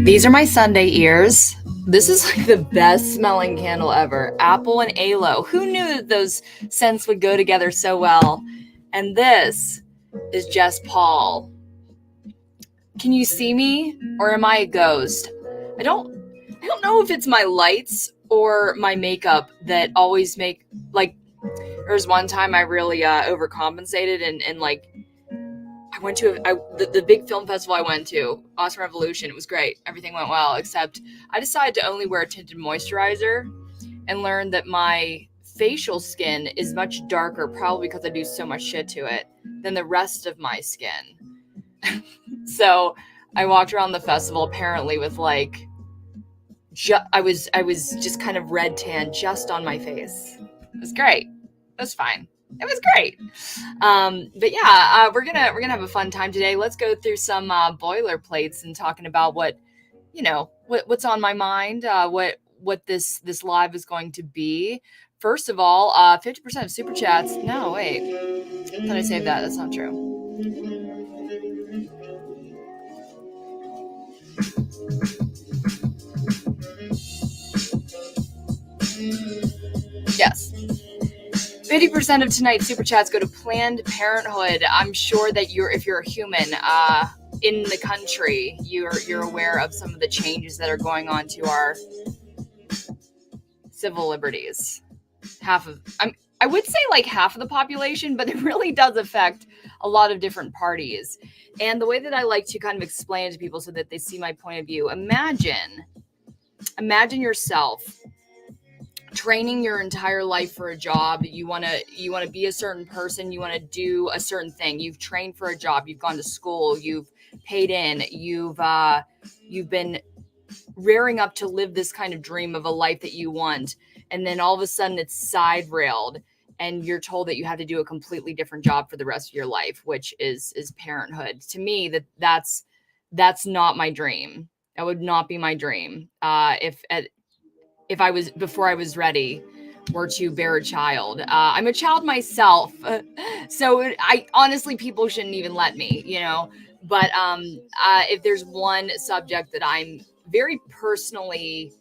These are my Sunday ears. This is like the best smelling candle ever. Apple and aloe. Who knew that those scents would go together so well? And this is Jess Paul. Can you see me or am I a ghost? I don't know if it's my lights or my makeup that always make, like, there was one time I really overcompensated and like I went to the big film festival I went to, Awesome Revolution. It was great. Everything went well, except I decided to only wear a tinted moisturizer and learned that my facial skin is much darker, probably because I do so much shit to it, than the rest of my skin. So I walked around the festival apparently with like, I was just kind of red tan just on my face. It was great. It was fine. It was great. But yeah, we're gonna have a fun time today. Let's go through some boilerplates and talking about what's on my mind, what this live is going to be. First of all, 50% of super chats. No, wait. I thought I saved that. That's not true. Yes. 50% of tonight's super chats go to Planned Parenthood. I'm sure that if you're a human in the country, you're aware of some of the changes that are going on to our civil liberties. I would say like half of the population, but it really does affect a lot of different parties. And the way that I like to kind of explain it to people so that they see my point of view, imagine yourself training your entire life for a job. You want to be a certain person, you want to do a certain thing. You've trained for a job, you've gone to school, you've paid in, you've been rearing up to live this kind of dream of a life that you want, and then all of a sudden it's side railed and you're told that you have to do a completely different job for the rest of your life, which is parenthood. To me, that's not my dream. That would not be my dream. If I was, before I was ready, were to bear a child. I'm a child myself, so I honestly, people shouldn't even let me, But if there's one subject that I'm very personally,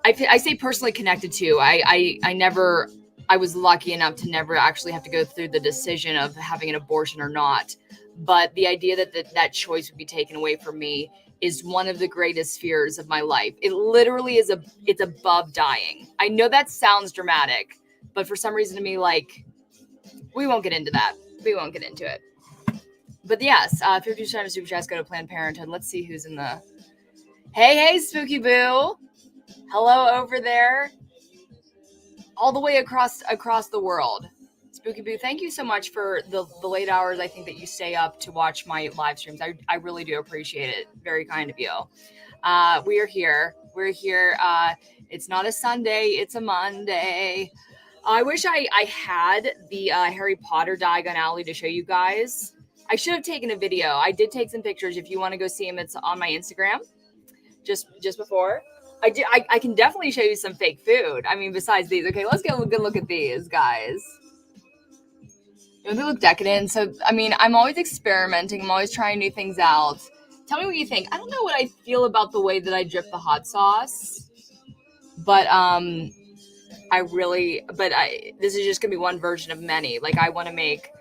I say personally connected to, I was lucky enough to never actually have to go through the decision of having an abortion or not. But the idea that choice would be taken away from me is one of the greatest fears of my life. It literally it's above dying. I know that sounds dramatic, but for some reason to me, like, we won't get into that. We won't get into it. But yes, 50% of super chats go to Planned Parenthood. Let's see who's in the. Hey, Spooky Boo. Hello over there. All the way across the world. Spooky Boo, thank you so much for the late hours I think that you stay up to watch my live streams. I really do appreciate it. Very kind of you. We are here. We're here. It's not a Sunday. It's a Monday. I wish I had the Harry Potter Diagon Alley to show you guys. I should have taken a video. I did take some pictures. If you want to go see them, it's on my Instagram. Just before. I can definitely show you some fake food. I mean, besides these. Okay, let's get a good look at these, guys. They look decadent. So, I mean, I'm always experimenting. I'm always trying new things out. Tell me what you think. I don't know what I feel about the way that I drip the hot sauce. But, this is just going to be one version of many. Like, I want to make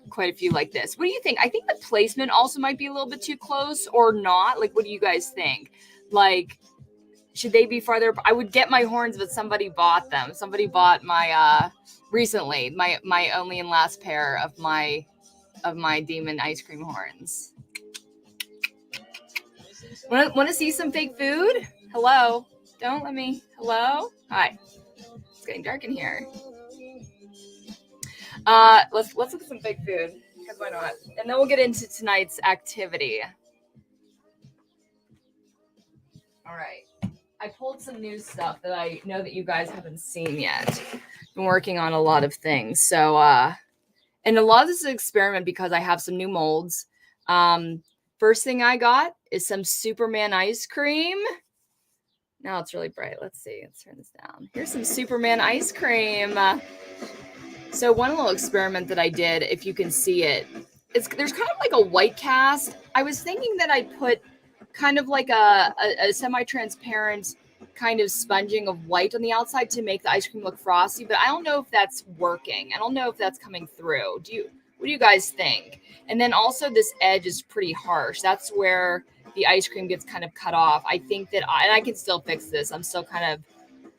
quite a few like this. What do you think? I think the placement also might be a little bit too close or not. Like, what do you guys think? Like, should they be farther? I would get my horns, but somebody bought them. Somebody bought my, recently, my only and last pair of my demon ice cream horns. Want to see some fake food? Hello? Don't let me. Hello? Hi. It's getting dark in here. Let's look at some fake food, because why not? And then we'll get into tonight's activity. All right. I pulled some new stuff that I know that you guys haven't seen yet. Been working on a lot of things. So, and a lot of this is an experiment because I have some new molds. First thing I got is some Superman ice cream. Now it's really bright. Let's see. Let's turn this down. Here's some Superman ice cream. So one little experiment that I did, if you can see it, there's kind of like a white cast. I was thinking that I'd put kind of like a semi-transparent kind of sponging of white on the outside to make the ice cream look frosty, but I don't know if that's working. I don't know if that's coming through. What do you guys think? And then also this edge is pretty harsh. That's where the ice cream gets kind of cut off. I think that and I can still fix this. I'm still kind of,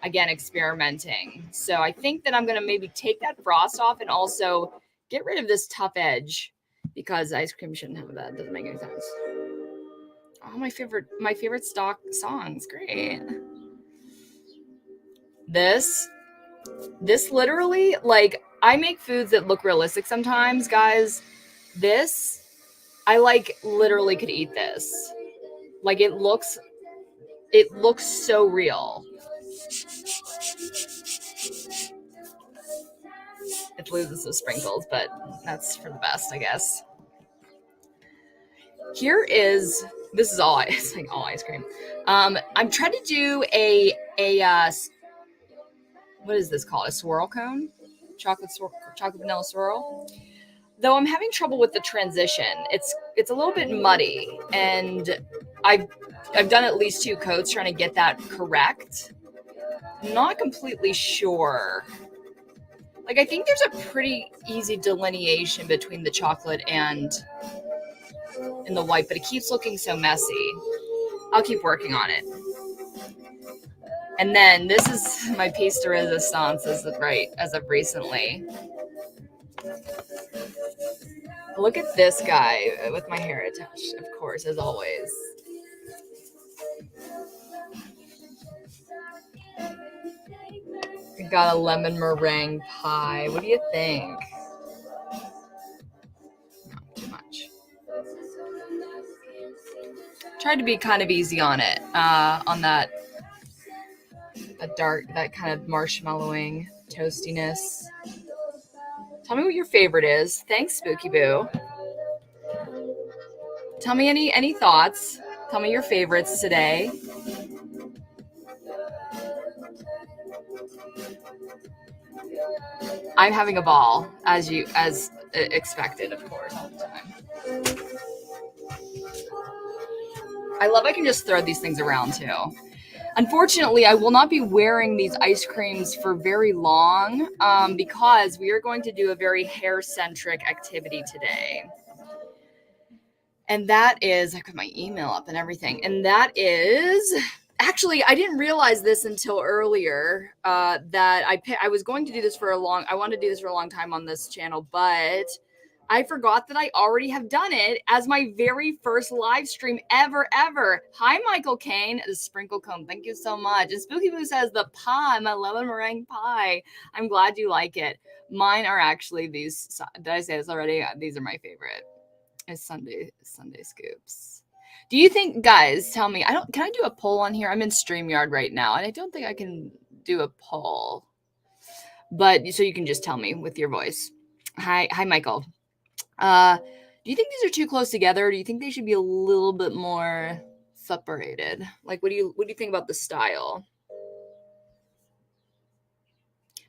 again, experimenting. So I think that I'm going to maybe take that frost off and also get rid of this tough edge, because ice cream shouldn't have that. Doesn't make any sense. Oh, my favorite stock songs. Great. This literally, like, I make foods that look realistic sometimes, guys. This, I like literally could eat this. Like, it looks so real. It loses the sprinkles, but that's for the best, I guess. This is all it's like all ice cream. I'm trying to do a what is this called? A swirl cone? Chocolate vanilla swirl. Though I'm having trouble with the transition. It's a little bit muddy, and I've done at least 2 coats trying to get that correct. Not completely sure. Like, I think there's a pretty easy delineation between the chocolate and the white, but it keeps looking so messy. I'll keep working on it. And then this is my piece de resistance as of recently. Look at this guy with my hair attached, of course, as always. We got a lemon meringue pie. What do you think? No, too much. Tried to be kind of easy on it, on that kind of marshmallowing toastiness. Tell me what your favorite is. Thanks, Spooky Boo. Tell me any thoughts. Tell me your favorites today. I'm having a ball, as expected, of course, all the time. I love I can just throw these things around too. Unfortunately, I will not be wearing these ice creams for very long, because we are going to do a very hair-centric activity today. And that is, I got my email up and everything. And that is, actually, I didn't realize this until earlier, that I was going to do this I wanted to do this for a long time on this channel, but I forgot that I already have done it as my very first live stream ever. Hi, Michael Kane, the sprinkle cone. Thank you so much. And Spooky Boo says the pie, my lemon meringue pie. I'm glad you like it. Mine are actually these. Did I say this already? These are my favorite. It's Sunday scoops. Do you think, guys, tell me, can I do a poll on here? I'm in StreamYard right now, and I don't think I can do a poll. But so you can just tell me with your voice. Hi, Michael. Do you think these are too close together? Do you think they should be a little bit more separated? Like, what do you think about the style?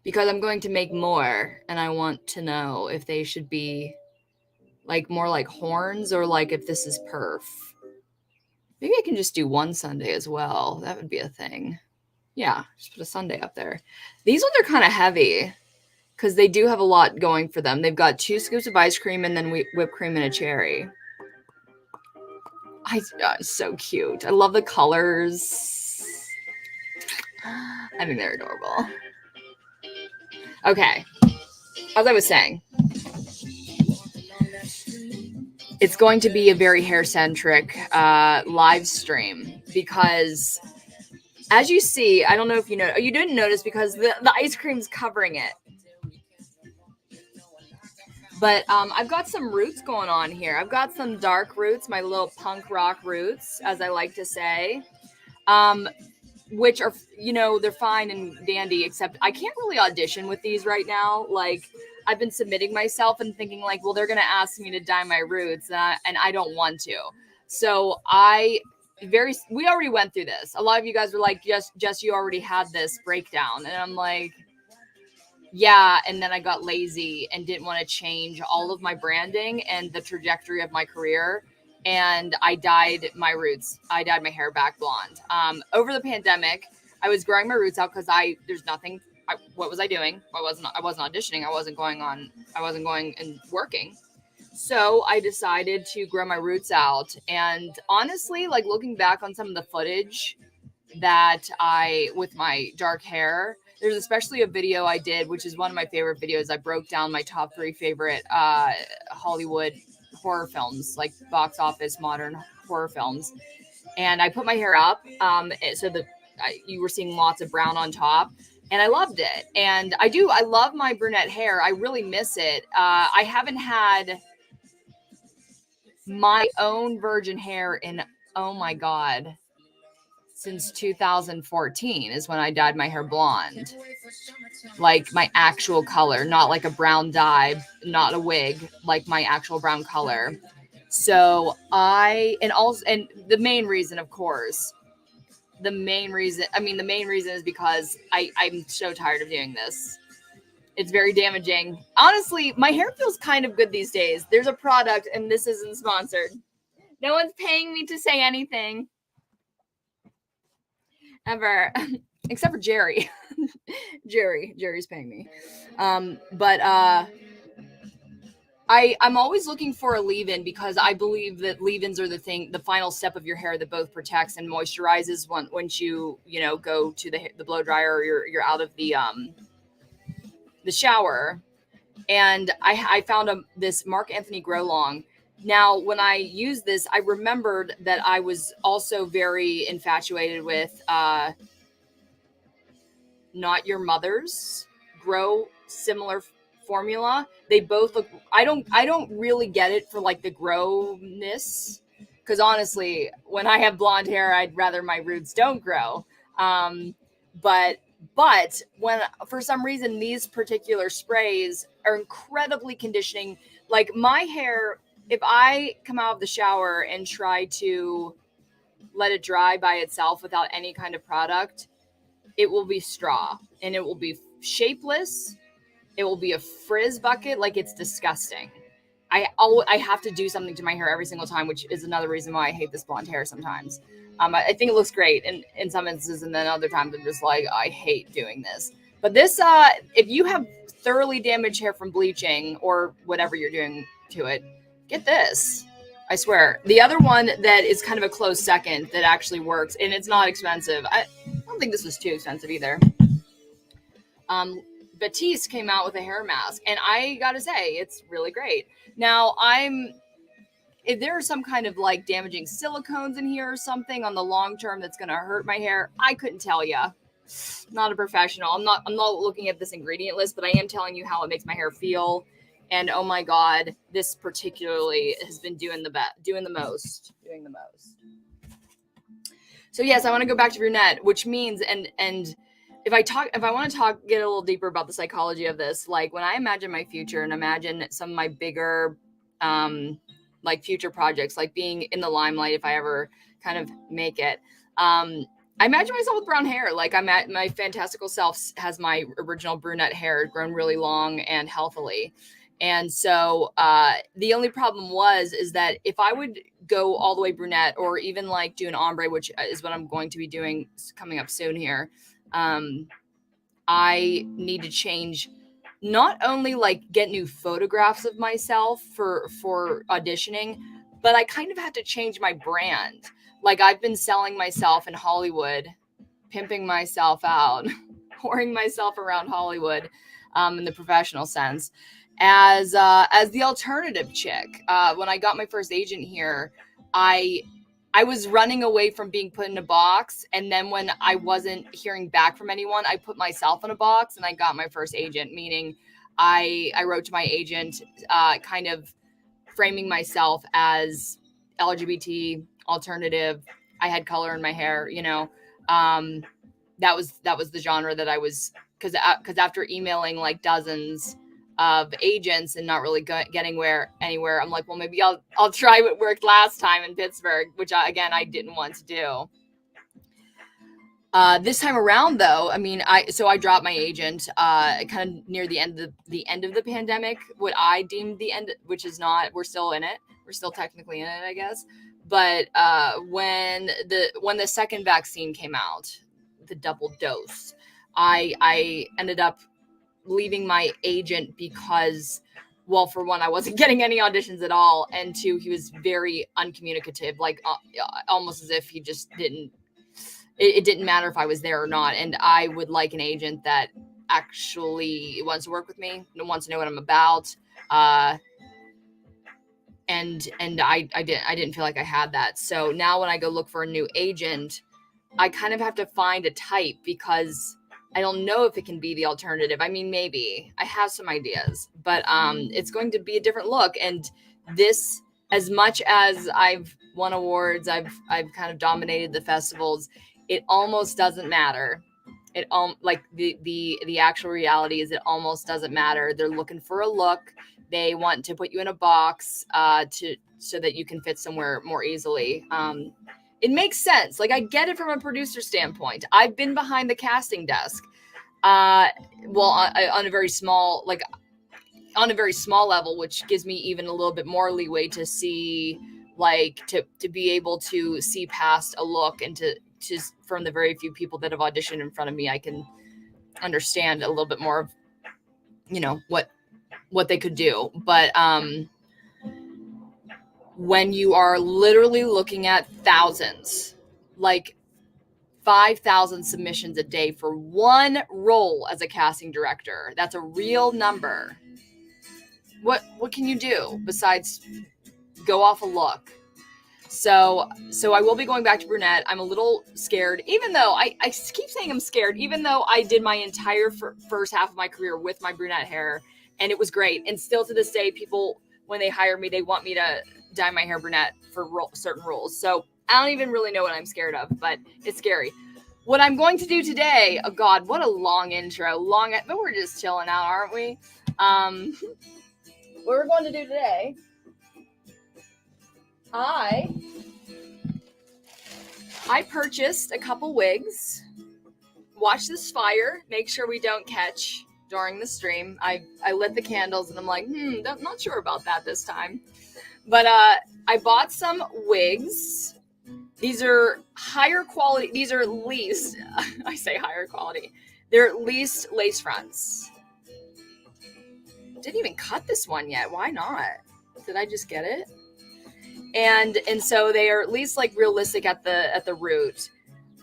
Because I'm going to make more, and I want to know if they should be like more like horns, or like if this is perf. Maybe I can just do one sundae as well. That would be a thing. Yeah, just put a sundae up there. These ones are kind of heavy, because they do have a lot going for them. They've got 2 scoops of ice cream and then whipped cream and a cherry. It's so cute. I love the colors. I think they're adorable. Okay. As I was saying, it's going to be a very hair-centric live stream, because as you see, I don't know if you know, you didn't notice because the ice cream's covering it. But I've got some roots going on here. I've got some dark roots, my little punk rock roots, as I like to say, which are, they're fine and dandy, except I can't really audition with these right now. Like, I've been submitting myself and thinking like, well, they're going to ask me to dye my roots, and I don't want to. So we already went through this. A lot of you guys were like, Jess, you already had this breakdown. And I'm like, Yeah, and then I got lazy and didn't want to change all of my branding and the trajectory of my career. And I dyed my roots. I dyed my hair back blonde. Over the pandemic, I was growing my roots out because there's nothing. What was I doing? I wasn't auditioning. I wasn't going and working. So I decided to grow my roots out. And honestly, like looking back on some of the footage that with my dark hair, there's especially a video I did, which is one of my favorite videos. I broke down my top 3 favorite Hollywood horror films, like box office modern horror films. And I put my hair up so that you were seeing lots of brown on top. And I loved it. And I love my brunette hair. I really miss it. I haven't had my own virgin hair in, oh my God, since 2014 is when I dyed my hair blonde. Like my actual color, not like a brown dye, not a wig, like my actual brown color. So and the main reason, of course, the main reason is because I'm so tired of doing this. It's very damaging. Honestly, my hair feels kind of good these days. There's a product, and this isn't sponsored. No one's paying me to say anything. Ever. Except for Jerry. Jerry's paying me. I'm always looking for a leave-in because I believe that leave-ins are the final step of your hair that both protects and moisturizes once you go to the blow dryer or you're out of the shower. And I found this Mark Anthony Grow Long. Now, when I used this, I remembered that I was also very infatuated with Not Your Mother's Grow similar formula. They both look. I don't really get it for like the growness, because honestly, when I have blonde hair, I'd rather my roots don't grow. But when for some reason these particular sprays are incredibly conditioning, like my hair, if I come out of the shower and try to let it dry by itself without any kind of product, it will be straw and it will be shapeless. It will be a frizz bucket. Like, it's disgusting. I have to do something to my hair every single time, which is another reason why I hate this blonde hair sometimes. I think it looks great in some instances, and then other times I'm just like, I hate doing this. But this, if you have thoroughly damaged hair from bleaching or whatever you're doing to it, get this. I swear. The other one that is kind of a close second that actually works, and it's not expensive. I don't think this was too expensive either. Batiste came out with a hair mask, and I gotta say, it's really great. Now, if there are some kind of like damaging silicones in here or something on the long term that's gonna hurt my hair, I couldn't tell you. Not a professional. I'm not looking at this ingredient list, but I am telling you how it makes my hair feel. And oh my God, this particularly has been doing the most. So yes, I want to go back to brunette, which means and if I want to get a little deeper about the psychology of this, like when I imagine my future and imagine some of my bigger like future projects, like being in the limelight if I ever kind of make it, I imagine myself with brown hair. Like my fantastical self has my original brunette hair grown really long and healthily. And so the only problem is that if I would go all the way brunette or even like do an ombre, which is what I'm going to be doing coming up soon here, I need to change, not only like get new photographs of myself for auditioning, but I kind of have to change my brand. Like I've been selling myself in Hollywood, pimping myself out, whoring myself around Hollywood in the professional sense as the alternative chick. When I got my first agent here, I was running away from being put in a box. And then when I wasn't hearing back from anyone, I put myself in a box and I got my first agent, meaning I wrote to my agent, kind of framing myself as LGBT, alternative. I had color in my hair, that was the genre that I was, because after emailing like dozens of agents and not really getting anywhere, I'm like, well, maybe I'll try what worked last time in Pittsburgh, which I didn't want to do. This time around, though, I mean, I dropped my agent kind of near the end of the pandemic, what I deemed the end, which is not. We're still in it. We're still technically in it, I guess. But when the second vaccine came out, the double dose, I ended up leaving my agent because, well, for one, I wasn't getting any auditions at all, and two, he was very uncommunicative, like almost as if he just didn't. It didn't matter if I was there or not, and I would like an agent that actually wants to work with me, wants to know what I'm about, and I didn't feel like I had that. So now when I go look for a new agent, I kind of have to find a type because I don't know if it can be the alternative. I mean, maybe I have some ideas, but it's going to be a different look. And this, as much as I've won awards, I've kind of dominated the festivals, it almost doesn't matter. It like the actual reality is it almost doesn't matter. They're looking for a look. They want to put you in a box so that you can fit somewhere more easily. It makes sense. Like, I get it from a producer standpoint. I've been behind the casting desk. On a very small, level, which gives me even a little bit more leeway to see, like, to be able to see past a look, and to from the very few people that have auditioned in front of me, I can understand a little bit more of, what they could do. But when you are literally looking at thousands, like 5,000 submissions a day for one role as a casting director, that's a real number. What can you do besides go off a look? So I will be going back to brunette. I'm a little scared, even though I keep saying I'm scared, even though I did my entire first half of my career with my brunette hair, and it was great. And still to this day, people, when they hire me, they want me to dye my hair brunette for certain roles. So I don't even really know what I'm scared of, but it's scary. What I'm going to do today, oh God, what a long intro. But we're just chilling out, aren't we? What we're going to do today, I purchased a couple wigs. Watch this fire. Make sure we don't catch during the stream. I lit the candles and I'm like, I'm not sure about that this time. But I bought some wigs. These are higher quality. These are at least, I say higher quality. They're at least lace fronts. Didn't even cut this one yet. Why not? Did I just get it? And so they are at least like realistic at the root.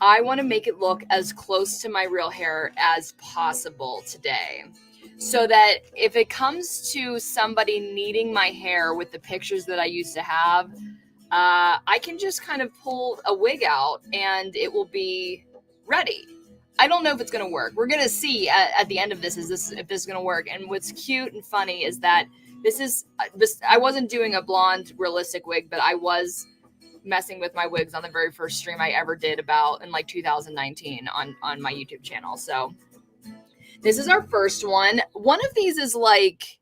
I want to make it look as close to my real hair as possible today, so that if it comes to somebody needing my hair with the pictures that I used to have, I can just kind of pull a wig out and it will be ready. I don't know if it's going to work. We're going to see at the end of this if this is going to work. And what's cute and funny is that I wasn't doing a blonde realistic wig, but I was messing with my wigs on the very first stream I ever did about in like 2019 on my YouTube channel. So this is our first one. One of these is like,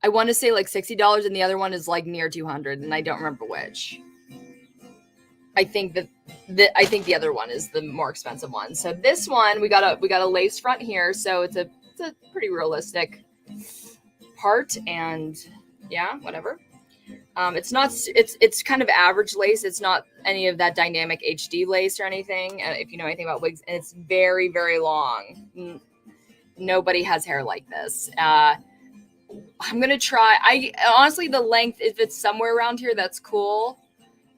I want to say like $60, and the other one is like near 200, and I don't remember which. I think the other one is the more expensive one. So this one, we got a lace front here, so it's a pretty realistic part, and yeah, whatever. It's kind of average lace. It's not any of that dynamic HD lace or anything, if you know anything about wigs, and it's very, very long. Nobody has hair like this. I'm gonna try. Honestly, the length, if it's somewhere around here, that's cool.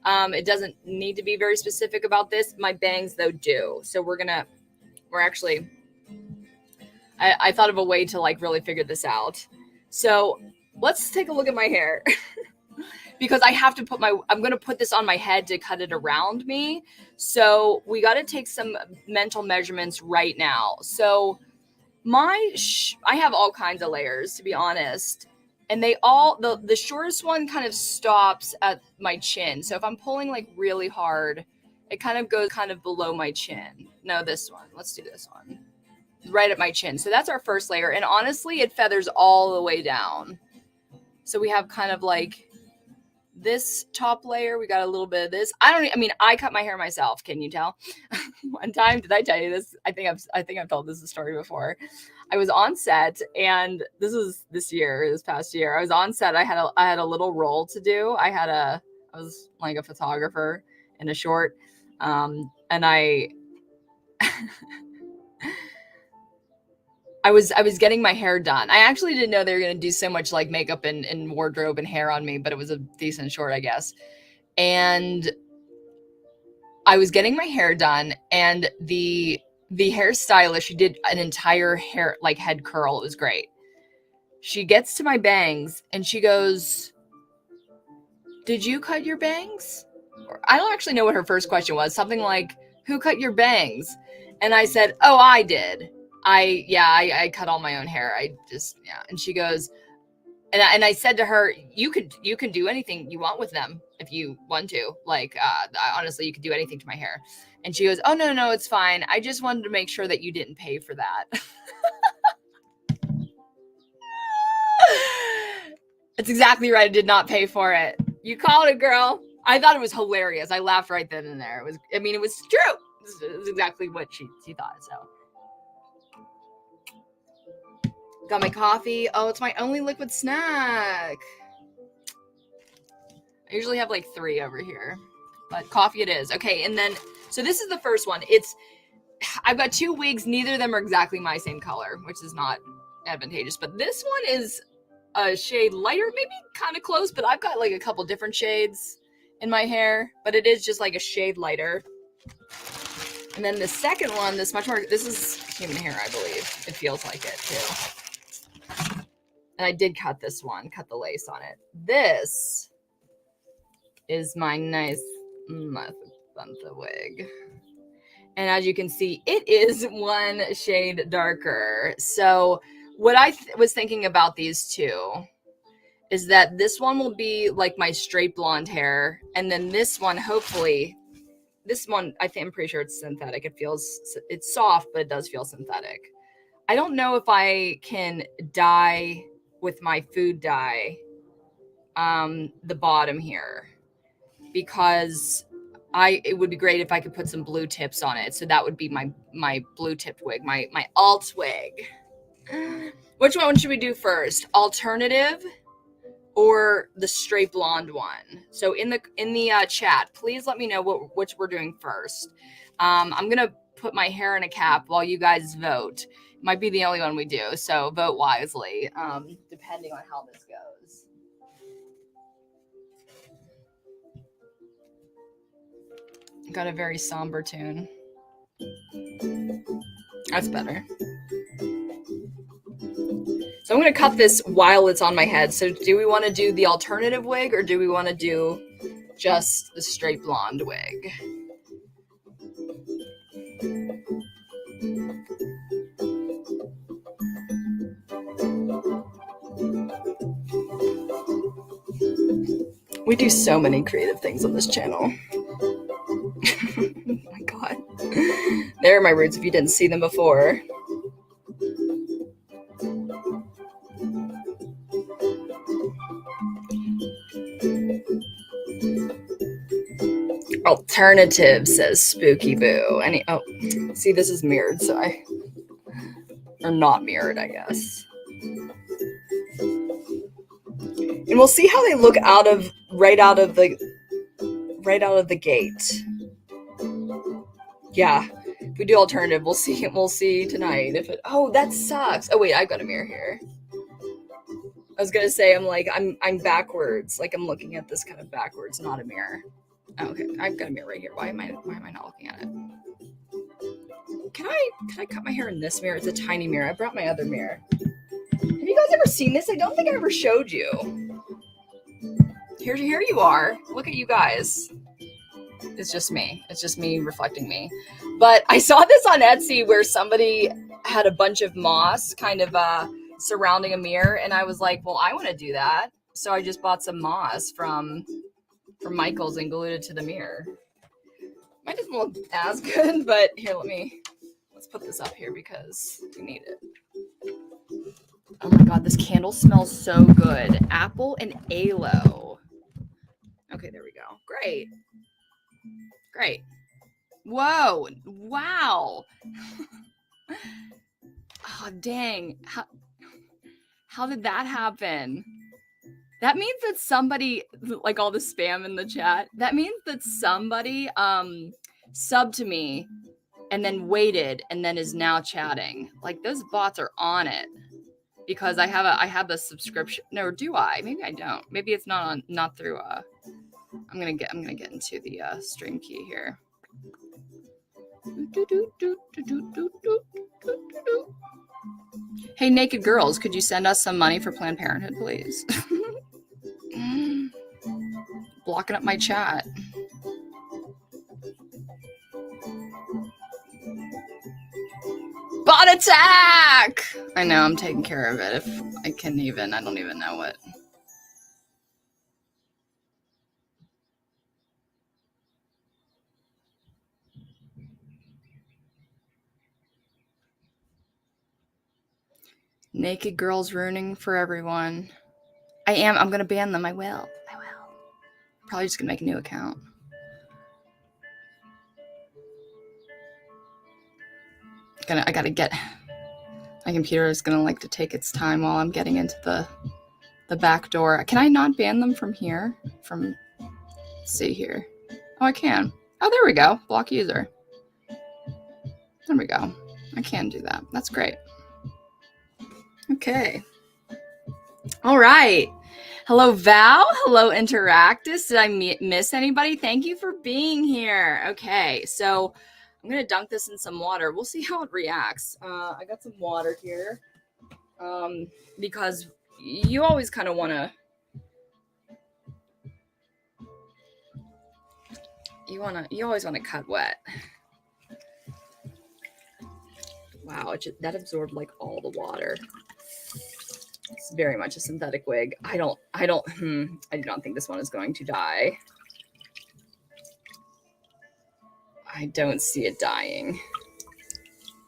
It doesn't need to be very specific about this. My bangs, though, do. So I thought of a way to like really figure this out. So let's take a look at my hair. Because I have to I'm going to put this on my head to cut it around me. So we got to take some mental measurements right now. So I have all kinds of layers, to be honest. And they all, the shortest one kind of stops at my chin. So if I'm pulling like really hard, it kind of goes kind of below my chin. No, this one. Let's do this one. Right at my chin. So that's our first layer. And honestly, it feathers all the way down. So we have kind of like this top layer. We got a little bit of this. I cut my hair myself. Can you tell? One time, did I tell you this? I think I've told this story before. I was on set, and this was this past year. I was on set. I had a little role to do. I was like a photographer in a short, and I was getting my hair done. I actually didn't know they were going to do so much like makeup and wardrobe and hair on me, but it was a decent short, I guess. And I was getting my hair done, and the hairstylist, she did an entire hair, like head curl. It was great. She gets to my bangs and she goes, "Did you cut your bangs?" I don't actually know what her first question was. Something like, "Who cut your bangs?" And I said, "Oh, I did. I cut all my own hair. And she goes, and I said to her, you can do anything you want with them if you want to. Like, honestly, you could do anything to my hair. And she goes, "Oh, no, it's fine. I just wanted to make sure that you didn't pay for that." That's exactly right. I did not pay for it. You called it, girl. I thought it was hilarious. I laughed right then and there. It was true. It was exactly what she thought. So. Got my coffee. Oh, it's my only liquid snack. I usually have like 3 over here, but coffee it is. Okay, and then, so this is the first one. I've got 2 wigs. Neither of them are exactly my same color, which is not advantageous. But this one is a shade lighter, maybe kind of close, but I've got like a couple different shades in my hair, but it is just like a shade lighter. And then the second one, this is human hair, I believe. It feels like it too. And I did cut this one, cut the lace on it. This is my nice Bantha wig. And as you can see, it is 1 shade darker. So what I was thinking about these two is that this one will be like my straight blonde hair. And then this one, hopefully, I'm pretty sure it's synthetic. It's soft, but it does feel synthetic. I don't know if I can dye with my food dye the bottom here, because it would be great if I could put some blue tips on it. So that would be my blue tipped wig, my alt wig. Which one should we do first? Alternative or the straight blonde one? So in the chat, please let me know which we're doing first. I'm gonna put my hair in a cap while you guys vote. Might be the only one we do, so vote wisely, depending on how this goes. Got a very somber tune. That's better. So I'm going to cut this while it's on my head. So do we want to do the alternative wig, or do we want to do just the straight blonde wig? We do so many creative things on this channel. Oh my God. There are my roots if you didn't see them before. Alternative, says Spooky Boo. See, this is mirrored, or not mirrored, I guess. And we'll see how they look right out of the gate. Yeah, if we do alternative, we'll see tonight. Oh, that sucks. Oh wait, I've got a mirror here. I was gonna say I'm backwards, like I'm looking at this kind of backwards, not a mirror. Oh, okay, I've got a mirror right here. Why am I not looking at it? Can I cut my hair in this mirror? It's a tiny mirror. I brought my other mirror. Have you guys ever seen this? I don't think I ever showed you. Here you are. Look at you guys. It's just me. It's just me reflecting me. But I saw this on Etsy where somebody had a bunch of moss kind of surrounding a mirror, and I was like, well, I want to do that. So I just bought some moss from Michael's and glued it to the mirror. Might doesn't look as good, but here, let's put this up here because we need it. Oh my God, this candle smells so good. Apple and aloe. Okay, there we go. Great. Great. Whoa. Wow. Oh, dang. How did that happen? That means that somebody, like all the spam in the chat, that means that somebody subbed to me and then waited and then is now chatting. Like those bots are on it because I have the subscription. No, or do I? Maybe I don't. Maybe it's not through I'm gonna get into the stream key here. Hey, naked girls, could you send us some money for Planned Parenthood, please? Blocking up my chat. Bot attack! I know, I'm taking care of it. If I can even, I don't even know what. Naked girls ruining for everyone. I'm going to ban them. I will. Probably just going to make a new account. I got to get, my computer is going to like to take its time while I'm getting into the back door. Can I not ban them from here? Let's see here. Oh, I can. Oh, there we go. Block user. There we go. I can do that. That's great. Okay. All right. Hello, Val. Hello, Interactus. Did I miss anybody? Thank you for being here. Okay, so I'm going to dunk this in some water. We'll see how it reacts. I got some water here because you always kind of want to, you always want to cut wet. Wow, that absorbed like all the water. It's very much a synthetic wig. I do not think this one is going to die. I don't see it dying.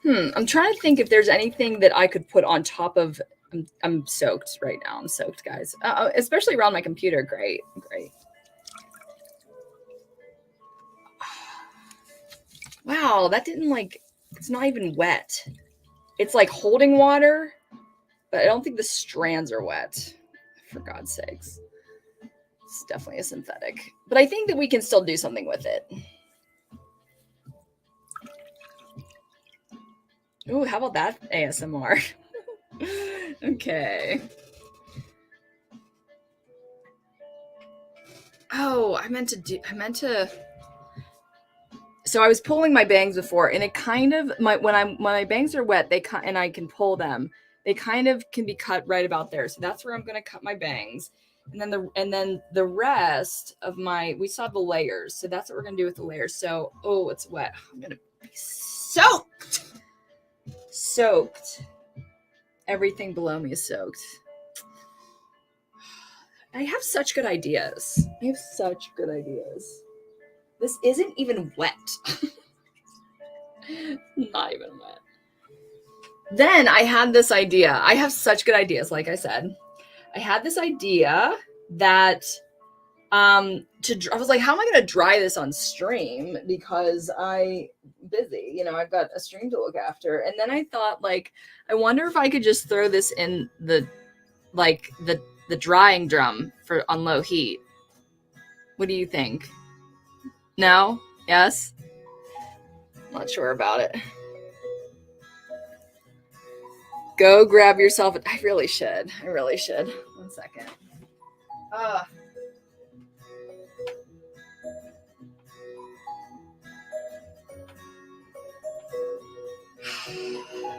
I'm trying to think if there's anything that I could put on top of. I'm soaked right now. I'm soaked, guys. Especially around my computer. Great. Wow, that didn't it's not even wet. It's like holding water, but I don't think the strands are wet, for God's sakes. It's definitely a synthetic. But I think that we can still do something with it. Ooh, how about that ASMR? Okay. Oh, so I was pulling my bangs before, and it kind of when my bangs are wet, and I can pull them, they kind of can be cut right about there. So that's where I'm going to cut my bangs. And then the rest of we saw the layers. So that's what we're going to do with the layers. So, oh, it's wet. I'm going to be soaked. Everything below me is soaked. I have such good ideas. This isn't even wet. Not even wet. Then I had this idea. I have such good ideas, like I said. I had this idea that I was like, how am I going to dry this on stream? Because I'm busy, I've got a stream to look after. And then I thought, I wonder if I could just throw this in the drying drum on low heat. What do you think? No? Yes? Not sure about it. Go grab yourself. I really should. 1 second.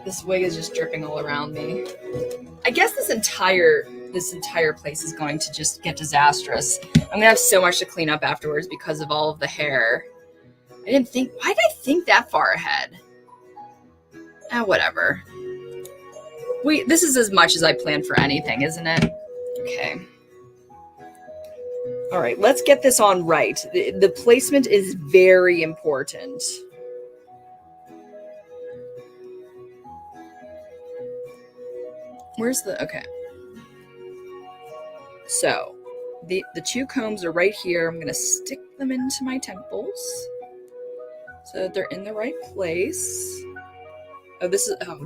This wig is just dripping all around me. I guess this entire place is going to just get disastrous. I'm gonna have so much to clean up afterwards because of all of the hair. Why did I think that far ahead? Whatever. This is as much as I planned for anything, isn't it? Okay. All right, let's get this on right. The placement is very important. Okay. So The two combs are right here. I'm going to stick them into my temples so that they're in the right place. Oh,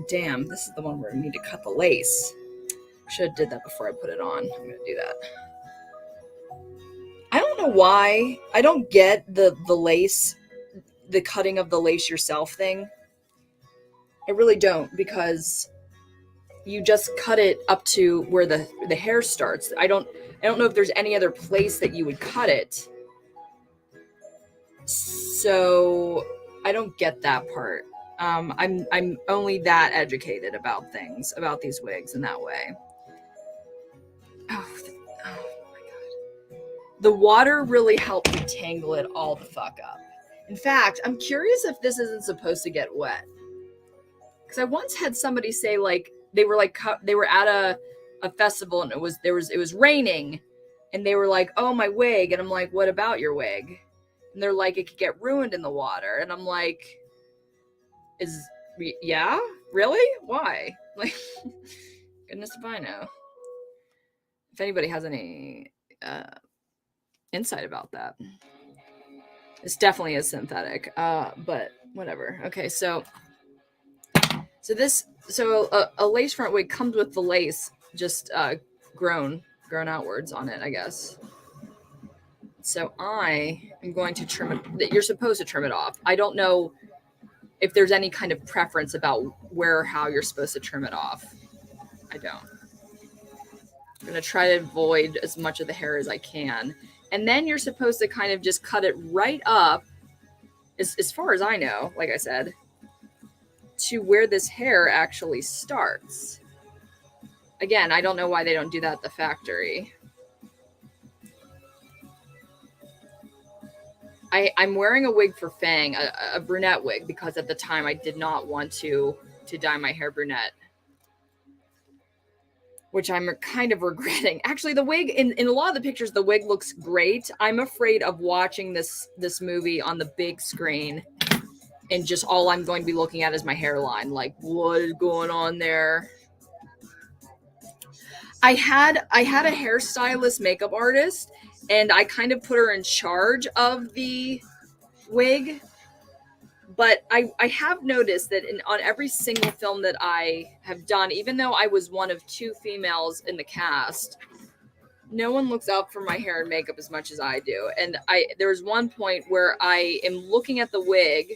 damn. This is the one where I need to cut the lace. Should have did that before I put it on. I'm going to do that. I don't know why. I don't get the lace, the cutting of the lace yourself thing. I really don't, because you just cut it up to where the hair starts. I don't know if there's any other place that you would cut it. So I don't get that part. I'm only that educated about things, about these wigs in that way. Oh my god. The water really helped me tangle it all the fuck up. In fact, I'm curious if this isn't supposed to get wet. Because I once had somebody say, like, they were at a festival and it was raining, and they were like, "Oh, my wig," and I'm like, "What about your wig?" And they're like, "It could get ruined in the water," and I'm like, "Yeah, really? Why?" Like, goodness if I know. If anybody has any insight about that, this definitely is synthetic, but whatever. Okay, so a lace front wig comes with the lace just grown outwards on it, I guess. So I am going to trim it. You're supposed to trim it off. I don't know if there's any kind of preference about where or how you're supposed to trim it off. I don't. I'm going to try to avoid as much of the hair as I can. And then you're supposed to kind of just cut it right up, as far as I know, like I said, to where this hair actually starts. Again, I don't know why they don't do that at the factory. I'm wearing a wig for Fang, a brunette wig, because at the time I did not want to dye my hair brunette, which I'm kind of regretting. Actually, the wig, in a lot of the pictures, the wig looks great. I'm afraid of watching this movie on the big screen, and just all I'm going to be looking at is my hairline. Like, what is going on there? I had a hairstylist, makeup artist, and I kind of put her in charge of the wig. But I have noticed that on every single film that I have done, even though I was one of two females in the cast, no one looks out for my hair and makeup as much as I do. And there was one point where I am looking at the wig,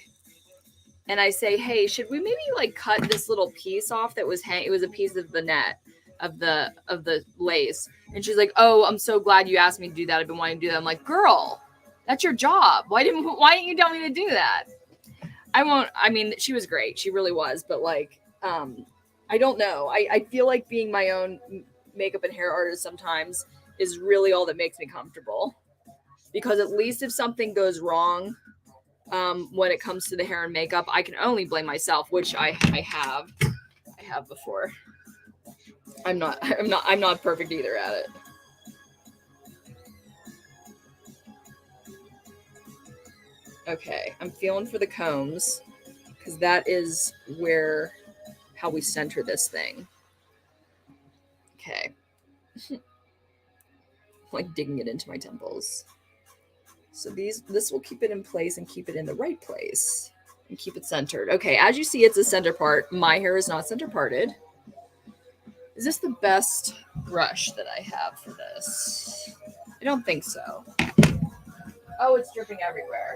and I say, "Hey, should we maybe like cut this little piece off that was it was a piece of the net of the lace?" And she's like, "Oh, I'm so glad you asked me to do that. I've been wanting to do that." I'm like, "Girl, that's your job. Why didn't you tell me to do that?" I mean, she was great. She really was. But like, I don't know. I feel like being my own makeup and hair artist sometimes is really all that makes me comfortable, because at least if something goes wrong, when it comes to the hair and makeup, I can only blame myself, which I have before. I'm not perfect either at it. Okay, I'm feeling for the combs, because that is how we center this thing. Okay. Like digging it into my temples. So this will keep it in place and keep it in the right place and keep it centered. Okay, as you see, it's a center part. My hair is not center parted. Is this the best brush that I have for this? I don't think so. Oh, it's dripping everywhere.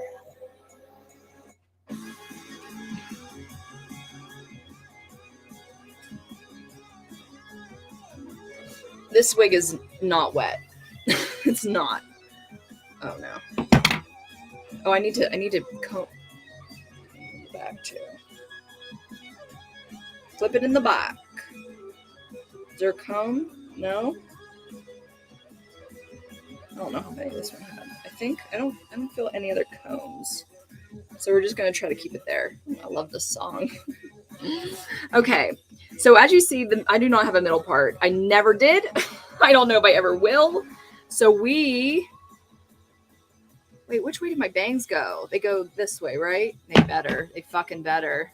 This wig is not wet. It's not. Oh no. Oh, I need to comb back too. Flip it in the back. Is there a comb? No. I don't know how many this one had. I don't feel any other combs. So we're just gonna try to keep it there. I love this song. Okay. So as you see, I do not have a middle part. I never did. I don't know if I ever will. So wait, which way did my bangs go? They go this way, right? They fucking better.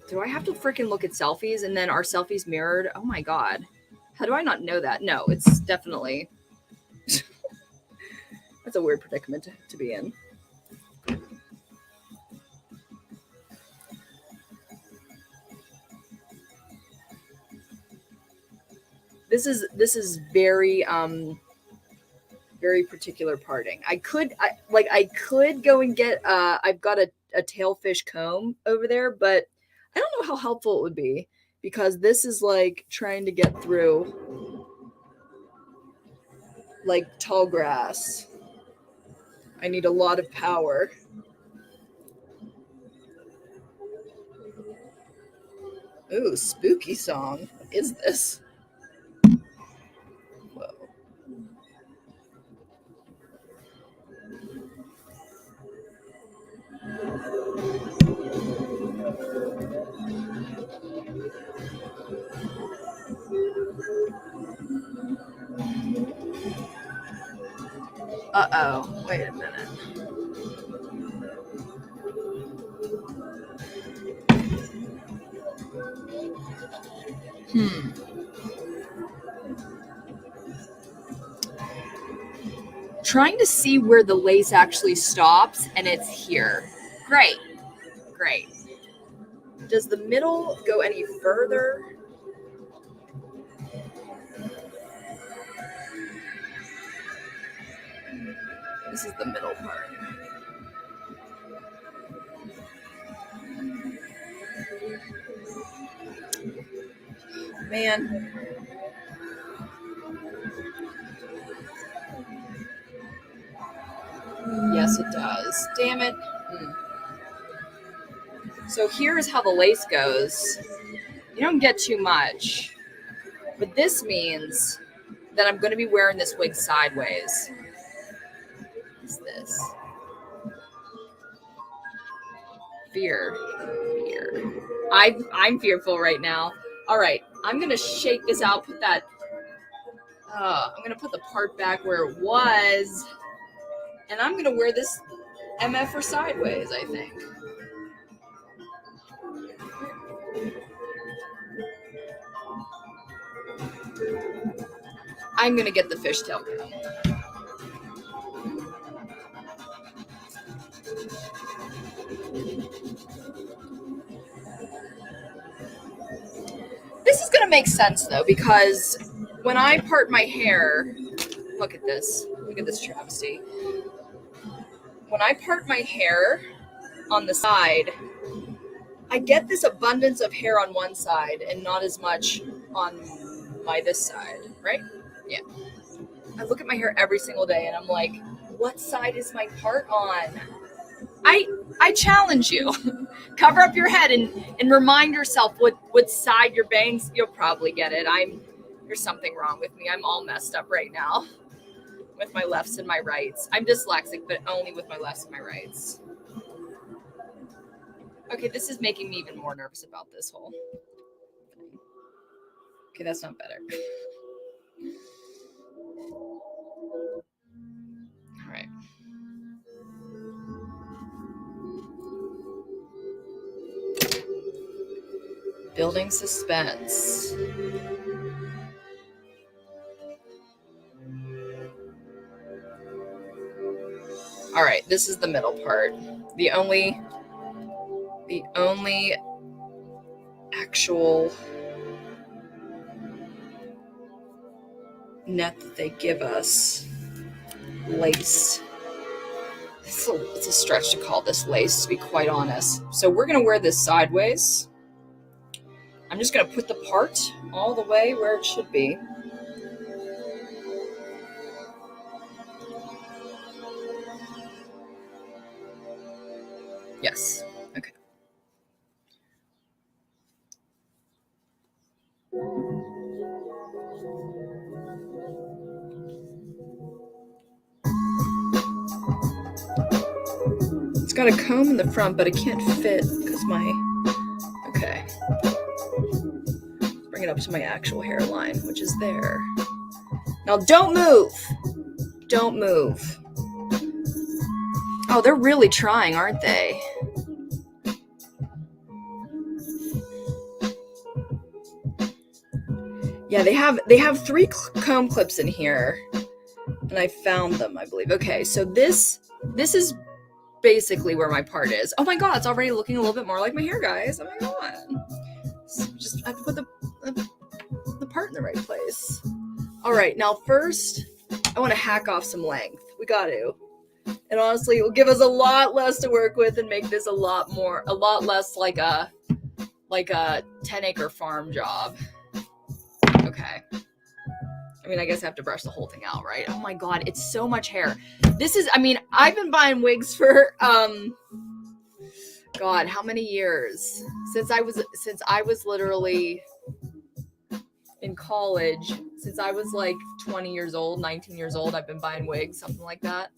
Do I have to freaking look at selfies and then are selfies mirrored? Oh my god. How do I not know that? No, it's definitely, that's a weird predicament to be in. This is very very particular parting. I could go and get I've got a tailfish comb over there, but I don't know how helpful it would be because this is like trying to get through like tall grass. I need a lot of power. Ooh, spooky song. What is this? Whoa. Uh-oh. Wait a minute. Trying to see where the lace actually stops, and it's here. Great. Great. Does the middle go any further? This is the middle part. Man. Yes, it does. Damn it. So here's how the lace goes. You don't get too much. But this means that I'm going to be wearing this wig sideways. What's this? Fear. I'm fearful right now. All right, I'm going to shake this out, put that... I'm going to put the part back where it was. And I'm going to wear this MF sideways, I think. I'm going to get the fishtail comb. This is going to make sense, though, because when I part my hair, look at this travesty. When I part my hair on the side, I get this abundance of hair on one side and not as much on this side, right? Yeah. I look at my hair every single day and I'm like, what side is my part on? I challenge you. Cover up your head and remind yourself what side your bangs, you'll probably get it. There's something wrong with me. I'm all messed up right now with my lefts and my rights. I'm dyslexic, but only with my lefts and my rights. Okay, this is making me even more nervous about this whole thing. Okay, that's not better. All right. Building suspense. All right, this is the middle part. The only actual net that they give us, lace. It's a stretch to call this lace, to be quite honest. So we're going to wear this sideways. I'm just going to put the part all the way where it should be. Yes. Okay. It's got a comb in the front, but it can't fit because okay. Bring it up to my actual hairline, which is there. Now don't move. Don't move. Oh, they're really trying, aren't they? Yeah, they have 3 comb clips in here, and I found them, I believe. Okay, so this is basically where my part is. Oh my god, it's already looking a little bit more like my hair, guys. Oh my god. So just I have to put the part in the right place. All right, now first, I want to hack off some length. We got to. And honestly, it will give us a lot less to work with and make this a lot less like a 10-acre farm job. Okay. I mean, I guess I have to brush the whole thing out, right? Oh my god, it's so much hair. I've been buying wigs for god, how many years? Since I was literally in college, since I was like 20 years old, 19 years old, I've been buying wigs, something like that.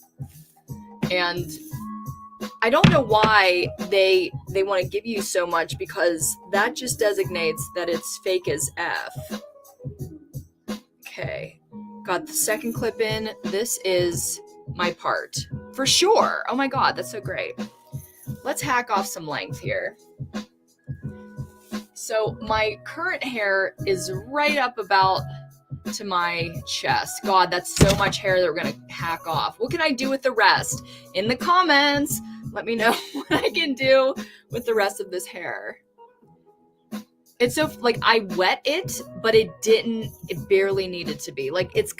And I don't know why they want to give you so much, because that just designates that it's fake as F. Okay, got the second clip in. This is my part for sure. Oh my god, that's so great. Let's hack off some length here. So my current hair is right up about to my chest. God, that's so much hair that we're gonna hack off. What can I do with the rest? In the comments, let me know what I can do with the rest of this hair. It's so, like, I wet it, but it barely needed to be. Like, it's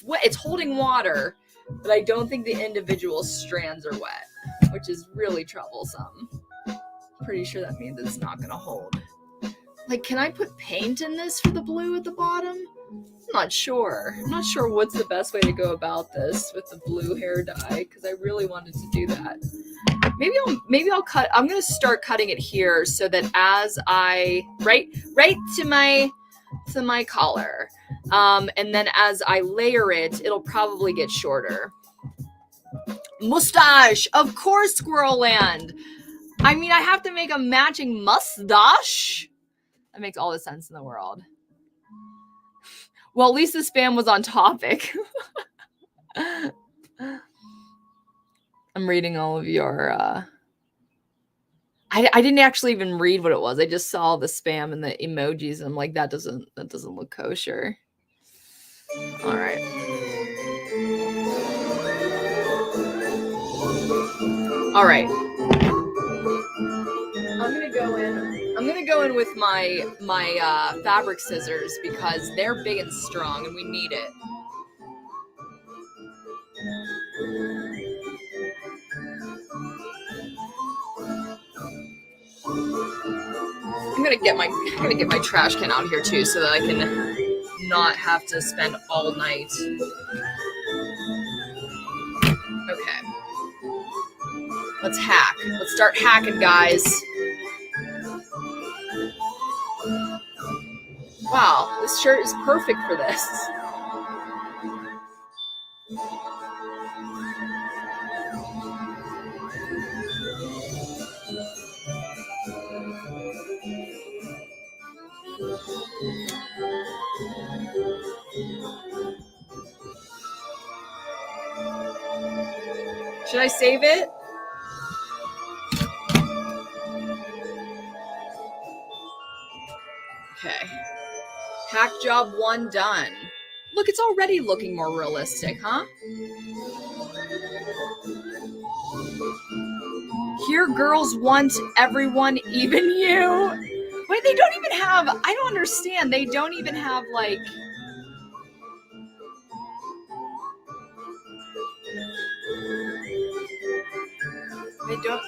wet, it's holding water, but I don't think the individual strands are wet, which is really troublesome. Pretty sure that means it's not gonna hold. Like, can I put paint in this for the blue at the bottom? I'm not sure what's the best way to go about this with the blue hair dye, because I really wanted to do that. Maybe I'll cut. I'm gonna start cutting it here so that as I right to my collar, and then as I layer it, it'll probably get shorter. Mustache, of course, Squirrelland. I mean, I have to make a matching mustache. That makes all the sense in the world. Well, at least the spam was on topic. I'm reading all of your I didn't actually even read what it was. I just saw the spam and the emojis, and I'm like, that doesn't look kosher. All right. All right. I'm gonna go in with my fabric scissors, because they're big and strong and we need it. I'm gonna get my trash can out here too, so that I can not have to spend all night. Okay. Let's hack. Let's start hacking, guys. Wow, this shirt is perfect for this. Should I save it? Okay. Hack job 1 done. Look, it's already looking more realistic, huh? Here girls want everyone, even you. Wait, they don't even have, I don't understand. They don't even have, like, they don't,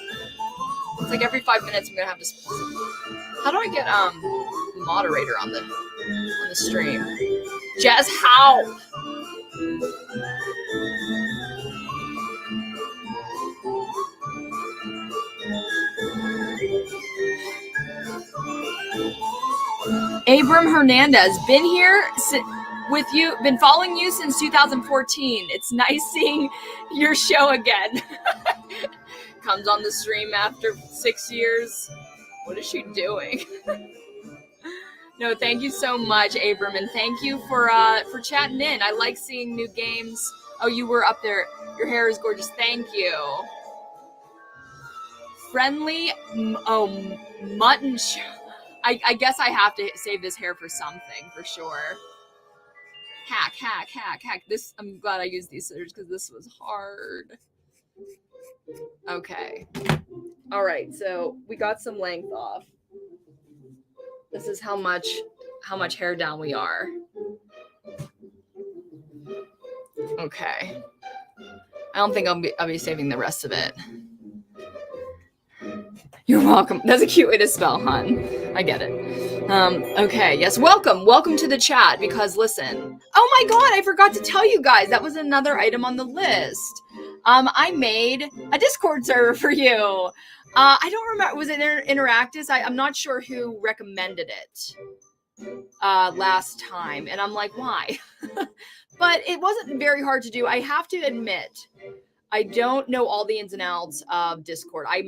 it's like every 5 minutes I'm gonna have to, how do I get moderator on the stream? Jazz, how? Abram Hernandez, been here with you, been following you since 2014. It's nice seeing your show again. Comes on the stream after 6 years. What is she doing? No, thank you so much, Abram, and thank you for chatting in. I like seeing new games. Oh, you were up there. Your hair is gorgeous. Thank you. Friendly, mutton show. I guess I have to save this hair for something for sure. Hack. This, I'm glad I used these scissors because this was hard. Okay. All right. So we got some length off. This is how much hair down we are. Okay. I don't think I'll be saving the rest of it. You're welcome. That's a cute way to spell, hun. I get it. Okay. Yes. Welcome to the chat, because listen. Oh my God, I forgot to tell you guys. That was another item on the list. I made a Discord server for you. I don't remember. Was it Interactus? I'm not sure who recommended it last time. And I'm like, why? But it wasn't very hard to do. I have to admit, I don't know all the ins and outs of Discord. I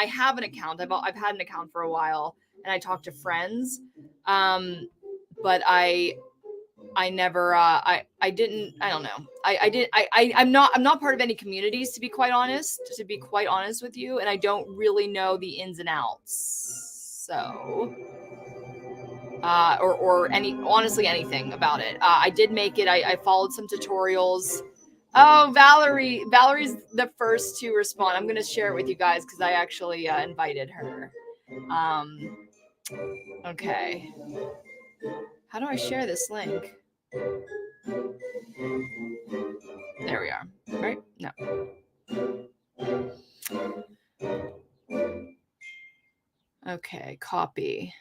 have an account. I've had an account for a while, and I talk to friends. But I never, I don't know. I'm not part of any communities, to be quite honest with you. And I don't really know the ins and outs. So, or honestly, anything about it. I did make it. I followed some tutorials. Oh, Valerie's the first to respond. I'm going to share it with you guys because I actually invited her. Okay. How do I share this link? There we are. Right? No. Okay, copy.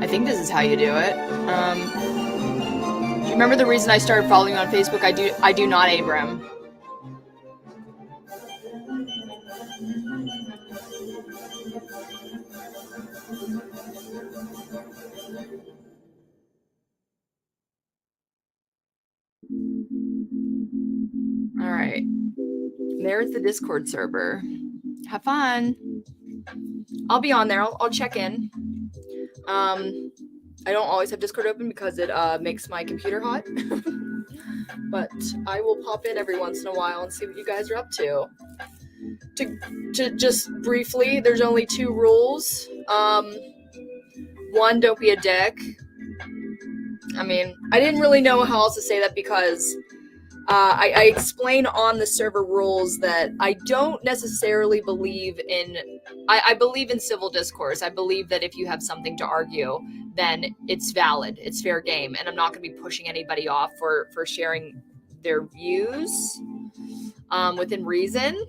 I think this is how you do it. Do you remember the reason I started following you on Facebook? I do not, Abram. All right. There's the Discord server. Have fun. I'll be on there. I'll check in. I don't always have Discord open because it makes my computer hot. But I will pop in every once in a while and see what you guys are up to. To just briefly, there's only 2 rules. 1, don't be a dick. I mean, I didn't really know how else to say that because I explain on the server rules that I don't necessarily believe in. I believe in civil discourse. I believe that if you have something to argue, then it's valid. It's fair game, and I'm not going to be pushing anybody off for sharing their views within reason.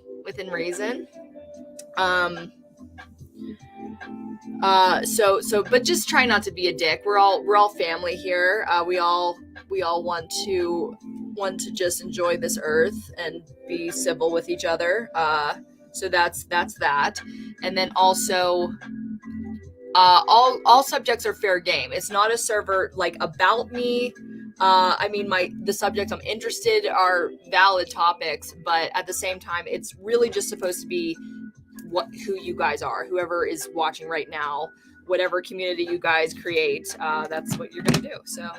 But just try not to be a dick. We're all family here. We all want to just enjoy this earth and be civil with each other. So that's that. And then also, all subjects are fair game. It's not a server like about me. I mean, the subjects I'm interested are valid topics, but at the same time, it's really just supposed to be who you guys are, whoever is watching right now, whatever community you guys create, that's what you're going to do. So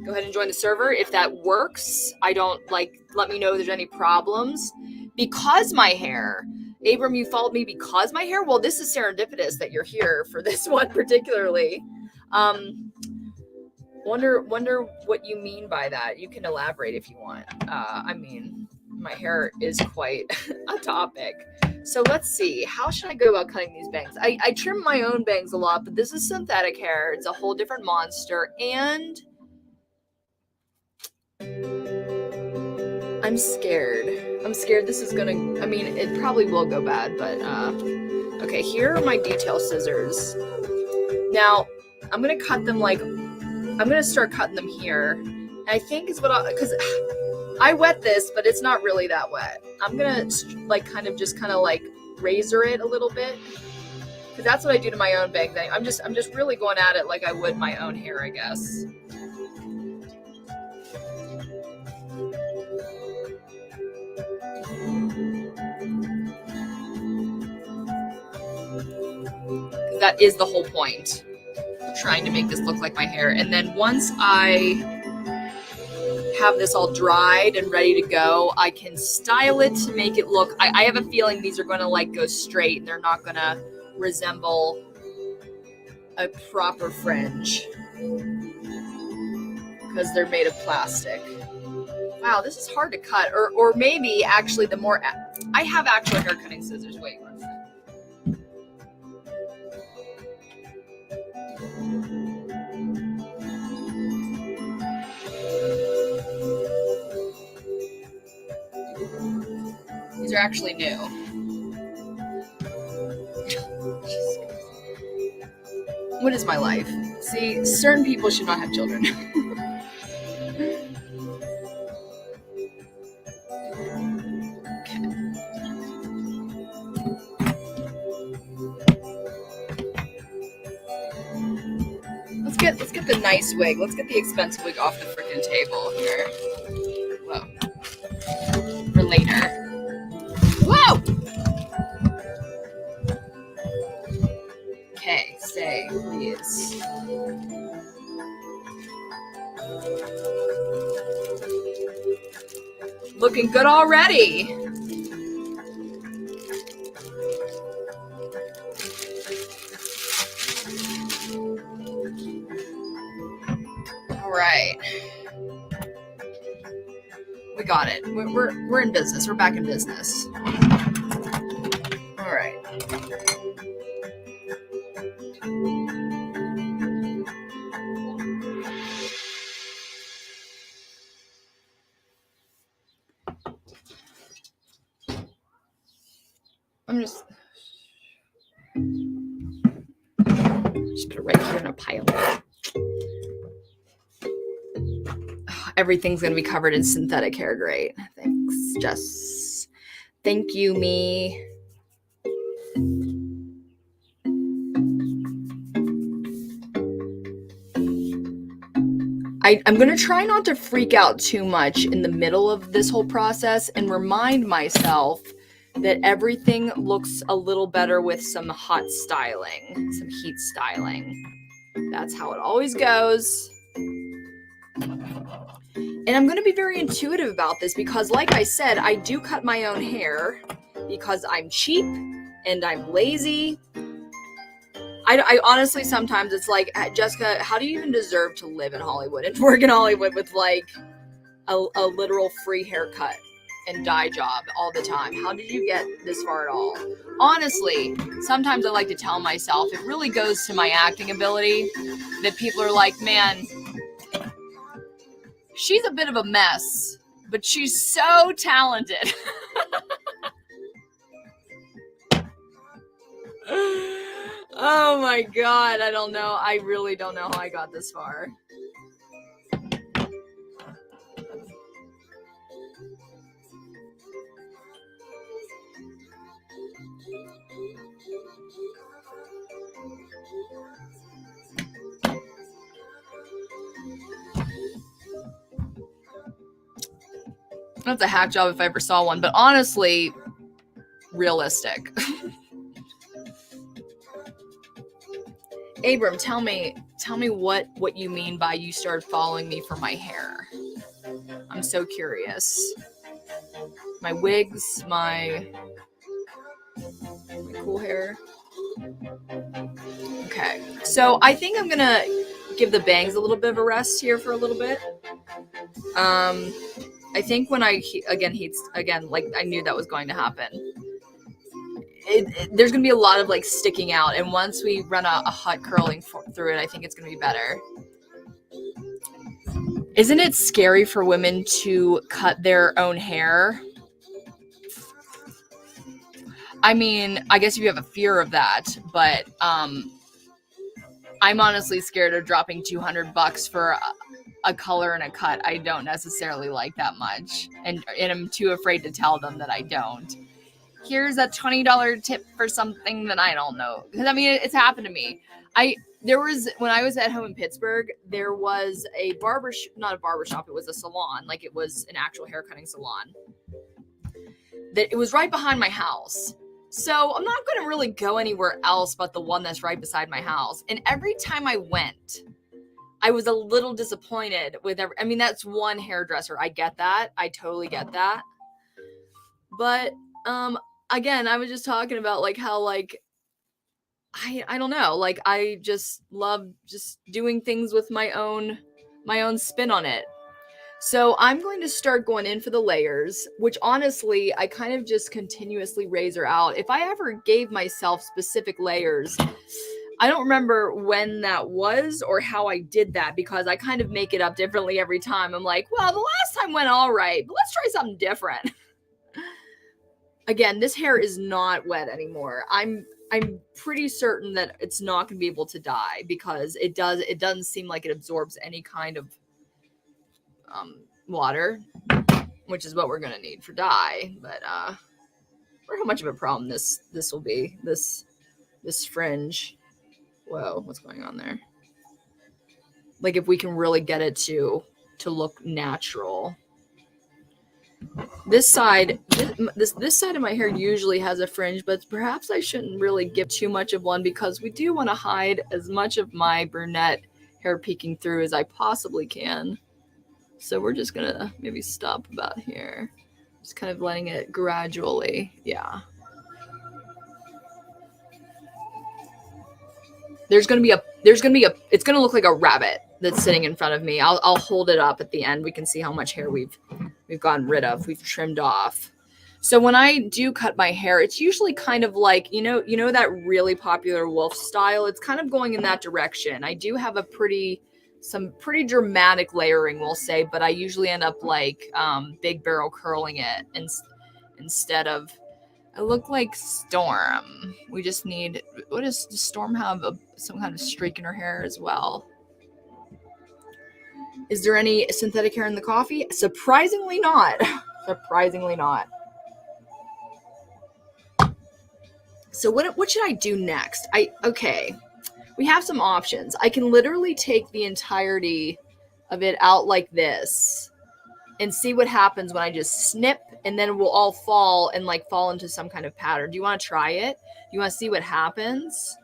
go ahead and join the server. If that works, let me know if there's any problems. Because my hair, Abram, you followed me because my hair? Well, this is serendipitous that you're here for this one particularly. Wonder what you mean by that. You can elaborate if you want. I mean, my hair is quite a topic. So let's see. How should I go about cutting these bangs? I trim my own bangs a lot, but this is synthetic hair. It's a whole different monster. And I'm scared. This is gonna, I mean, it probably will go bad, but okay, here are my detail scissors. Now, I'm gonna cut them I'm gonna start cutting them here. And I think is because I wet this, but it's not really that wet. I'm gonna kind of razor it a little bit, because that's what I do to my own bangs. I'm just really going at it like I would my own hair, I guess. That is the whole point. Trying to make this look like my hair. And then once I have this all dried and ready to go, I can style it to make it look, I have a feeling these are going to go straight and they're not going to resemble a proper fringe because they're made of plastic. Wow, this is hard to cut. Or maybe actually the more... I have actual hair cutting scissors. Wait one second. These are actually new. What is my life? See, certain people should not have children. Let's get the nice wig. Let's get the expensive wig off the freaking table here. Whoa. For later. Whoa! Okay, stay, please. Looking good already. All right. We got it. We're in business. We're back in business. All right. I'm just put it right here in a pile. Everything's going to be covered in synthetic hair. Great. Thanks, Jess. Thank you, me. I'm going to try not to freak out too much in the middle of this whole process and remind myself that everything looks a little better with some hot styling, some heat styling. That's how it always goes. And I'm going to be very intuitive about this because, like I said, I do cut my own hair because I'm cheap and I'm lazy. I honestly, sometimes it's like, Jessica, how do you even deserve to live in Hollywood and work in Hollywood with like a literal free haircut and dye job all the time? How did you get this far at all? Honestly, sometimes I like to tell myself it really goes to my acting ability that people are like, man, she's a bit of a mess, but she's so talented. Oh my God, I don't know. I really don't know how I got this far. That's a hack job if I ever saw one, but honestly, realistic. Abram, tell me what you mean by you started following me for my hair. I'm so curious. My wigs, my cool hair. Okay, so I think I'm gonna give the bangs a little bit of a rest here for a little bit. I think when I like I knew that was going to happen. There's gonna be a lot of like sticking out, and once we run a hot curling through it, I think it's gonna be better. Isn't it scary for women to cut their own hair? I mean, I guess if you have a fear of that, but I'm honestly scared of dropping $200 for a color and a cut. I don't necessarily like that much, and I'm too afraid to tell them that I don't. Here's a $20 tip for something that I don't know. Because I mean, it's happened to me. When I was at home in Pittsburgh, there was a not a barbershop, it was a salon. Like it was an actual hair cutting salon. It was right behind my house. So I'm not going to really go anywhere else but the one that's right beside my house. And every time I went, I was a little disappointed with I mean, that's one hairdresser. I get that. I totally get that. But, again, I was just talking about like how like I don't know. Like I just love just doing things with my own spin on it. So I'm going to start going in for the layers, which honestly, I kind of just continuously razor out. If I ever gave myself specific layers, I don't remember when that was or how I did that because I kind of make it up differently every time. I'm like, well, the last time went all right, but let's try something different. Again, this hair is not wet anymore. I'm pretty certain that it's not going to be able to dye because it doesn't seem like it absorbs any kind of water, which is what we're going to need for dye. But I wonder how much of a problem this will be. This fringe. Whoa, what's going on there? Like if we can really get it to look natural. This side, this side of my hair usually has a fringe, but perhaps I shouldn't really give too much of one because we do want to hide as much of my brunette hair peeking through as I possibly can. So we're just gonna maybe stop about here. Just kind of letting it gradually, yeah. It's gonna look like a rabbit that's sitting in front of me. I'll hold it up at the end. We can see how much hair we've gotten rid of. We've trimmed off. So when I do cut my hair, it's usually kind of like, you know that really popular wolf style. It's kind of going in that direction. I do have some pretty dramatic layering, we'll say, but I usually end up like big barrel curling it instead of. I look like Storm. We just need. What does Storm have? Some kind of streak in her hair as well. Is there any synthetic hair in the coffee? Surprisingly not. Surprisingly not. So what should I do next? Okay. We have some options. I can literally take the entirety of it out like this and see what happens when I just snip and then it will all fall and like fall into some kind of pattern. Do you want to try it? Do you want to see what happens?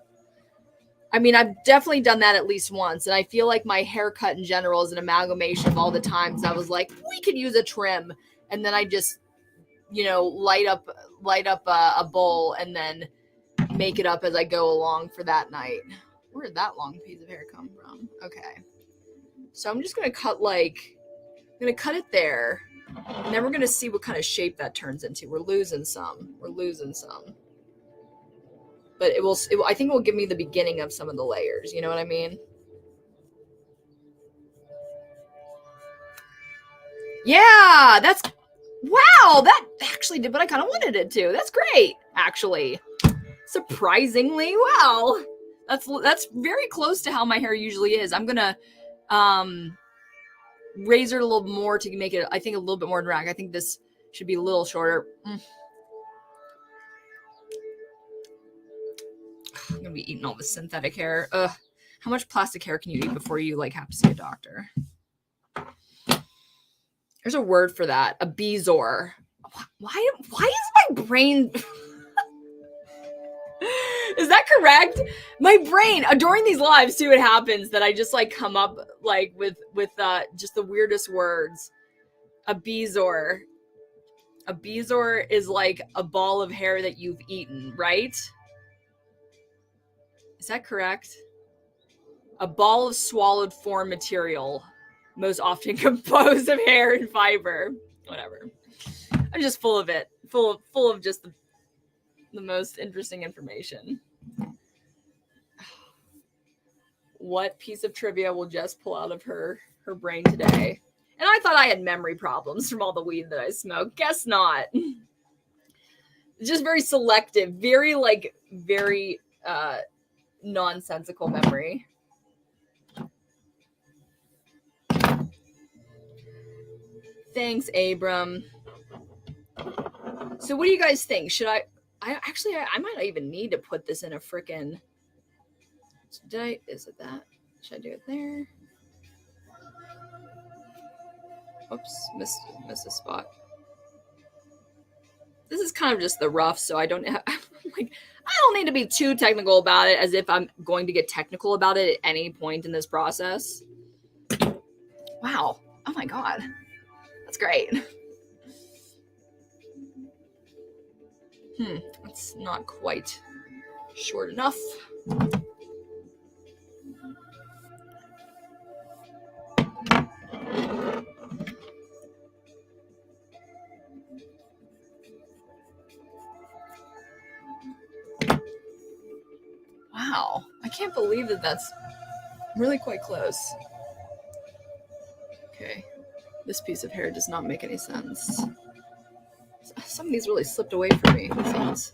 I mean, I've definitely done that at least once. And I feel like my haircut in general is an amalgamation of all the times I was like, we could use a trim. And then I just, light up a bowl and then make it up as I go along for that night. Where did that long piece of hair come from? Okay. So I'm just going to cut it there. And then we're going to see what kind of shape that turns into. We're losing some. But I think it will give me the beginning of some of the layers. You know what I mean? Yeah, wow, that actually did what I kind of wanted it to. That's great, actually. Surprisingly well. That's very close to how my hair usually is. I'm going to razor it a little more to make it, I think, a little bit more drag. I think this should be a little shorter. I'm gonna be eating all this synthetic hair. Ugh. How much plastic hair can you eat before you have to see a doctor? There's a word for that. A bezor. Why is my brain is that correct? My brain during these lives too, it happens that I just come up with just the weirdest words. A bezor. A bezor is like a ball of hair that you've eaten, right? Is that correct? A ball of swallowed foreign material, most often composed of hair and fiber. Whatever. I'm just full of it. Full of just the most interesting information. What piece of trivia will Jess pull out of her brain today? And I thought I had memory problems from all the weed that I smoked. Guess not. Just very selective, very nonsensical memory. Thanks, Abram. So what do you guys think? Should I might not even need to put this in a frickin'. Is it that? Should I do it there? Oops, missed a spot. This is kind of just the rough, so I don't have, I don't need to be too technical about it as if I'm going to get technical about it at any point in this process. Wow. Oh my God. That's great. It's not quite short enough. Wow, I can't believe that that's really quite close. Okay, this piece of hair does not make any sense. Some of these really slipped away from me. Things.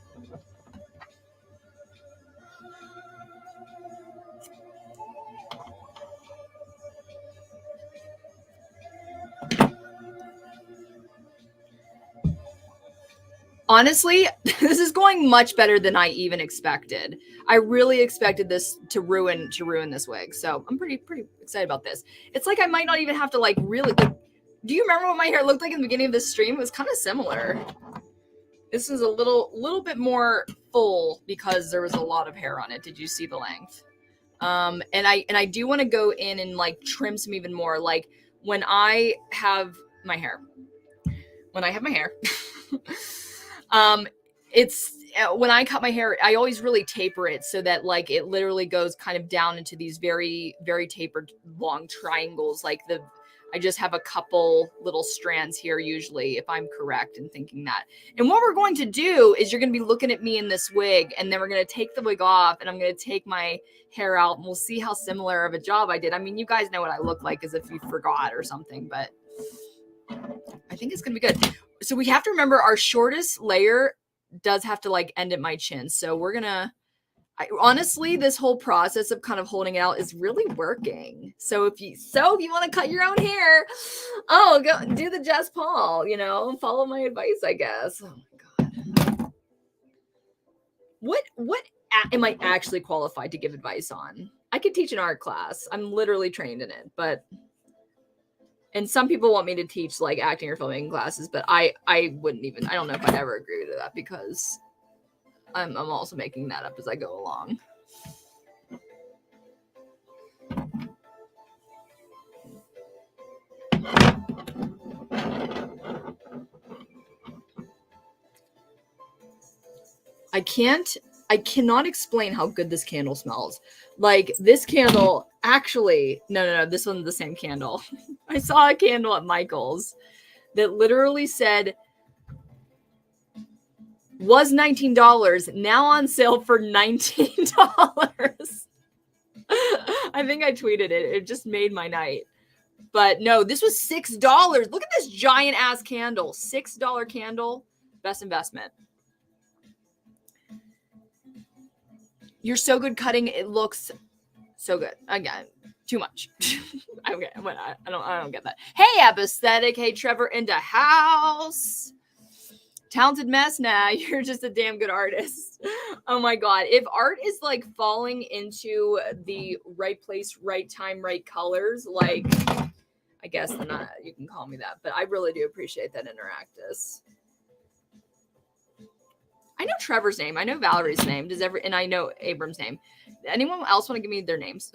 Honestly, this is going much better than I even expected. I really expected this to ruin this wig. So I'm pretty excited about this. It's like I might not even have to like really like, do you remember what my hair looked like in the beginning of this stream? It was kind of similar. This is a little bit more full because there was a lot of hair on it. Did you see the length? And I do want to go in and like trim some even more. Like when I have my hair, it's when I cut my hair, I always really taper it so that like it literally goes kind of down into these very, very tapered long triangles. Like I just have a couple little strands here usually, if I'm correct in thinking that. And what we're going to do is you're going to be looking at me in this wig, and then we're going to take the wig off, and I'm going to take my hair out, and we'll see how similar of a job I did. I mean, you guys know what I look like as if you forgot or something, but I think it's going to be good. So we have to remember our shortest layer does have to like end at my chin. So we're going to, honestly, this whole process of kind of holding it out is really working. So if you want to cut your own hair, go do the Jess Paul, follow my advice, I guess. Oh my God. What am I actually qualified to give advice on? I could teach an art class. I'm literally trained in it, and some people want me to teach like acting or filmmaking classes, but I wouldn't even, I don't know if I'd ever agree to that because I'm also making that up as I go along. I cannot explain how good this candle smells. Like this candle, actually, no, this wasn't the same candle. I saw a candle at Michael's that literally said was $19, now on sale for $19. I think I tweeted it. It just made my night. But no, this was $6. Look at this giant ass candle. $6 candle. Best investment. You're so good cutting. It looks so good. Again, too much. Okay, I don't get that. Hey, Apathetic. Hey, Trevor into house. Talented mess. Nah, you're just a damn good artist. Oh my God. If art is like falling into the right place, right time, right colors, like I guess then you can call me that. But I really do appreciate that Interactus. I know Trevor's name. I know Valerie's name. And I know Abram's name. Anyone else want to give me their names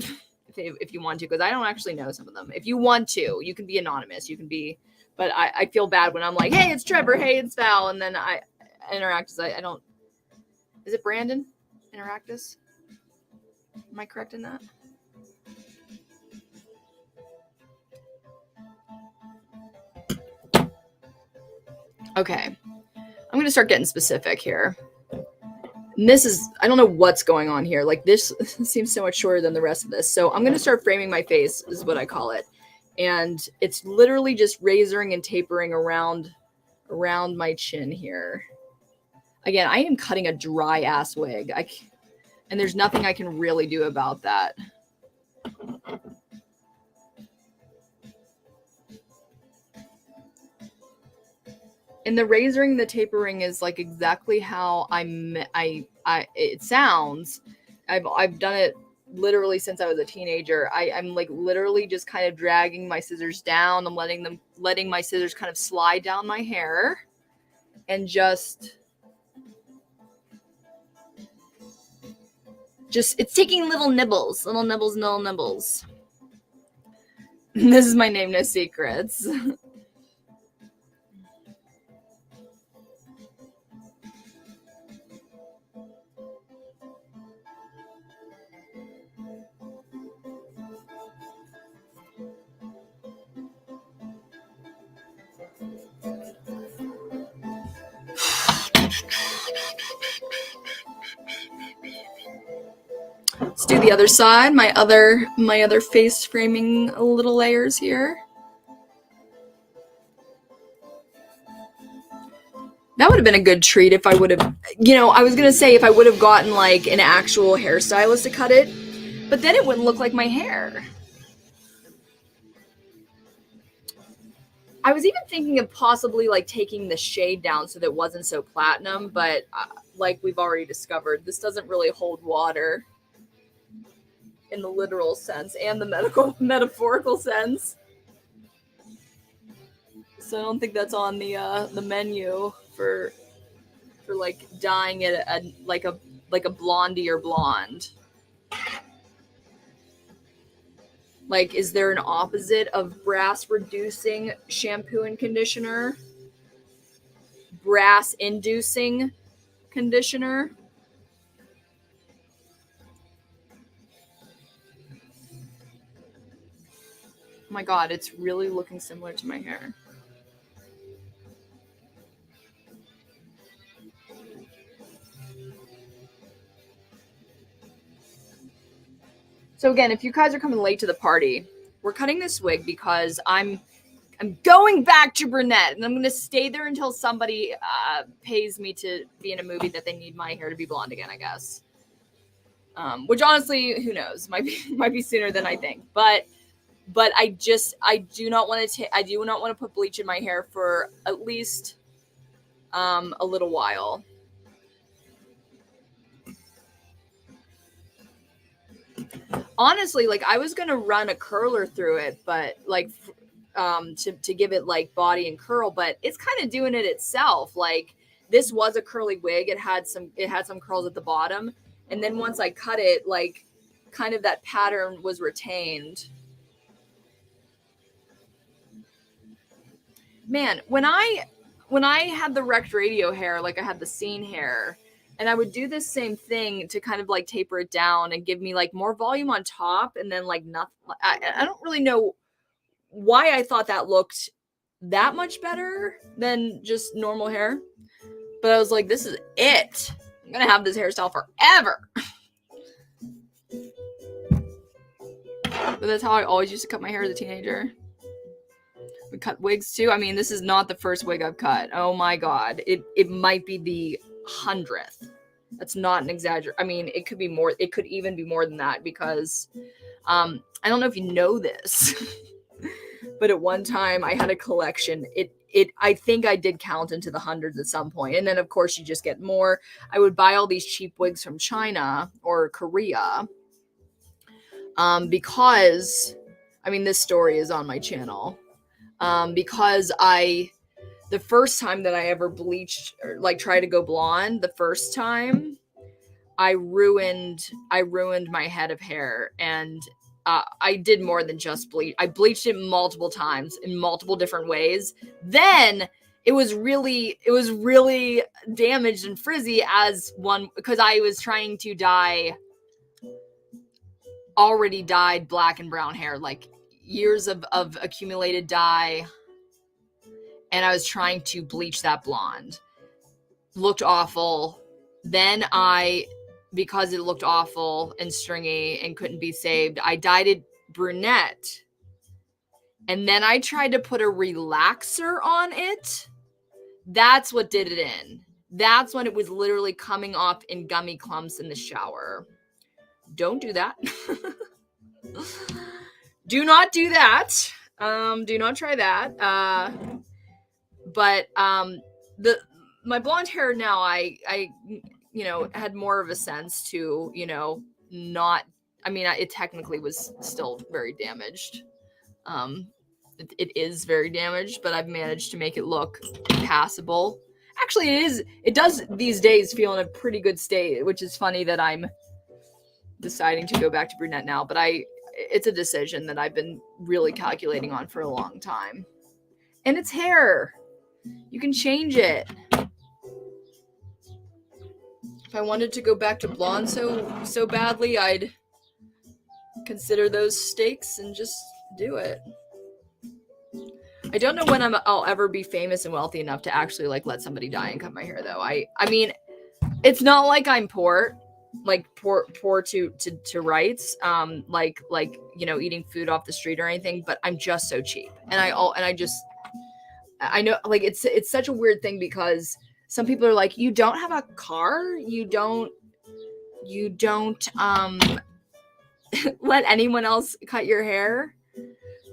if you want to? Because I don't actually know some of them. If you want to, you can be anonymous. You can be, but I feel bad when I'm like, hey, it's Trevor. Hey, it's Val. And then Interactus. I don't. Is it Brandon? Interactus? Am I correct in that? Okay. I'm going to start getting specific here. And this is, I don't know what's going on here. Like this seems so much shorter than the rest of this. So I'm going to start framing my face is what I call it. And it's literally just razoring and tapering around my chin here. Again, I am cutting a dry ass wig. And there's nothing I can really do about that. And the razoring, the tapering is like exactly how it sounds. I've done it literally since I was a teenager. I'm like literally just kind of dragging my scissors down. I'm letting my scissors kind of slide down my hair and just it's taking little nibbles. This is my name, no secrets. do the other side, my other face framing little layers here. That would have been a good treat if I would have, I was going to say if I would have gotten like an actual hairstylist to cut it, but then it wouldn't look like my hair. I was even thinking of possibly like taking the shade down so that it wasn't so platinum, but like we've already discovered, this doesn't really hold water in the literal sense and the metaphorical sense. So I don't think that's on the menu for like dyeing it like a blondie or blonde. Like, is there an opposite of brass reducing shampoo and conditioner? Brass inducing conditioner? Oh my God, it's really looking similar to my hair. So again, if you guys are coming late to the party, we're cutting this wig because I'm going back to brunette, and I'm going to stay there until somebody pays me to be in a movie that they need my hair to be blonde again, I guess. Which honestly, who knows? Might be sooner than I think. But I do not want to put bleach in my hair for at least a little while. Honestly, like I was gonna run a curler through it, but like to give it like body and curl, but it's kind of doing it itself. Like this was a curly wig. It had some curls at the bottom, and then once I cut it, like kind of that pattern was retained. Man, when I had the wrecked radio hair, like I had the scene hair, and I would do this same thing to kind of like taper it down and give me like more volume on top, and then like nothing. I don't really know why I thought that looked that much better than just normal hair, but I was like, this is it. I'm gonna have this hairstyle forever. But that's how I always used to cut my hair as a teenager. We cut wigs too. I mean, this is not the first wig I've cut. Oh my God. It might be the 100th. That's not an exaggeration. I mean, it could be more. It could even be more than that because I don't know if you know this, but at one time I had a collection. I think I did count into the hundreds at some point. And then of course you just get more. I would buy all these cheap wigs from China or Korea because, I mean, this story is on my channel. Because the first time that I ever bleached or like tried to go blonde, the first time I ruined my head of hair, and I did more than just bleach. I bleached it multiple times in multiple different ways. Then it was really damaged and frizzy as one because I was trying to dye already dyed black and brown hair, like years of accumulated dye, and I was trying to bleach that blonde. Looked awful. Then because it looked awful and stringy and couldn't be saved, I dyed it brunette. And then I tried to put a relaxer on it. That's what did it in. That's when it was literally coming off in gummy clumps in the shower. Don't do that. Do not do that. Do not try that. But my blonde hair now, I had more of a sense to, not. I mean, it technically was still very damaged. It is very damaged, but I've managed to make it look passable. Actually, it does these days feel in a pretty good state, which is funny that I'm deciding to go back to brunette now, but it's a decision that I've been really calculating on for a long time. And it's hair. You can change it. If I wanted to go back to blonde so badly, I'd consider those stakes and just do it. I don't know when I'll ever be famous and wealthy enough to actually like let somebody dye and cut my hair though. I mean, it's not like I'm poor. like poor to rights, like eating food off the street or anything, but I'm just so cheap. And I know, like, it's such a weird thing, because some people are like, you don't have a car, you don't let anyone else cut your hair.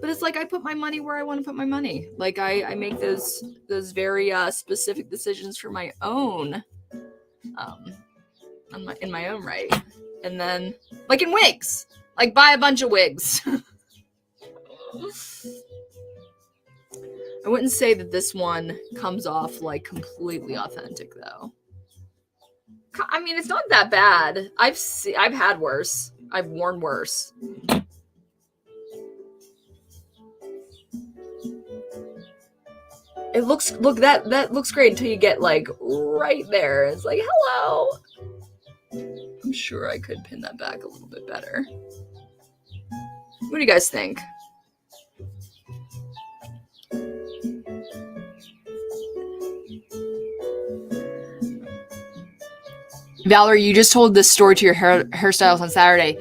But it's like, I put my money where I want to put my money. Like, I make those very specific decisions for my own, in my own right. And then, like, in wigs, like, buy a bunch of wigs. I wouldn't say that this one comes off like completely authentic, though. I mean, it's not that bad. I've had worse. I've worn worse. That looks great until you get like right there. It's like, hello. I'm sure I could pin that back a little bit better. What do you guys think? Valerie, you just told this story to your hairstylist on Saturday.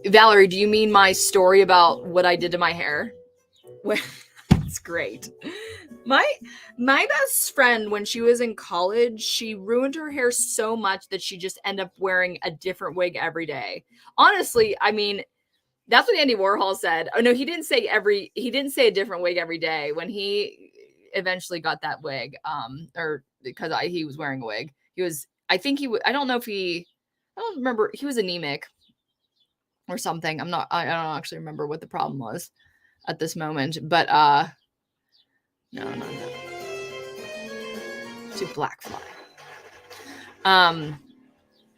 Valerie, do you mean my story about what I did to my hair? That's great. My best friend, when she was in college, she ruined her hair so much that she just ended up wearing a different wig every day. Honestly, I mean, that's what Andy Warhol said. Oh no, he didn't say a different wig every day when he eventually got that wig. Or because he was wearing a wig. I don't remember. He was anemic or something. I don't actually remember what the problem was at this moment, but no. To black fly.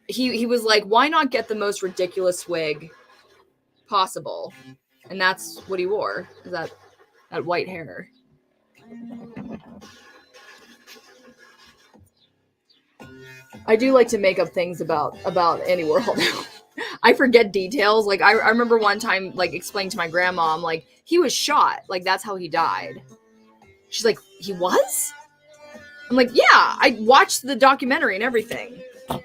He was like, why not get the most ridiculous wig possible? And that's what he wore, is that white hair. I do like to make up things about Andy Warhol now. I forget details. Like, I remember one time, like, explaining to my grandma, I'm like, he was shot. Like, that's how he died. She's like, he was? I'm like, yeah, I watched the documentary and everything.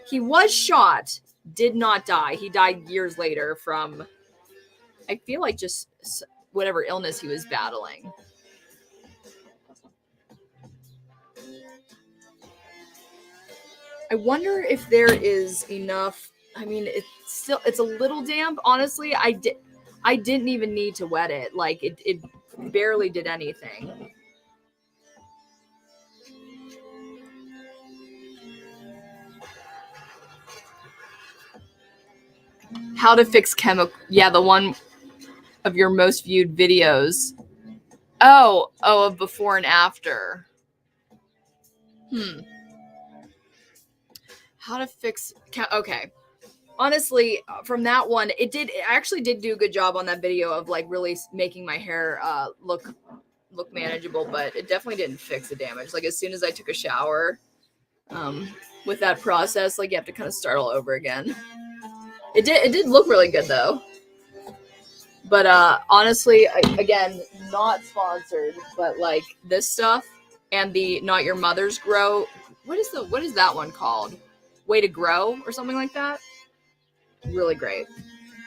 He was shot, did not die. He died years later from, I feel like, just whatever illness he was battling. I wonder if there is enough. I mean, it's a little damp. Honestly, I didn't even need to wet it. Like, it barely did anything. How to fix chemical. Yeah, the one of your most viewed videos. Oh, of before and after. How to fix. Okay. Honestly, from that one, I actually did do a good job on that video of like really making my hair look manageable, but it definitely didn't fix the damage. Like, as soon as I took a shower, with that process, like, you have to kind of start all over again. It did look really good though. But honestly, again, not sponsored, but like this stuff and the Not Your Mother's Grow. What is that one called? Way to Grow or something like that. Really great.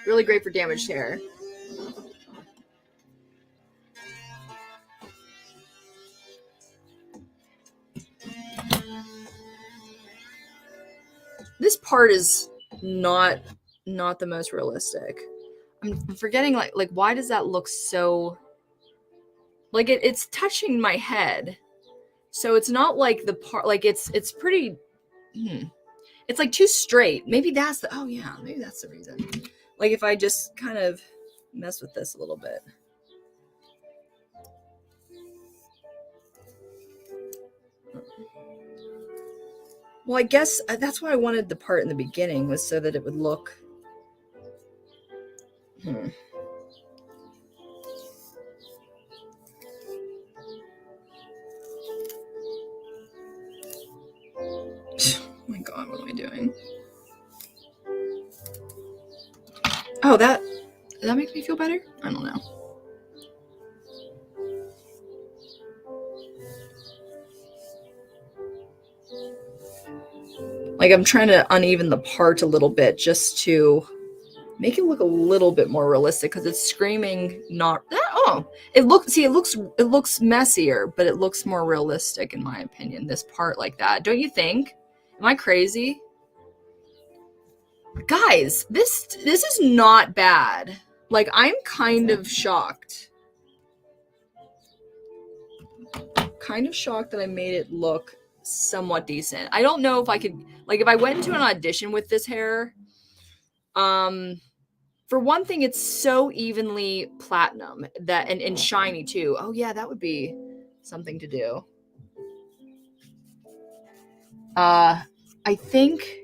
Really great for damaged hair. This part is not the most realistic. I'm forgetting, like why does that look so, like, it's touching my head. So it's not like the part, like it's pretty it's like too straight. Maybe that's the reason. Like, if I just kind of mess with this a little bit. Well, I guess that's why I wanted the part in the beginning, was so that it would look. Oh my god, what am I doing? Oh, does that make me feel better? I don't know. Like I'm trying to uneven the part a little bit just to make it look a little bit more realistic because it's screaming not. Oh, it looks messier, but it looks more realistic in my opinion. This part like that, don't you think? Am I crazy? Guys, this is not bad. Like I'm kind of shocked. Kind of shocked that I made it look somewhat decent. I don't know if I could, like, if I went into an audition with this hair, for one thing, it's so evenly platinum that and shiny too. Oh yeah, that would be something to do. I think.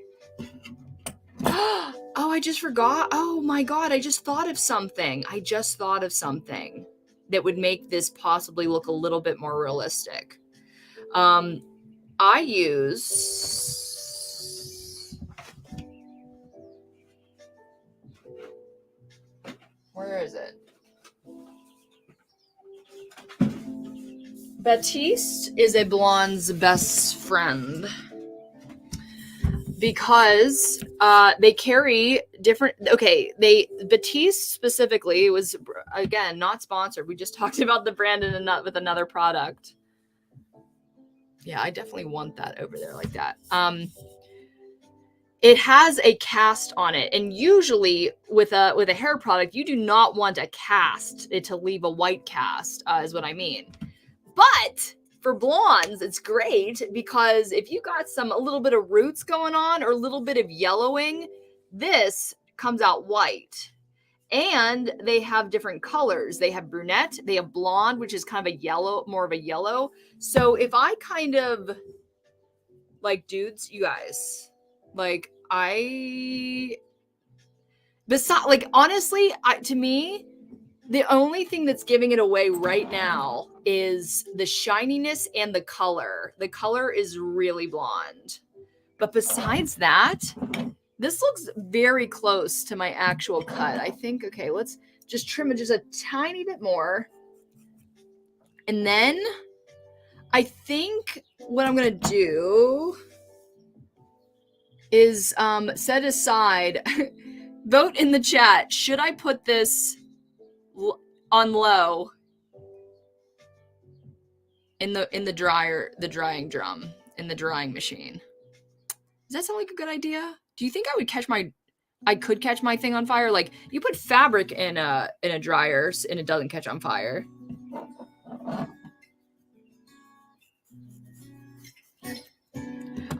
Oh, I just forgot. Oh my God, I just thought of something. That would make this possibly look a little bit more realistic. I use. Where is it? Batiste is a blonde's best friend because they carry different. Okay, Batiste specifically was, again, not sponsored. We just talked about the brand with another product. Yeah, I definitely want that over there like that. It has a cast on it, and usually with a hair product, you do not want a cast to leave a white cast, is what I mean. But for blondes, it's great because if you got a little bit of roots going on or a little bit of yellowing, this comes out white. And they have different colors. They have brunette, they have blonde, which is kind of a yellow, more of a yellow. So if I kind of, like, dudes, you guys, like, honestly, to me, the only thing that's giving it away right now is the shininess and the color. The color is really blonde. But besides that, this looks very close to my actual cut. I think, okay, let's just trim it just a tiny bit more. And then I think what I'm going to do is set aside, vote in the chat. Should I put this on low in the drying drum, in the drying machine? Does that sound like a good idea? Do you think I could catch my thing on fire? Like, you put fabric in a dryer and it doesn't catch on fire.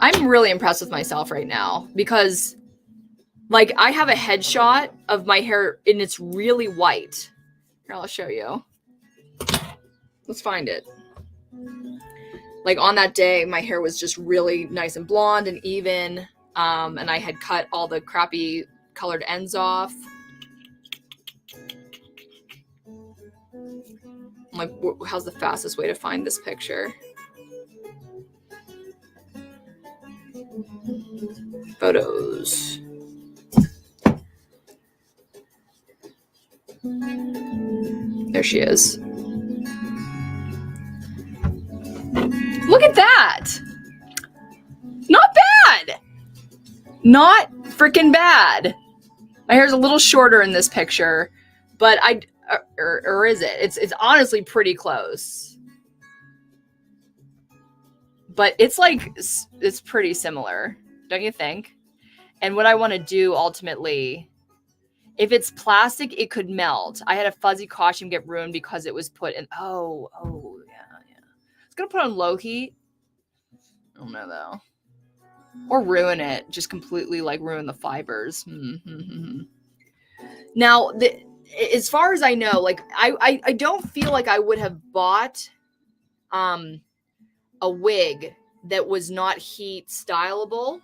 I'm really impressed with myself right now because, like, I have a headshot of my hair and it's really white. Here, I'll show you. Let's find it. Like, on that day, my hair was just really nice and blonde and even. And I had cut all the crappy colored ends off. I'm like, how's the fastest way to find this picture? Photos. There she is. Look at that. Not bad. Not freaking bad. My hair's a little shorter in this picture, but or is it? It's honestly pretty close. But it's pretty similar, don't you think? And what I want to do ultimately, if it's plastic, it could melt. I had a fuzzy costume get ruined because it was put in. Oh, yeah. It's gonna put on low heat. I don't know though. Or ruin it, just completely like ruin the fibers. Now, as far as I know, like I don't feel like I would have bought a wig that was not heat stylable.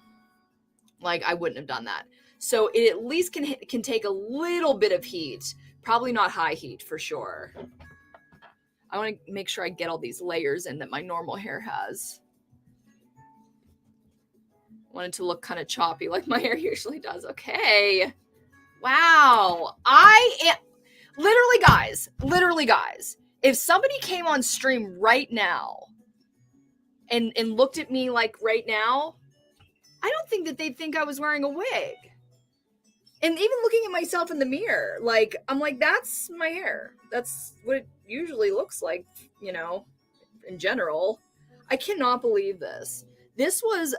Like, I wouldn't have done that. So it at least can take a little bit of heat. Probably not high heat for sure. I want to make sure I get all these layers in that my normal hair has. Want it to look kind of choppy like my hair usually does. Okay. Wow. Literally guys, if somebody came on stream right now and looked at me like right now, I don't think that they'd think I was wearing a wig. And even looking at myself in the mirror, like, I'm like, that's my hair. That's what it usually looks like, you know, in general. I cannot believe this. This was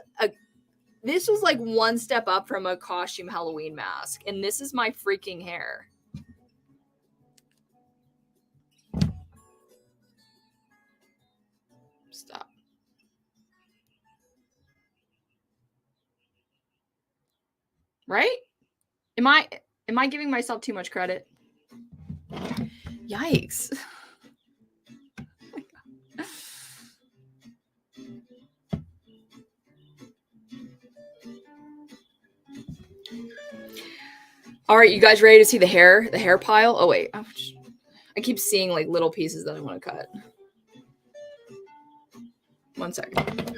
like one step up from a costume Halloween mask, and this is my freaking hair. Stop. Right? Am I giving myself too much credit? Yikes. All right, you guys ready to see the hair pile? Oh wait, I keep seeing like little pieces that I want to cut. 1 second.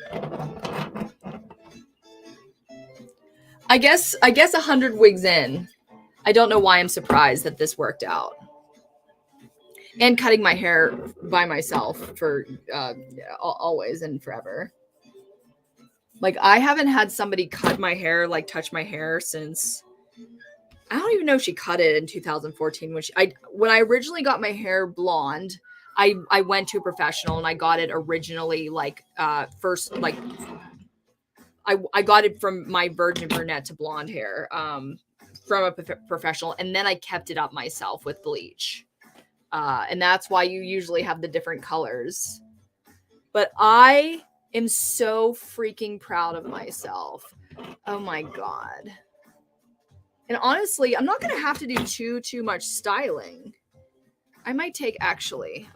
I guess 100 wigs in. I don't know why I'm surprised that this worked out. And cutting my hair by myself for always and forever. Like, I haven't had somebody cut my hair, like touch my hair since, I don't even know if she cut it in 2014 when I originally got my hair blonde. I went to a professional and I got it originally like first, like I got it from my virgin brunette to blonde hair from a professional, and then I kept it up myself with bleach. And that's why you usually have the different colors. But I am so freaking proud of myself. Oh my God. And honestly, I'm not going to have to do too much styling. I might I'm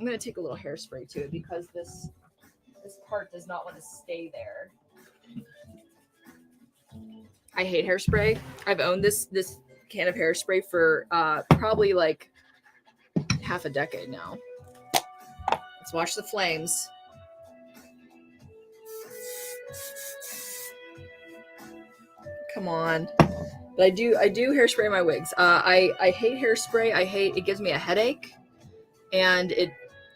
going to take a little hairspray to it because this part does not want to stay there. I hate hairspray. I've owned this can of hairspray for probably like half a decade now. Let's watch the flames. Come on. But I do hairspray my wigs. I hate hairspray. It gives me a headache and it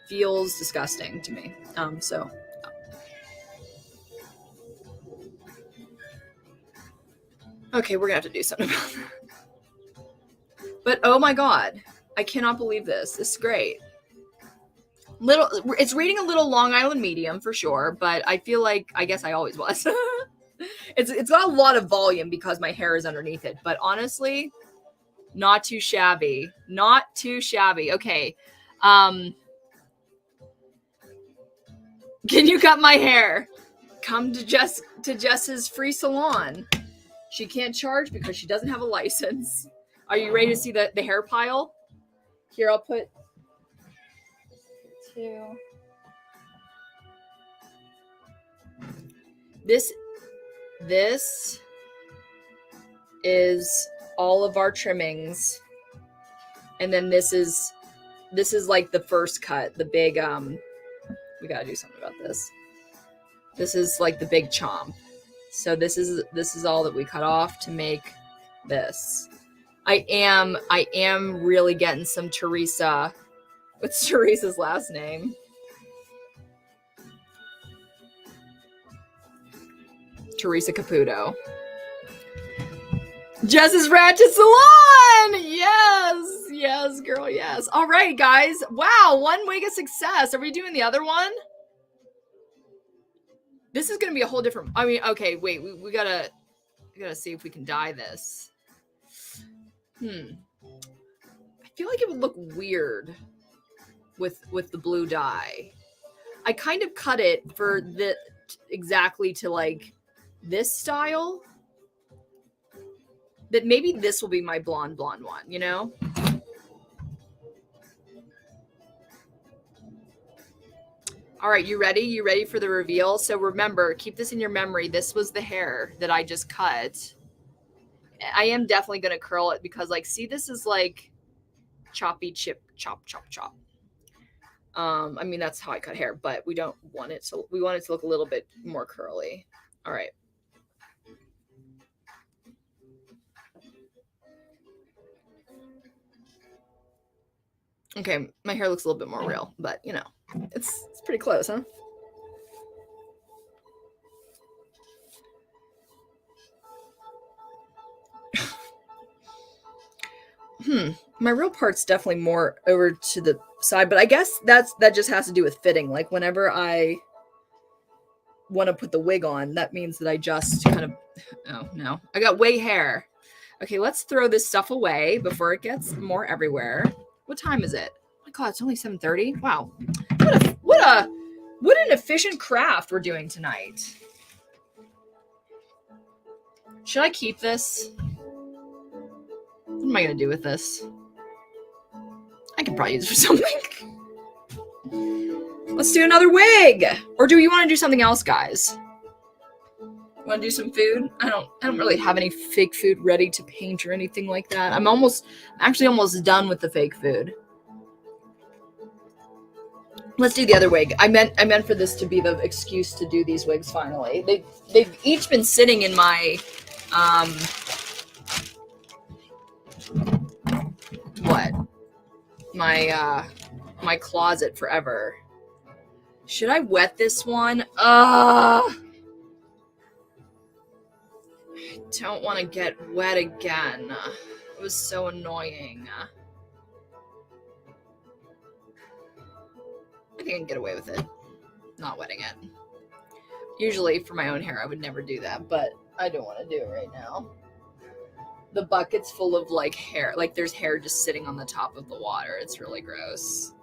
feels disgusting to me. So okay, we're gonna have to do something about that. But oh my God, I cannot believe this. This is great. It's reading a little Long Island medium for sure, but I feel like, I guess I always was. It's got a lot of volume because my hair is underneath it, but honestly, not too shabby. Not too shabby. Okay. Can you cut my hair? Come to Jess's free salon. She can't charge because she doesn't have a license. Are you ready to see the hair pile? Here, I'll put 2. This is all of our trimmings. And then this is like the first cut, the big we got to do something about this. This is like the big chomp. So this is all that we cut off to make this. I am really getting some Teresa. What's Teresa's last name? Teresa Caputo. Jess's Ratchet Salon! Yes, girl, yes. All right, guys. Wow, 1 wig of success. Are we doing the other one? This is going to be a whole different... I mean, okay, wait. We gotta see if we can dye this. I feel like it would look weird with the blue dye. I kind of cut it for exactly to like this style. That maybe this will be my blonde one, you know? All right, you ready? You ready for the reveal? So remember, keep this in your memory. This was the hair that I just cut. I am definitely going to curl it because, like, see, this is like choppy chip, chop. I mean, that's how I cut hair, but we don't want it to, we want it to look a little bit more curly. All right. Okay, my hair looks a little bit more real, but you know, it's pretty close, huh? My real part's definitely more over to the side, but I guess that just has to do with fitting. Like whenever I want to put the wig on, that means that I just kind of, oh no, I got wig hair. Okay, let's throw this stuff away before it gets more everywhere. What time is it? Oh my God, it's only 7:30. Wow. What an efficient craft we're doing tonight. Should I keep this? What am I going to do with this? I could probably use it for something. Let's do another wig. Or do you want to do something else, guys? Want to do some food? I don't really have any fake food ready to paint or anything like that. I'm actually almost done with the fake food. Let's do the other wig. I meant for this to be the excuse to do these wigs finally. They've each been sitting in my my closet forever. Should I wet this one? I don't want to get wet again. It was so annoying. I think I can get away with it. Not wetting it. Usually for my own hair, I would never do that, but I don't want to do it right now. The bucket's full of like hair. Like there's hair just sitting on the top of the water. It's really gross.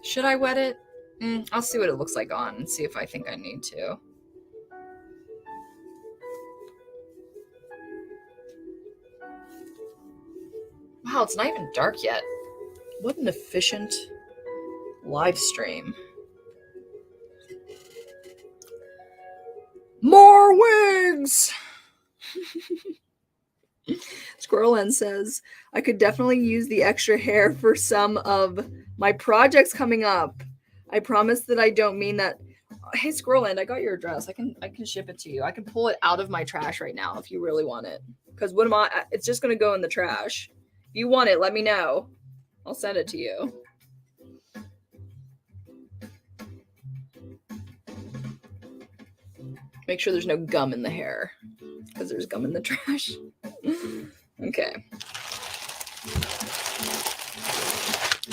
Should I wet it? I'll see what it looks like on and see if I think I need to. Wow, it's not even dark yet. What an efficient live stream. More wigs! Squirrel N says, I could definitely use the extra hair for some of my projects coming up. I promise that I don't mean that. Hey, Squirrel End, I got your address. I can ship it to you. I can pull it out of my trash right now if you really want it. Because it's just going to go in the trash. If you want it, let me know. I'll send it to you. Make sure there's no gum in the hair. Because there's gum in the trash. Okay.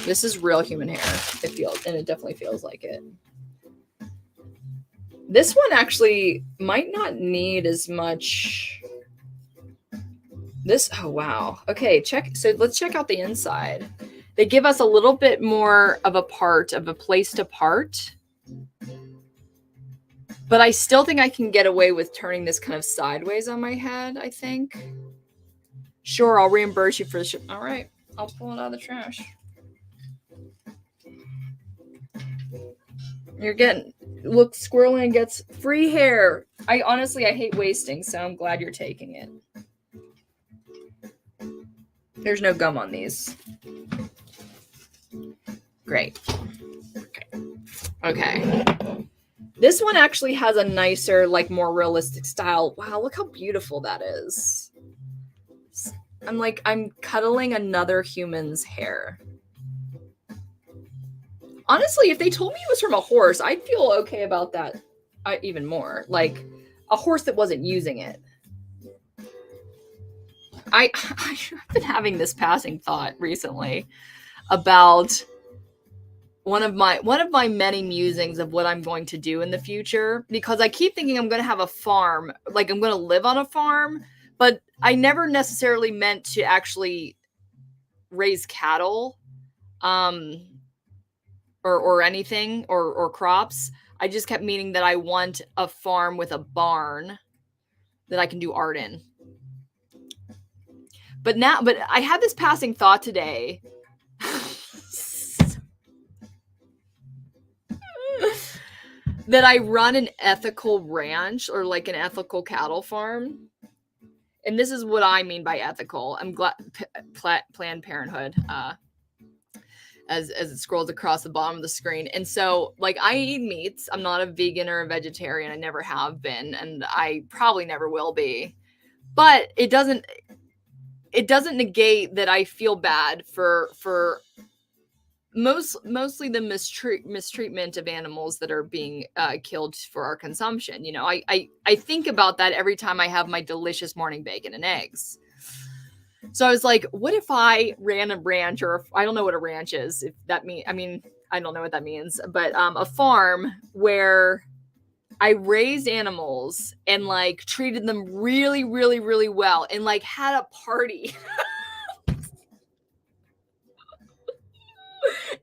This is real human hair. It definitely feels like it. This one actually might not need as much. Oh wow. Okay, so let's check out the inside. They give us a little bit more of a place to part. But I still think I can get away with turning this kind of sideways on my head, I think. Sure, I'll reimburse you for the ship. All right, I'll pull it out of the trash. Look, Squirreland gets free hair. I hate wasting, so I'm glad you're taking it. There's no gum on these. Great. Okay. This one actually has a nicer, like more realistic style. Wow, look how beautiful that is. I'm cuddling another human's hair. Honestly, if they told me it was from a horse, I'd feel okay about that even more. Like a horse that wasn't using it. I've been having this passing thought recently about one of my many musings of what I'm going to do in the future, because I keep thinking I'm going to have a farm, like I'm going to live on a farm, but I never necessarily meant to actually raise cattle, or anything or crops. I just kept meaning that I want a farm with a barn that I can do art in. But I had this passing thought today. That I run an ethical ranch or like an ethical cattle farm. And this is what I mean by ethical. I'm glad Planned Parenthood, as it scrolls across the bottom of the screen. And so like I eat meats. I'm not a vegan or a vegetarian. I never have been, and I probably never will be. But it doesn't negate that I feel bad for mostly the mistreatment of animals that are being killed for our consumption. You know, I think about that every time I have my delicious morning bacon and eggs. So I was like, what if I ran a ranch, or I don't know what a ranch is, if that mean, I mean, I don't know what that means, but a farm where I raised animals and like treated them really, really, really well and like had a party.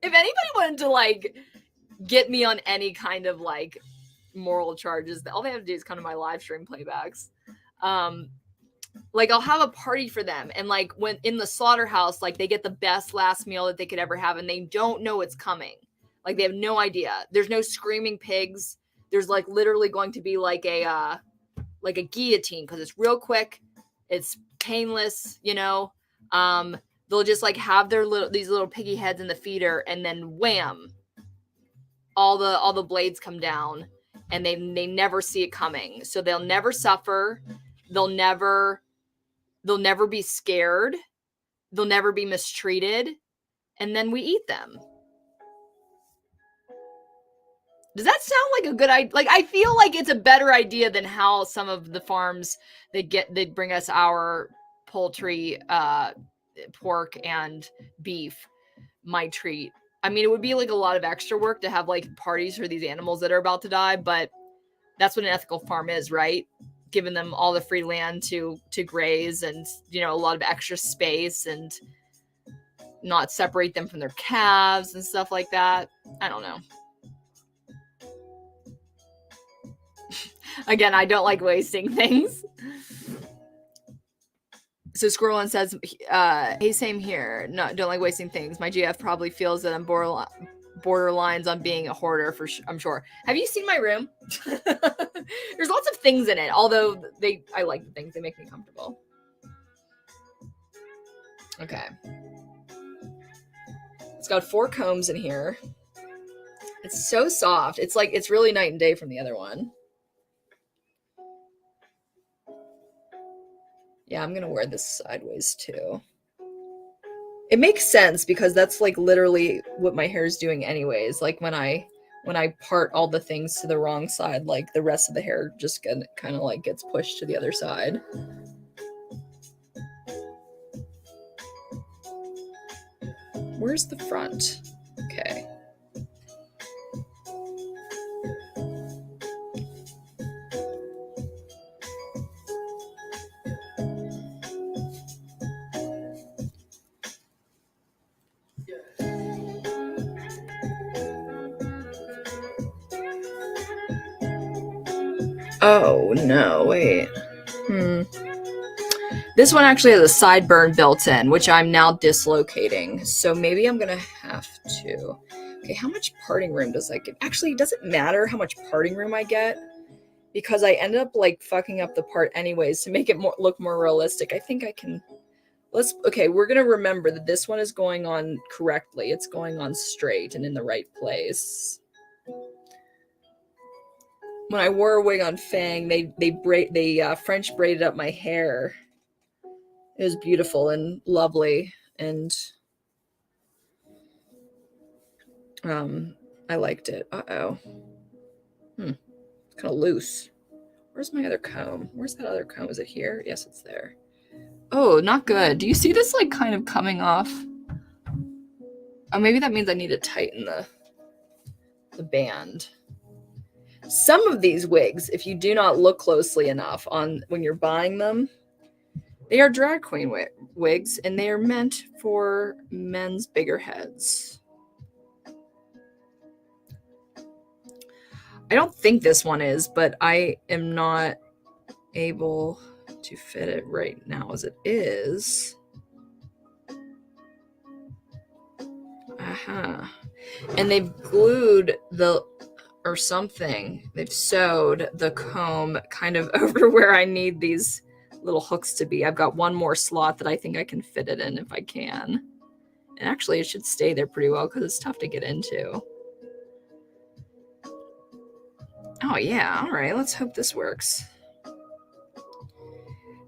If anybody wanted to like get me on any kind of like moral charges, all they have to do is come to my live stream playbacks. Like I'll have a party for them, and like when in the slaughterhouse, like they get the best last meal that they could ever have, and they don't know it's coming. Like they have no idea. There's no screaming pigs. There's like literally going to be like a guillotine, because it's real quick, it's painless, you know. They'll just like have these little piggy heads in the feeder, and then wham, all the blades come down, and they never see it coming. So they'll never suffer. They'll never be scared. They'll never be mistreated. And then we eat them. Does that sound like a good idea? Like, I feel like it's a better idea than how some of the farms they bring us our poultry, pork and beef might treat. I mean, it would be like a lot of extra work to have like parties for these animals that are about to die, but that's what an ethical farm is, right? Giving them all the free land to graze, and, you know, a lot of extra space, and not separate them from their calves and stuff like that. I don't know. Again, I don't like wasting things. So Squirrelin says, hey, same here. No, don't like wasting things. My GF probably feels that I'm borderlines on being a hoarder, I'm sure. Have you seen my room? There's lots of things in it, although I like the things. They make me comfortable. Okay. It's got 4 combs in here. It's so soft. It's like, it's really night and day from the other one. Yeah, I'm gonna wear this sideways too. It makes sense because that's like literally what my hair is doing anyways. Like when I part all the things to the wrong side, like the rest of the hair just kind of like gets pushed to the other side. Where's the front? Okay. Oh, no, wait. This one actually has a sideburn built in, which I'm now dislocating. So maybe I'm going to have to. Okay, how much parting room does I get? Actually, does it matter how much parting room I get? Because I ended up like fucking up the part anyways to make it look more realistic. I think I can. Okay, we're going to remember that this one is going on correctly. It's going on straight and in the right place. When I wore a wig on Fang, they French braided up my hair. It was beautiful and lovely, and I liked it. Uh-oh. It's kind of loose. Where's my other comb? Where's that other comb? Is it here? Yes, it's there. Oh, not good. Do you see this like kind of coming off? Oh, maybe that means I need to tighten the band. Some of these wigs, if you do not look closely enough when you're buying them, they are drag queen wigs, and they are meant for men's bigger heads. I don't think this one is, but I am not able to fit it right now as it is. Aha. And they've glued they've sewed the comb kind of over where I need these little hooks to be. I've got one more slot that I think I can fit it in if I can. And actually, it should stay there pretty well because it's tough to get into. Oh, yeah. All right. Let's hope this works.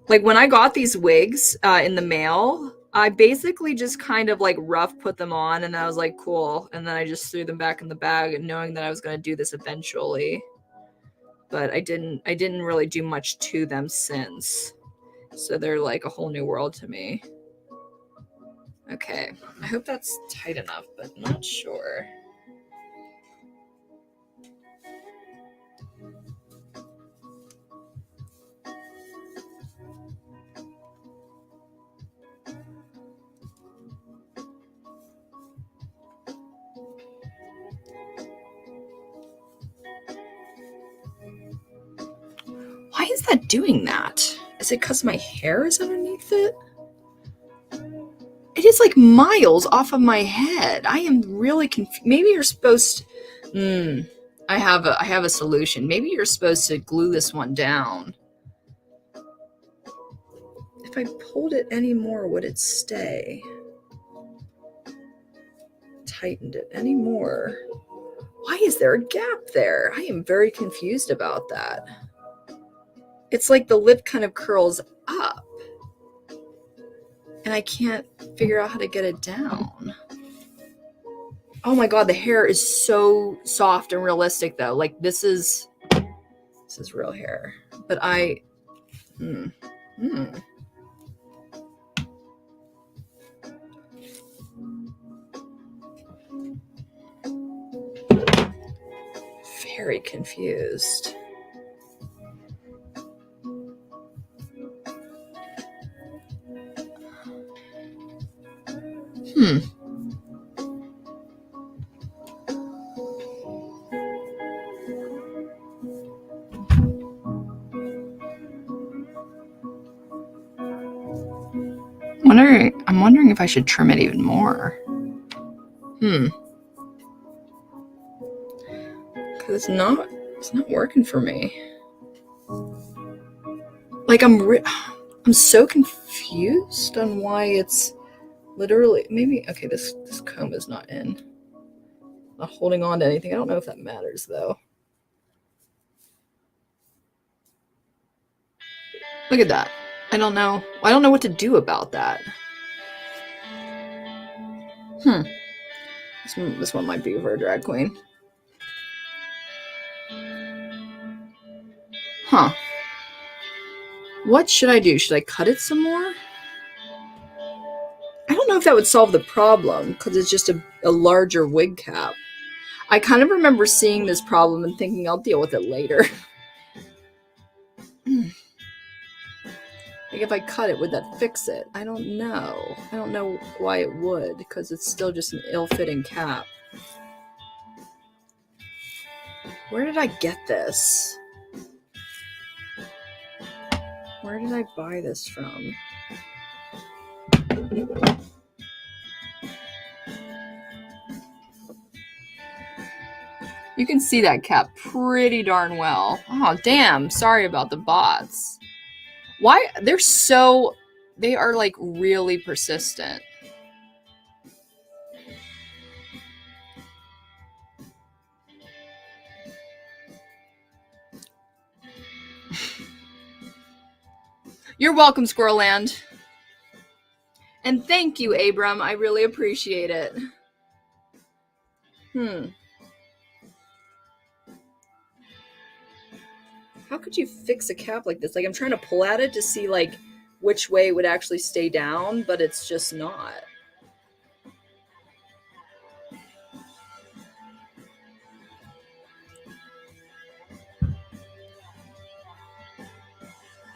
Like when I got these wigs in the mail, I basically just kind of like rough put them on, and I was like, cool. And then I just threw them back in the bag, and knowing that I was going to do this eventually. But I didn't really do much to them since. So they're like a whole new world to me. Okay, I hope that's tight enough, but not sure. Why is that doing that? Is it because my hair is underneath it? It is like miles off of my head. I am really confused. Maybe you're supposed to... I have a solution. Maybe you're supposed to glue this one down. If I pulled it any more, would it stay? Tightened it any more? Why is there a gap there? I am very confused about that. It's like the lip kind of curls up. And I can't figure out how to get it down. Oh my god, the hair is so soft and realistic though. Like this is real hair. But very confused. I'm wondering if I should trim it even more. Cause it's not working for me. Like I'm so confused on why it's literally maybe okay. This comb is not holding on to anything. I don't know if that matters though. Look at that. I don't know what to do about that. This one might be for a drag queen. Huh. What should I do? Should I cut it some more? I don't know if that would solve the problem because it's just a larger wig cap. I kind of remember seeing this problem and thinking I'll deal with it later. Like if I cut it, would that fix it? I don't know. I don't know why it would because it's still just an ill-fitting cap. Where did I get this? Where did I buy this from? You can see that cap pretty darn well. Oh, damn. Sorry about the bots. Why? They are like really persistent. You're welcome, Squirrelland. And thank you, Abram. I really appreciate it. How could you fix a cap like this? Like I'm trying to pull at it to see like which way it would actually stay down, but it's just not.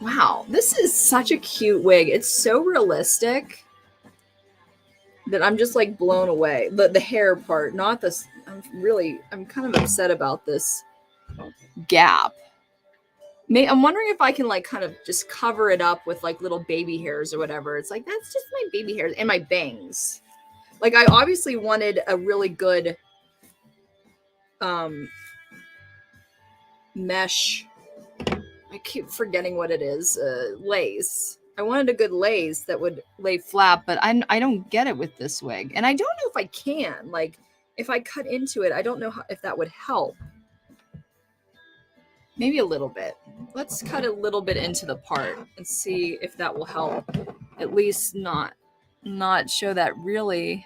Wow, this is such a cute wig. It's so realistic that I'm just like blown away. The hair part, not this. I'm kind of upset about this gap. I'm wondering if I can like kind of just cover it up with like little baby hairs or whatever. It's like, that's just my baby hairs and my bangs. Like I obviously wanted a really good mesh. I keep forgetting what it is. Lace. I wanted a good lace that would lay flat, but I don't get it with this wig. And I don't know if I can. Like if I cut into it, I don't know if that would help. Maybe a little bit. Let's cut a little bit into the part and see if that will help. At least not not show that really.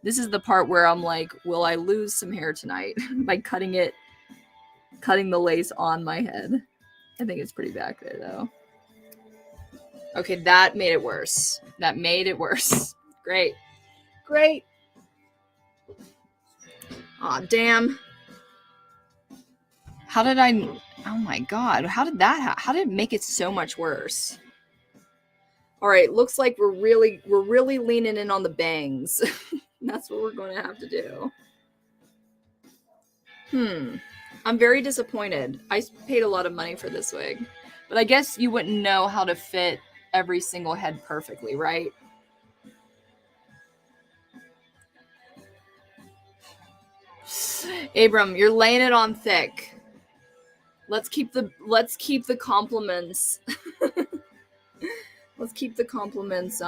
This is the part where I'm like, will I lose some hair tonight by cutting the lace on my head? I think it's pretty back there though. Okay, that made it worse. Great. Aw, damn. Oh my god, how did it make it so much worse? All right, looks like we're really leaning in on the bangs. That's what we're going to have to do. I'm very disappointed. I paid a lot of money for this wig, but I guess you wouldn't know how to fit every single head perfectly, right? Abram, you're laying it on thick. Let's keep the compliments. Let's keep the compliments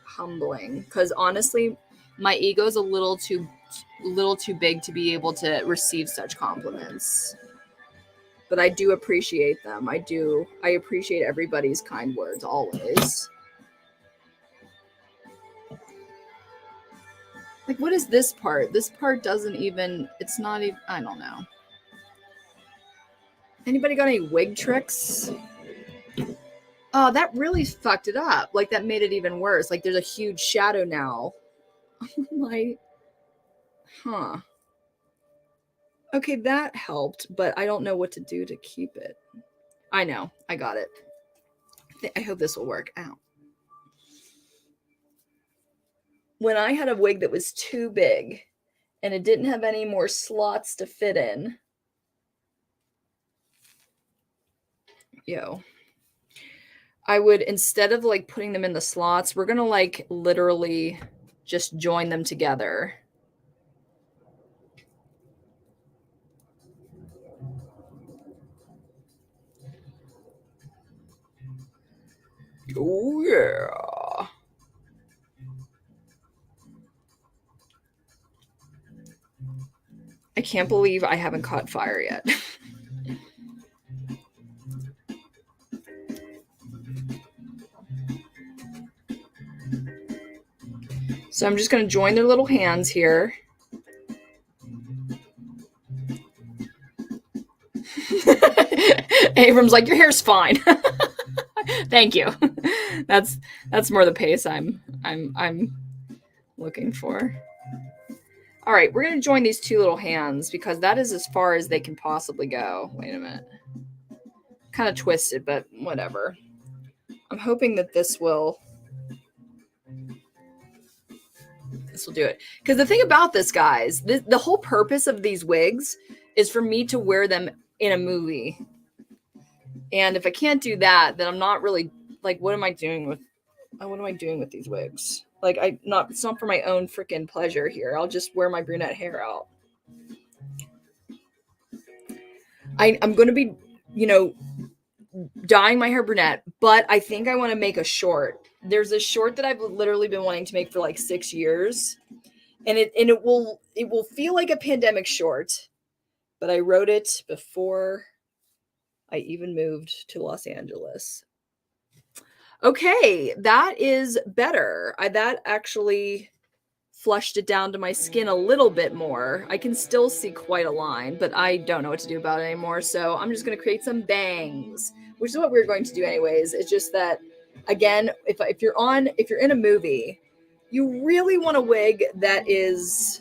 humbling, because honestly, my ego's a little too big to be able to receive such compliments. But I do appreciate them. I appreciate everybody's kind words always. Like, what is this part? This part doesn't even, it's not even, I don't know. Anybody got any wig tricks? Oh, that really fucked it up. Like, that made it even worse. Like, there's a huge shadow now. Like, huh. Okay, that helped, but I don't know what to do to keep it. I know. I got it. I hope this will work. Ow. When I had a wig that was too big and it didn't have any more slots to fit in, I would, instead of like putting them in the slots, we're gonna like literally just join them together. Oh yeah. I can't believe I haven't caught fire yet. So I'm just going to join their little hands here. Abram's like, your hair's fine. Thank you. That's more the pace I'm looking for. All right, we're going to join these two little hands because that is as far as they can possibly go. Wait a minute. Kind of twisted, but whatever. I'm hoping that this will do it. Because the thing about this, guys, the whole purpose of these wigs is for me to wear them in a movie. And if I can't do that, then I'm not really, like, what am I doing with these wigs? Like, it's not for my own freaking pleasure here. I'll just wear my brunette hair out. I'm going to be, dyeing my hair brunette, but I think I want to make a short. There's a short that I've literally been wanting to make for like 6 years, and it will feel like a pandemic short, but I wrote it before I even moved to Los Angeles. Okay, that is better. That actually flushed it down to my skin a little bit more. I can still see quite a line, but I don't know what to do about it anymore. So I'm just going to create some bangs, which is what we're going to do anyways. It's just that, again, if you're in a movie, you really want a wig that is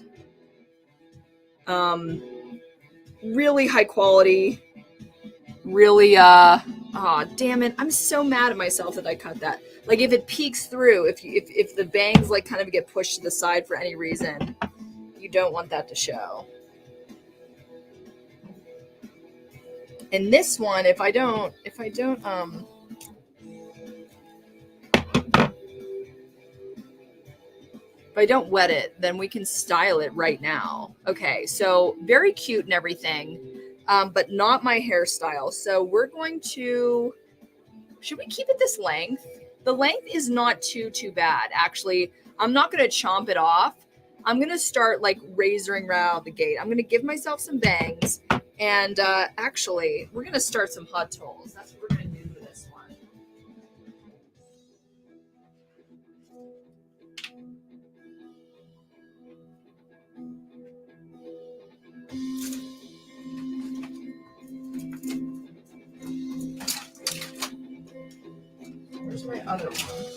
really high quality, really oh damn it, I'm so mad at myself that I cut that. Like, if it peeks through, if the bangs like kind of get pushed to the side for any reason, you don't want that to show. And this one, if I don't wet it, then we can style it right now. Okay, so very cute and everything, but not my hairstyle. So we're going to, should we keep it this length? The length is not too bad. Actually, I'm not going to chomp it off. I'm going to start like razoring right out the gate. I'm going to give myself some bangs, and actually, we're going to start some hot tolls. That's what we're going to do for this one. other one.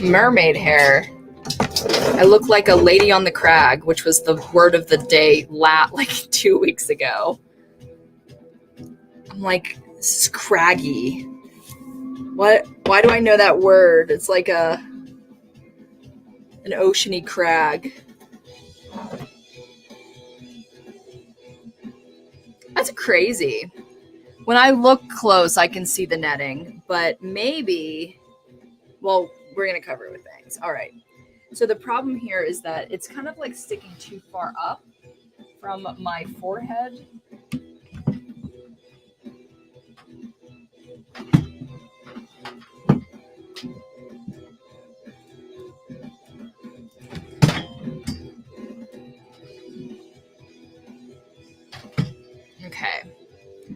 Mermaid hair. I look like a lady on the crag, which was the word of the day like 2 weeks ago. I'm like, this is craggy. What? Why do I know that word? It's like an oceany crag. That's crazy. When I look close, I can see the netting, but maybe, well, we're going to cover it with things. All right. So the problem here is that it's kind of like sticking too far up from my forehead. Okay.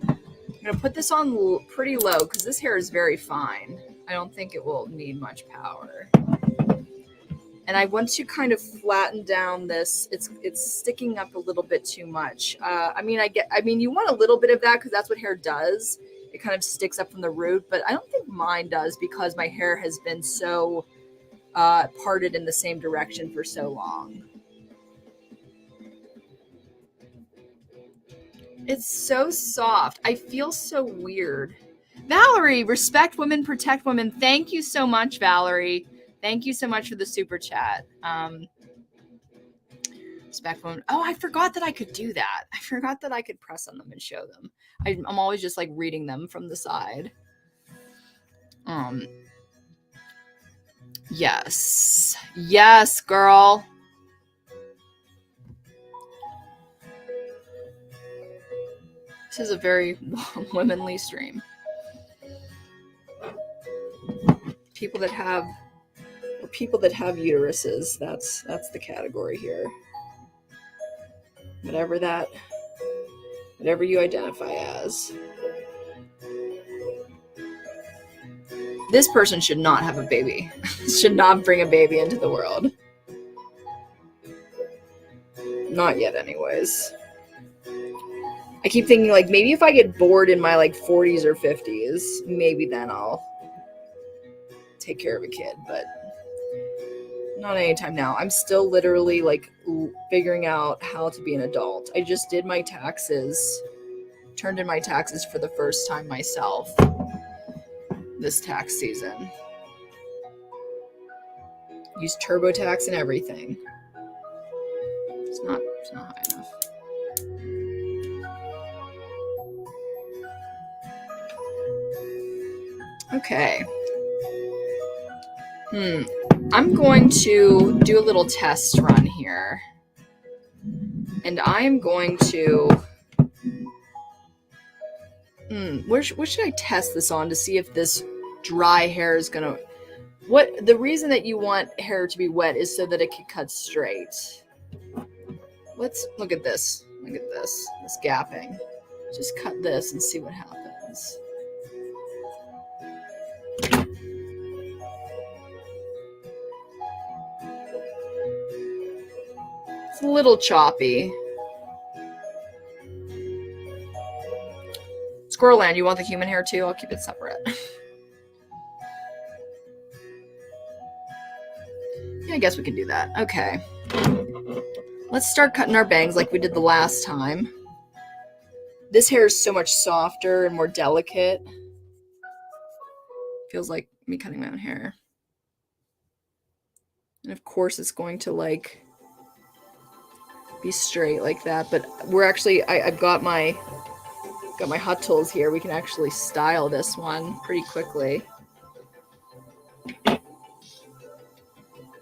I'm going to put this on pretty low because this hair is very fine. I don't think it will need much power. And I want to kind of flatten down this. It's sticking up a little bit too much. I mean, you want a little bit of that because that's what hair does. It kind of sticks up from the root, but I don't think mine does because my hair has been so parted in the same direction for so long. It's so soft. I feel so weird. Valerie, respect women, protect women. Thank you so much, Valerie. Thank you so much for the super chat. Respect women. Oh, I forgot that I could do that. I forgot that I could press on them and show them. I'm always just like reading them from the side. Yes. Yes, girl. This is a very womanly stream. People that have uteruses, that's the category here. Whatever you identify as. This person should not have a baby. Should not bring a baby into the world. Not yet, anyways. I keep thinking, like, maybe if I get bored in my, like, 40s or 50s, maybe then I'll take care of a kid, but not anytime now. I'm still literally, like, figuring out how to be an adult. I just did my taxes, turned in my taxes for the first time myself this tax season. Used TurboTax and everything. It's not high enough. Okay. I'm going to do a little test run here. And I am going to... What should I test this on to see if this dry hair is going to... The reason that you want hair to be wet is so that it can cut straight. Let's look at this. Look at this gapping. Just cut this and see what happens. It's a little choppy. Squirrelland, you want the human hair too? I'll keep it separate. Yeah, I guess we can do that. Okay. Let's start cutting our bangs like we did the last time. This hair is so much softer and more delicate. Feels like me cutting my own hair. And of course it's going to like be straight like that, but we're actually I've got my hot tools here. We can actually style this one pretty quickly.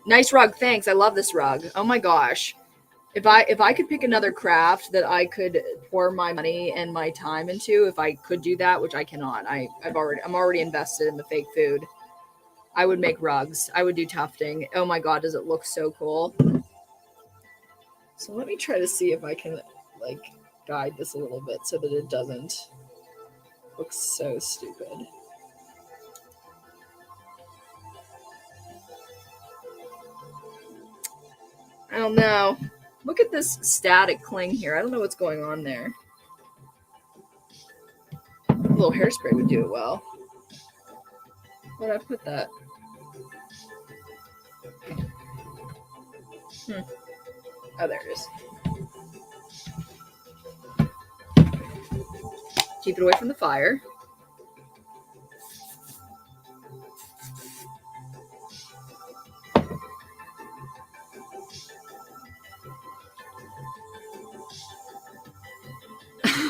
Nice rug, thanks. I love this rug. Oh my gosh. If I could pick another craft that I could pour my money and my time into, if I could do that, which I cannot. I'm already invested in the fake food. I would make rugs. I would do tufting. Oh my God, does it look so cool? So let me try to see if I can like guide this a little bit so that it doesn't look so stupid. I don't know. Look at this static cling here. I don't know what's going on there. A little hairspray would do it well. Where'd I put that? Oh, there it is. Keep it away from the fire.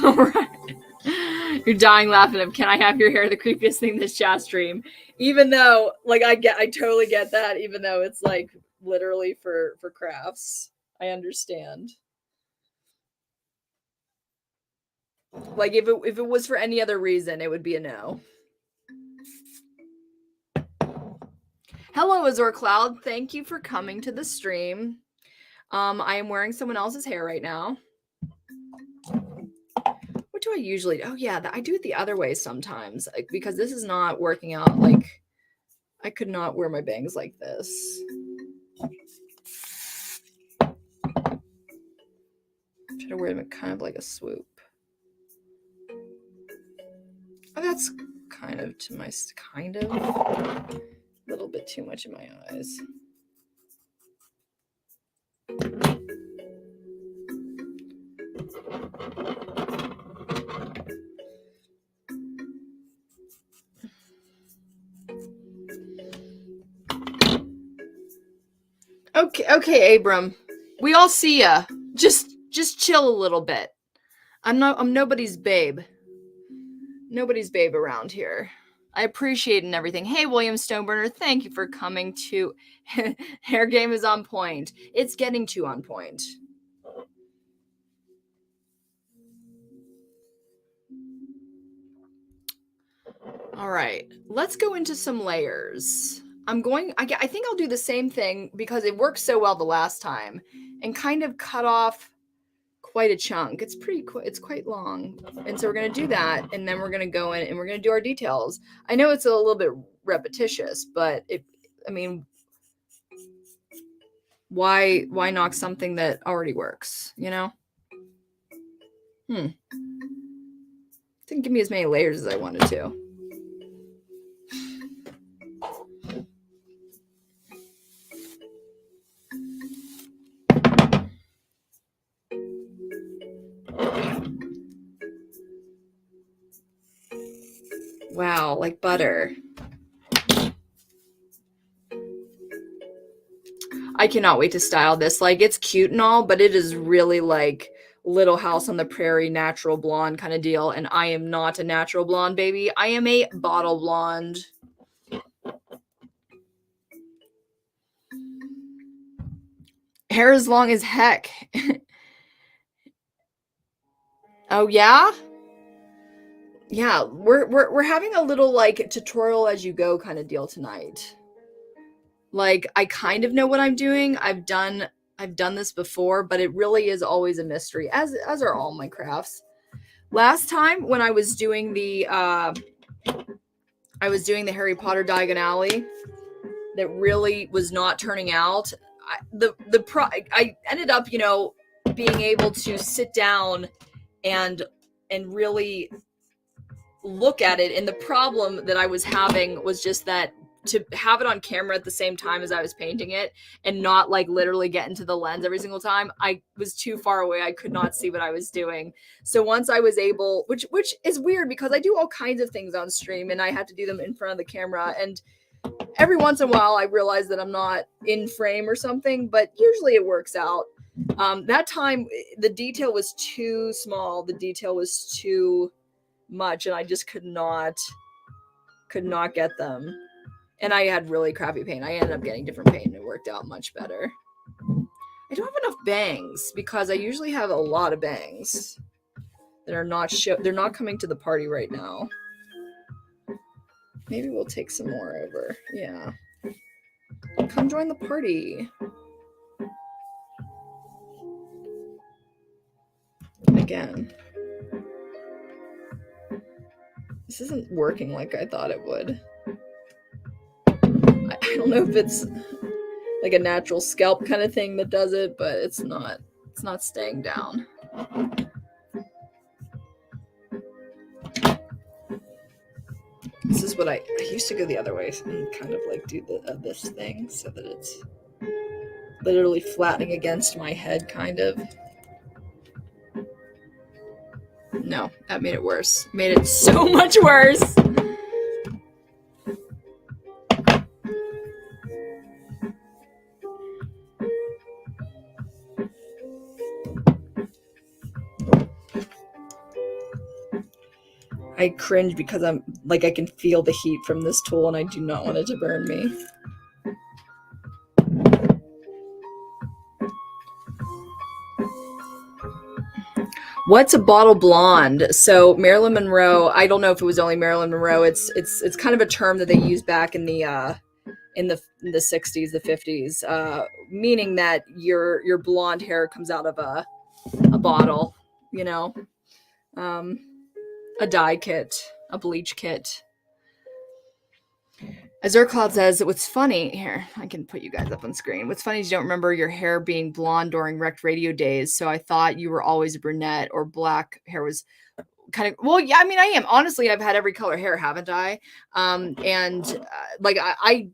All right. You're dying laughing at, can I have your hair? The creepiest thing this chat stream. Even though, like, I totally get that, even though it's like literally for crafts. I understand. Like if it was for any other reason, it would be a no. Hello, Azor Cloud. Thank you for coming to the stream. I am wearing someone else's hair right now. What do I usually do? Oh yeah, I do it the other way sometimes, like, because this is not working out. Like, I could not wear my bangs like this. Try to wear them kind of like a swoop. Oh, that's kind of a little bit too much in my eyes. Okay, Abram. We all see ya. Just chill a little bit. I'm nobody's babe. Nobody's babe around here. I appreciate it and everything. Hey, William Stoneburner, thank you for coming to Hair Game is on point. It's getting too on point. All right, let's go into some layers. I think I'll do the same thing because it worked so well the last time and kind of cut off quite a chunk. It's quite long. And so we're going to do that. And then we're going to go in and we're going to do our details. I know it's a little bit repetitious, but why knock something that already works, you know? Didn't give me as many layers as I wanted to. Wow, like butter. I cannot wait to style this. Like, it's cute and all, but it is really like Little House on the Prairie natural blonde kind of deal. And I am not a natural blonde, baby. I am a bottle blonde. Hair is long as heck. Oh, yeah? Yeah, we're having a little like tutorial as you go kind of deal tonight. Like, I kind of know what I'm doing. I've done this before, but it really is always a mystery, as are all my crafts. Last time when I was doing the Harry Potter Diagon Alley, that really was not turning out. I ended up, being able to sit down and really look at it, and the problem that I was having was just that to have it on camera at the same time as I was painting it and not like literally get into the lens every single time, I was too far away. I could not see what I was doing. So once I was able, which is weird because I do all kinds of things on stream and I have to do them in front of the camera, and every once in a while I realize that I'm not in frame or something, but usually it works out. That time the detail was too small, the detail was too much, and I just could not get them. And I had really crappy paint. I ended up getting different paint and it worked out much better. I don't have enough bangs because I usually have a lot of bangs that are not they're not coming to the party right now. Maybe we'll take some more over. Yeah. Come join the party. Again. This isn't working like I thought it would. I don't know if it's like a natural scalp kind of thing that does it, but it's not staying down. This is what I used to go the other way and kind of like do this thing so that it's literally flattening against my head, kind of. No, that made it worse. Made it so much worse. I cringe because I'm like, I can feel the heat from this tool and I do not want it to burn me. What's a bottle blonde? So Marilyn Monroe, I don't know if it was only Marilyn Monroe. It's kind of a term that they used back in the 60s, the 50s, meaning that your blonde hair comes out of a bottle, you know, a dye kit, a bleach kit. As Cloud says, what's funny here, I can put you guys up on screen. What's funny is you don't remember your hair being blonde during Rec Radio days. So I thought you were always a brunette, or black hair was kind of, well, yeah, I mean, I am. Honestly, I've had every color hair, haven't I? Like I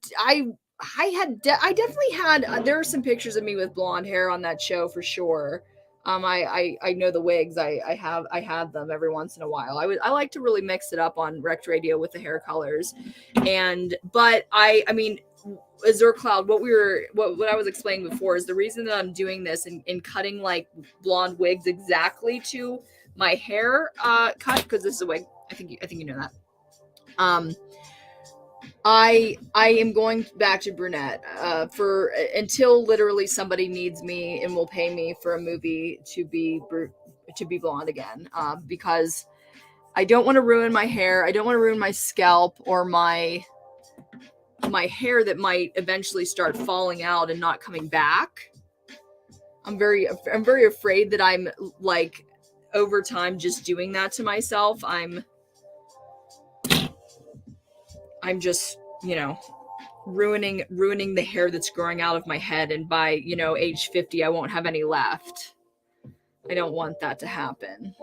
definitely had, there are some pictures of me with blonde hair on that show for sure. I know the wigs. I had them every once in a while. I like to really mix it up on Rec Radio with the hair colors, but I mean, Azure Cloud, what I was explaining before is the reason that I'm doing this and cutting like blonde wigs exactly to my hair cut, because this is a wig. I think you know that. I am going back to brunette for until literally somebody needs me and will pay me for a movie to be blonde again, because I don't want to ruin my hair. I don't want to ruin my scalp or my hair that might eventually start falling out and not coming back. I'm very afraid that I'm like over time just doing that to myself. I'm just, you know, ruining the hair that's growing out of my head, and by, you know, age 50 I won't have any left. I don't want that to happen.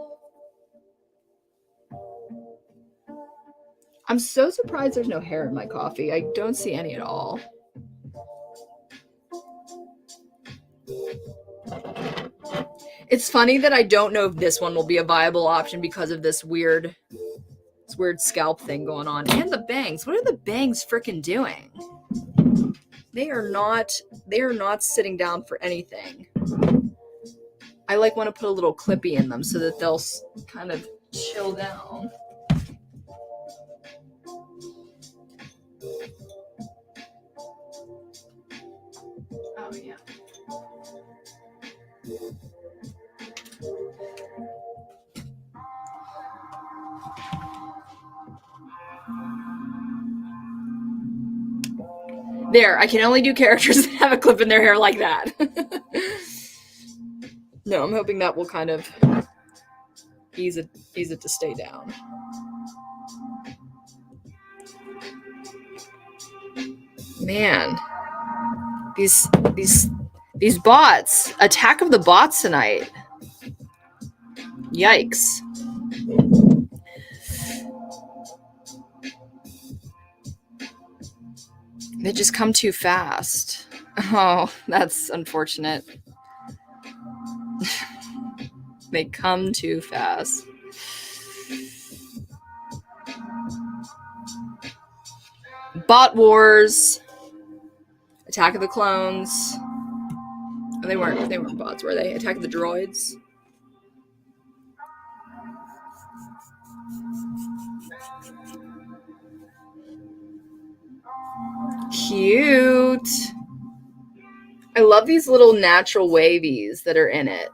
I'm so surprised there's no hair in my coffee. I don't see any at all. It's funny that I don't know if this one will be a viable option because of this weird scalp thing going on. And the bangs. What are the bangs freaking doing? They are not sitting down for anything. I like want to put a little clippy in them so that they'll kind of chill down. Oh yeah. There, I can only do characters that have a clip in their hair like that. No, I'm hoping that will kind of ease it to stay down. Man, these bots, attack of the bots tonight. Yikes. They just come too fast. Oh, that's unfortunate. They come too fast. Bot Wars. Attack of the Clones. Oh, they weren't bots, were they? Attack of the Droids. Cute. I love these little natural wavies that are in it.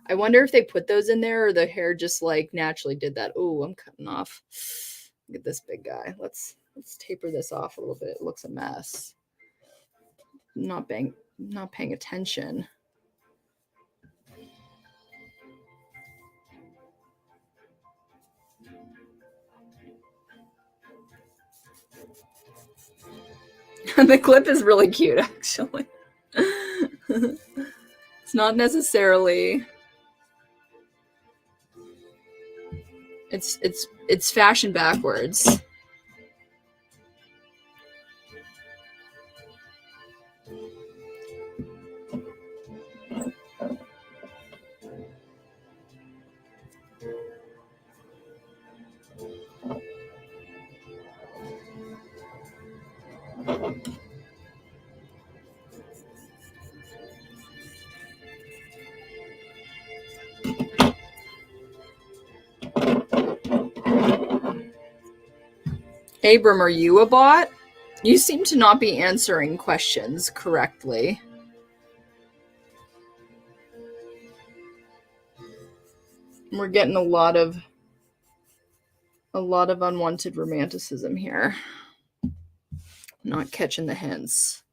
I wonder if they put those in there or the hair just like naturally did that. Oh, I'm cutting off. Look at this big guy. Let's Let's taper this off a little bit. It looks a mess. Not paying attention. The clip is really cute, actually. It's not necessarily. It's fashion backwards. Abram, are you a bot? You seem to not be answering questions correctly. We're getting a lot of unwanted romanticism here. Not catching the hints.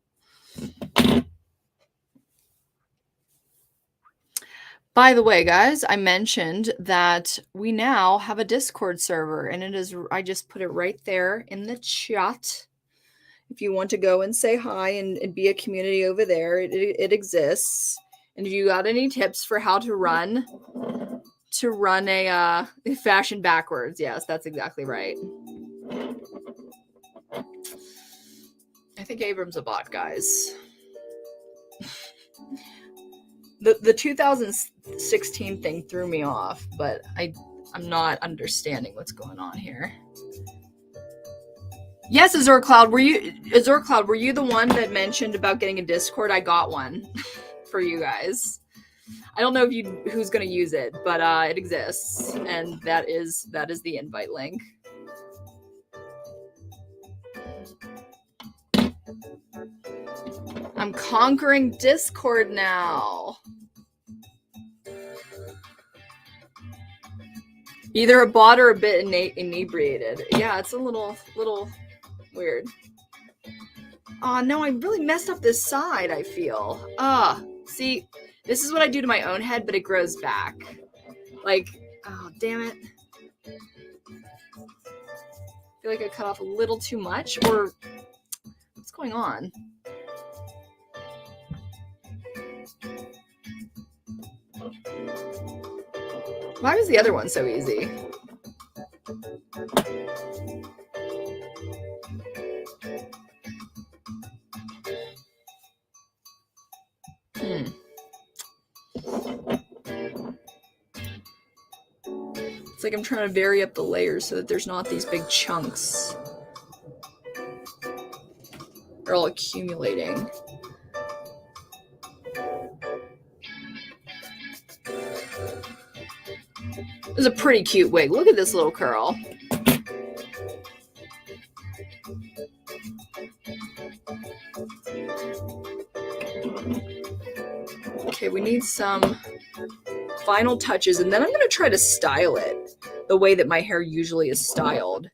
By the way, guys, I mentioned that we now have a Discord server, and I just put it right there in the chat. If you want to go and say hi and be a community over there, it exists. And if you got any tips for how to run a fashion backwards, yes, that's exactly right. I think Abram's a bot, guys. The 2016 thing threw me off, but I'm not understanding what's going on here. Yes, Azure Cloud, were you the one that mentioned about getting a Discord? I got one for you guys. I don't know who's gonna use it, but it exists, and that is the invite link. I'm conquering Discord now. Either a bot or a bit inebriated. Yeah, it's a little weird. Oh no, I really messed up this side, I feel. See, this is what I do to my own head, but it grows back. Like, oh, damn it. I feel like I cut off a little too much, or what's going on? Why was the other one so easy? It's like I'm trying to vary up the layers so that there's not these big chunks. They're all accumulating. This is a pretty cute wig. Look at this little curl. Okay, we need some final touches, and then I'm going to try to style it the way that my hair usually is styled.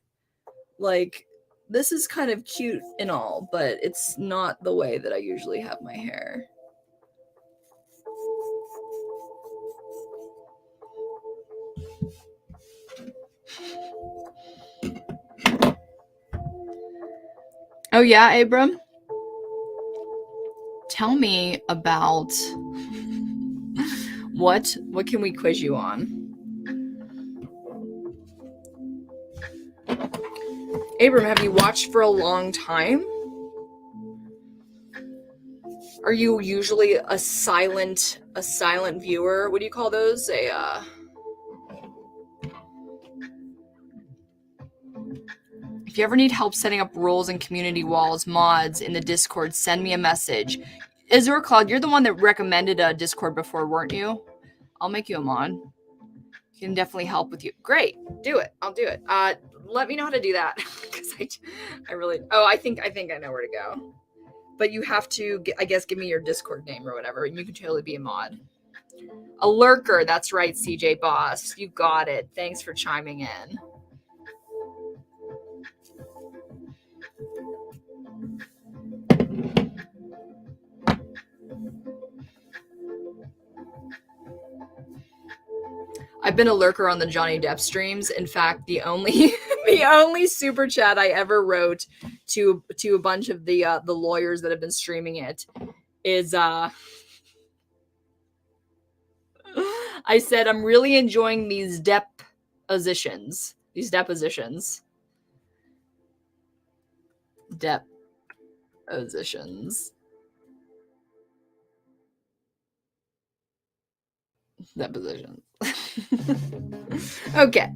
Like, this is kind of cute and all, but it's not the way that I usually have my hair. Oh yeah, Abram? Tell me about what can we quiz you on? Abram, have you watched for a long time? Are you usually a silent viewer? What do you call those? If you ever need help setting up roles and community walls, mods in the Discord, send me a message. Azure Cloud, you're the one that recommended a Discord before, weren't you? I'll make you a mod. Can definitely help with you. Great, do it. I'll do it. Let me know how to do that, because I really. Oh, I think I know where to go. But you have to, I guess, give me your Discord name or whatever, and you can totally be a mod. A lurker, that's right, CJ Boss. You got it. Thanks for chiming in. I've been a lurker on the Johnny Depp streams. In fact, the only the only super chat I ever wrote to a bunch of the lawyers that have been streaming it is I said I'm really enjoying these depositions. Depositions. Okay.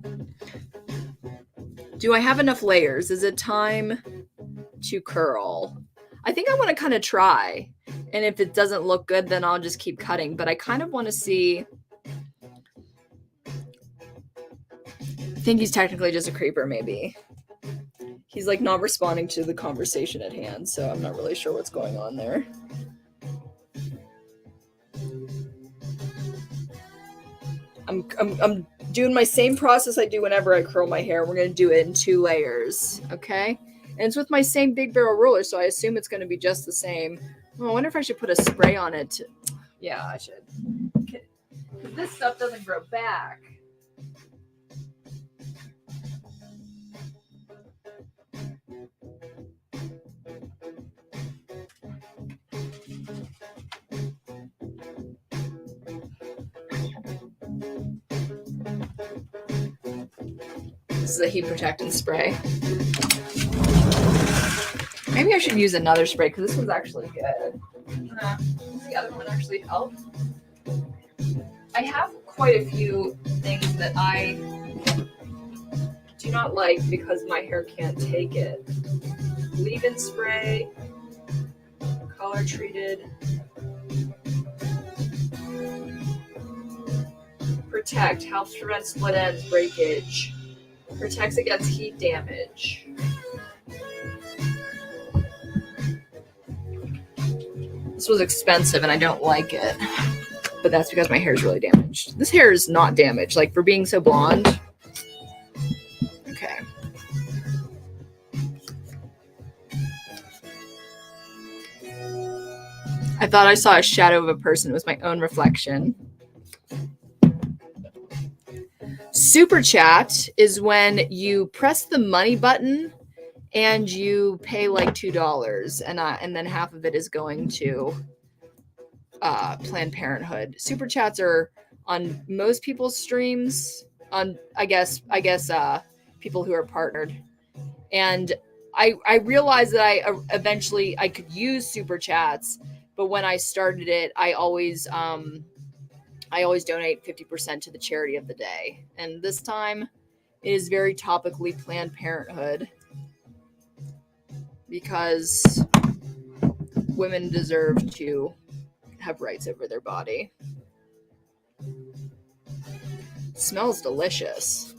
Do I have enough layers? Is it time to curl? I think I want to kind of try. And if it doesn't look good, then I'll just keep cutting. But I kind of want to see. I think he's technically just a creeper, maybe. He's like not responding to the conversation at hand, so I'm not really sure what's going on there. I'm doing my same process I do whenever I curl my hair. We're going to do it in 2 layers, okay? And it's with my same big barrel roller, so I assume it's going to be just the same. Oh, I wonder if I should put a spray on it. Yeah, I should. This stuff doesn't grow back. This is a heat protectant spray. Maybe I should use another spray because this one's actually good. Does the other one actually help? I have quite a few things that I do not like because my hair can't take it. Leave-in spray, color treated. Protect, helps prevent split ends, breakage. Protects against heat damage. This was expensive and I don't like it. But that's because my hair is really damaged. This hair is not damaged, like for being so blonde. Okay. I thought I saw a shadow of a person. It was my own reflection. Super chat is when you press the money button and you pay like $2 and then half of it is going to Planned Parenthood. Super chats are on most people's streams on I guess people who are partnered. And I realized that I eventually I could use super chats, but when I started it, I always donate 50% to the charity of the day. And this time it is very topically Planned Parenthood because women deserve to have rights over their body. It smells delicious.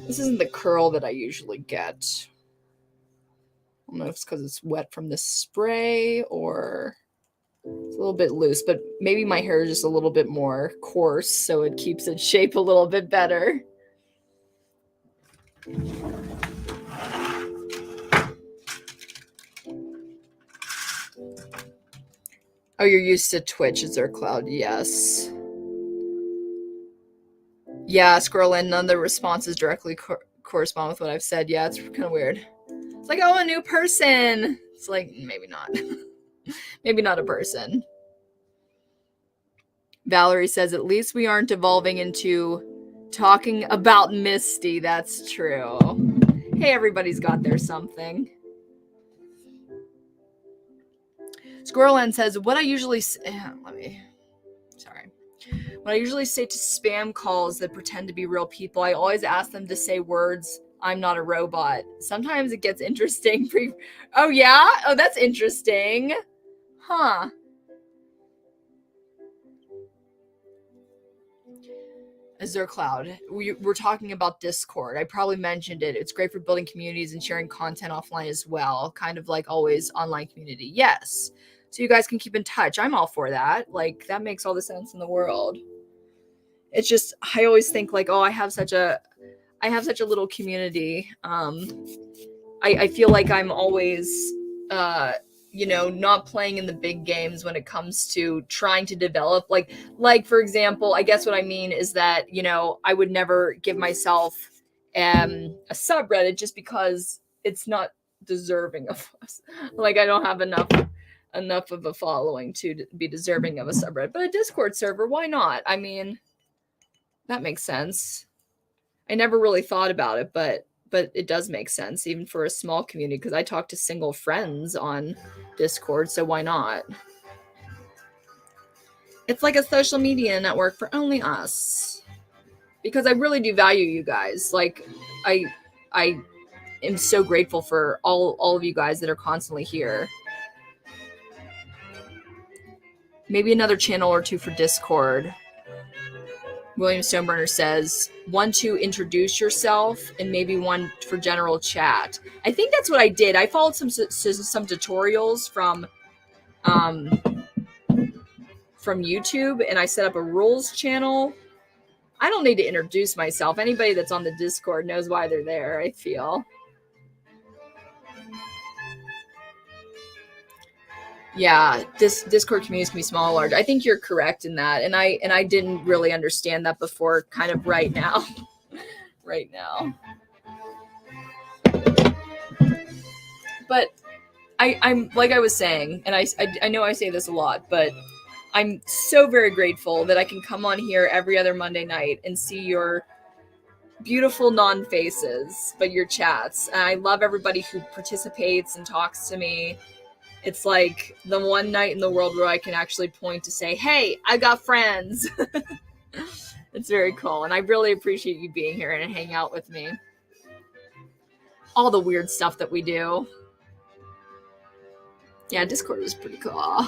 This isn't the curl that I usually get. I don't know if it's because it's wet from the spray or it's a little bit loose, but maybe my hair is just a little bit more coarse, so it keeps its shape a little bit better. Oh, you're used to Twitch, is there, Cloud? Yes. Yeah, scroll in. None of the responses directly correspond with what I've said. Yeah, it's kind of weird. It's like, oh, a new person. It's like, maybe not. Maybe not a person. Valerie says, at least we aren't evolving into talking about Misty. That's true. Hey, everybody's got their something. Squirrel says, what I usually say to spam calls that pretend to be real people, I always ask them to say words, I'm not a robot. Sometimes it gets interesting. Oh, yeah? Oh, that's interesting. Huh. Azure Cloud. We're talking about Discord. I probably mentioned it. It's great for building communities and sharing content offline as well. Kind of like always online community. Yes. So you guys can keep in touch. I'm all for that. Like, that makes all the sense in the world. It's just, I always think like, oh, I have such a I have such a little community. I feel like I'm always, not playing in the big games when it comes to trying to develop. Like for example, I guess what I mean is that, I would never give myself a subreddit just because it's not deserving of us. Like I don't have enough of a following to be deserving of a subreddit. But a Discord server, why not? I mean, that makes sense. I never really thought about it, but it does make sense even for a small community because I talk to single friends on Discord, so why not? It's like a social media network for only us. Because I really do value you guys. Like I am so grateful for all of you guys that are constantly here. Maybe another channel or two for Discord. William Stoneburner says, one to introduce yourself and maybe one for general chat. I think that's what I did. I followed some tutorials from YouTube and I set up a rules channel. I don't need to introduce myself. Anybody that's on the Discord knows why they're there, I feel. Yeah, this Discord communities can be small or large. I think you're correct in that. And I didn't really understand that before, kind of right now. Right now. But I'm like I was saying, and I know I say this a lot, but I'm so very grateful that I can come on here every other Monday night and see your beautiful non-faces, but your chats. And I love everybody who participates and talks to me. It's like the one night in the world where I can actually point to say, hey, I got friends. It's very cool. And I really appreciate you being here and hanging out with me. All the weird stuff that we do. Yeah, Discord is pretty cool.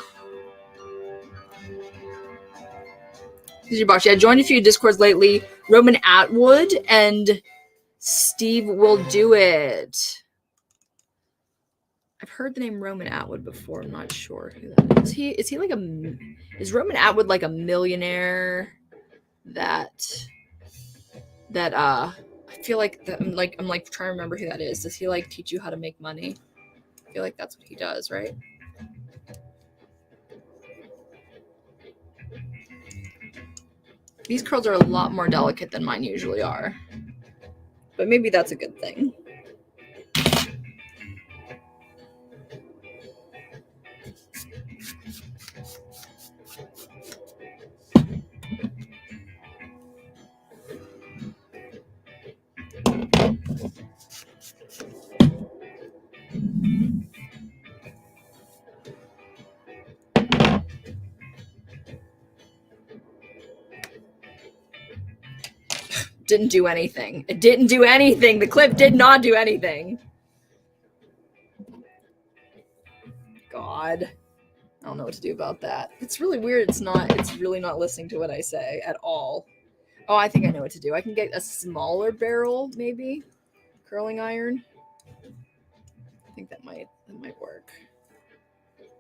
I joined a few Discords lately. Roman Atwood and Steve Will Do It. I've heard the name Roman Atwood before. I'm not sure who that is. Is Roman Atwood like a millionaire that I feel like that I'm like trying to remember who that is. Does he like teach you how to make money? I feel like that's what he does, right? These curls are a lot more delicate than mine usually are. But maybe that's a good thing. Didn't do anything. It didn't do anything. The clip did not do anything. God. I don't know what to do about that. It's really weird. It's really not listening to what I say at all. Oh, I think I know what to do. I can get a smaller barrel, maybe. Curling iron. I think that might work.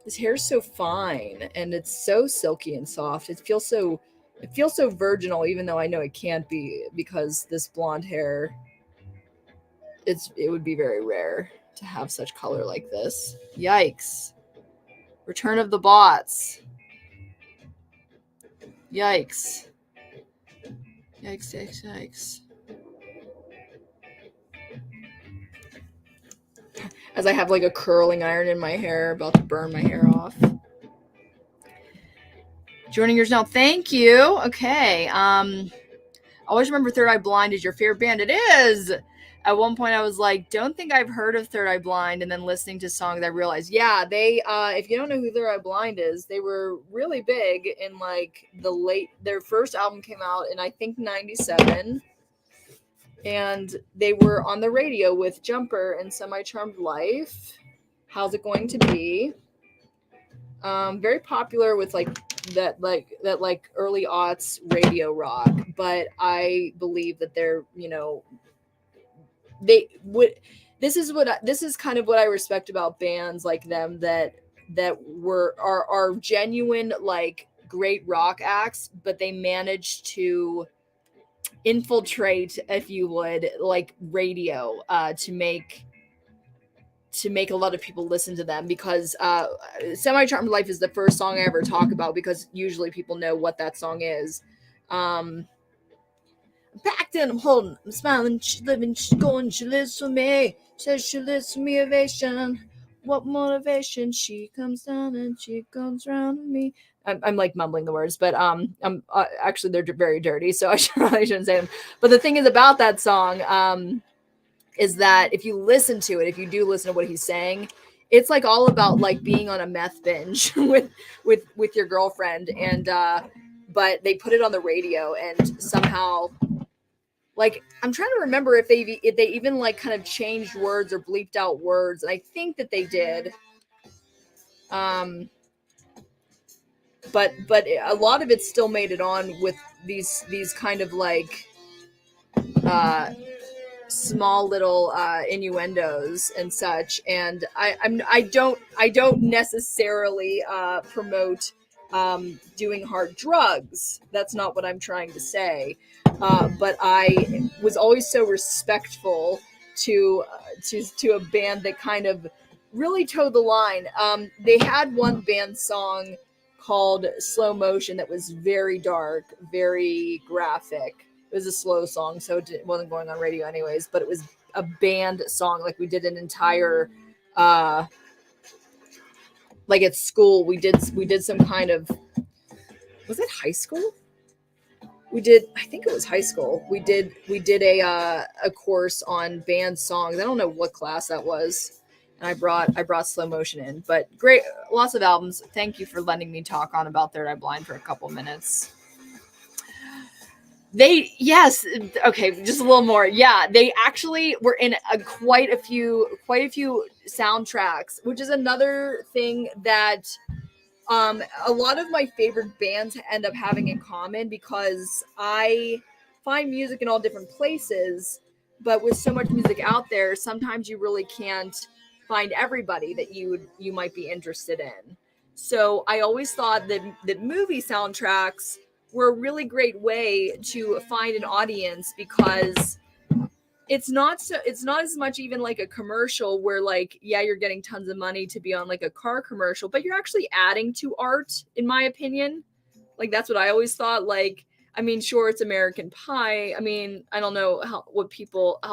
This hair's so fine and it's so silky and soft. It feels so virginal, even though I know it can't be because this blonde hair, it would be very rare to have such color like this. Yikes. Return of the bots. Yikes. Yikes, yikes, yikes. As I have like a curling iron in my hair, about to burn my hair off. Joining yours now. Thank you. Okay. Always remember Third Eye Blind is your favorite band. It is. At one point I was like, don't think I've heard of Third Eye Blind. And then listening to songs, I realized, yeah, they, if you don't know who Third Eye Blind is, they were really big in like their first album came out in, I think, 97. And they were on the radio with Jumper and Semi-Charmed Life. How's It Going to Be? Very popular with that early aughts radio rock, but I believe that they're, this is kind of what I respect about bands like them that are genuine, like, great rock acts, but they managed to infiltrate, if you would, like radio, to make a lot of people listen to them, because Semi-Charmed Life is the first song I ever talk about, because usually people know what that song is. I'm packed in, I'm holding, I'm smiling, she's living, she's going, she lives for me, says she lives for me, ovation, what motivation, she comes down and she comes round me. I'm like mumbling the words, but I'm actually they're very dirty, so I probably shouldn't say them. But the thing is about that song, is that if you listen to it, if you do listen to what he's saying, it's like all about like being on a meth binge with your girlfriend, and but they put it on the radio, and somehow, like, I'm trying to remember if they even like kind of changed words or bleeped out words, and I think that they did. But a lot of it still made it on with these kind of like small little innuendos and such, and I don't necessarily promote doing hard drugs. That's not what I'm trying to say, but I was always so respectful to a band that kind of really towed the line. They had one band song called Slow Motion that was very dark, very graphic. It was a slow song, so it wasn't going on radio anyways, but it was a band song. Like, we did an entire like at school, we did some kind of, was it high school? I think it was high school. We did a course on band songs. I don't know what class that was. And I brought Slow Motion in. But great, lots of albums. Thank you for letting me talk on about Third Eye Blind for a couple minutes. Yes, okay, just a little more. Yeah, they actually were in quite a few soundtracks, which is another thing that a lot of my favorite bands end up having in common, because I find music in all different places, but with so much music out there, sometimes you really can't find everybody that you might be interested in. So I always thought that movie soundtracks were a really great way to find an audience, because it's not as much even like a commercial where, like, yeah, you're getting tons of money to be on like a car commercial, but you're actually adding to art, in my opinion. Like, that's what I always thought. Like, I mean, sure, it's American Pie. I mean, I don't know how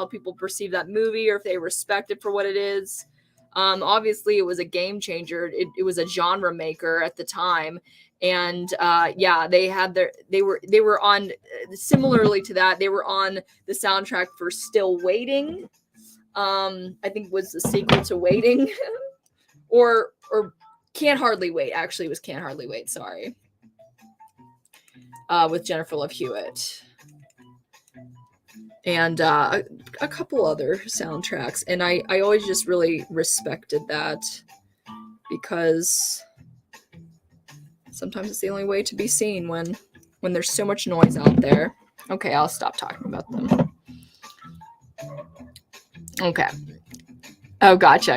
people perceive that movie, or if they respect it for what it is. Obviously, it was a game changer. It was a genre maker at the time, and yeah, they were on, similarly to that, they were on the soundtrack for Still Waiting. I think was the sequel to Waiting, or Can't Hardly Wait. Actually, it was Can't Hardly Wait. Sorry, with Jennifer Love Hewitt. And a couple other soundtracks, and I always just really respected that, because sometimes it's the only way to be seen when there's so much noise out there. Okay, I'll stop talking about them. Okay. Oh, gotcha.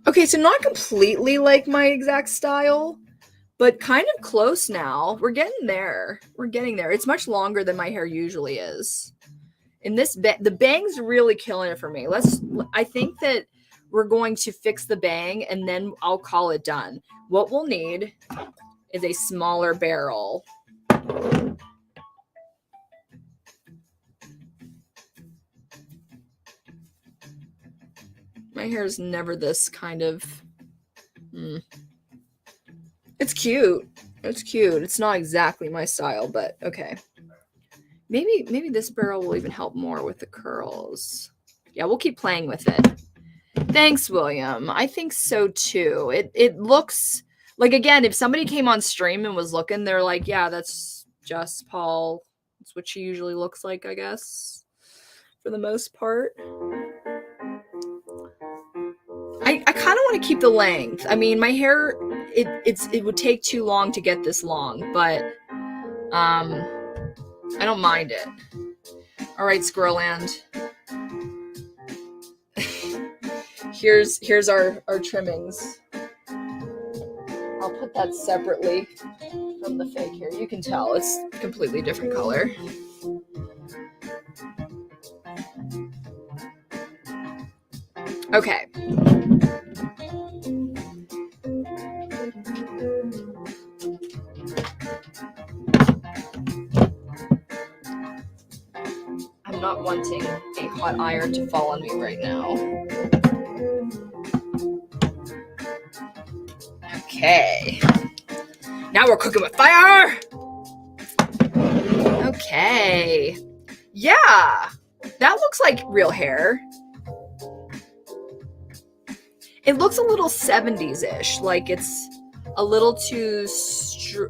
Okay, so not completely like my exact style, but kind of close now. We're getting there. It's much longer than my hair usually is. And the bang's really killing it for me. I think that we're going to fix the bang, and then I'll call it done. What we'll need is a smaller barrel. My hair is never this kind of... It's cute. It's not exactly my style, but okay. Maybe this barrel will even help more with the curls. Yeah, we'll keep playing with it. Thanks, William. I think so too. It looks like, again, if somebody came on stream and was looking, they're like, yeah, that's just Paul. That's what she usually looks like, I guess, for the most part. I kind of want to keep the length. I mean, my hair, it would take too long to get this long, but I don't mind it. All right, Squirrelland. Here's our trimmings. put that separately from the fake hair. You can tell it's a completely different color. Okay. I'm not wanting a hot iron to fall on me right now. Okay. Now we're cooking with fire! Okay. Yeah. That looks like real hair. It looks a little 70s-ish. Like it's a little too...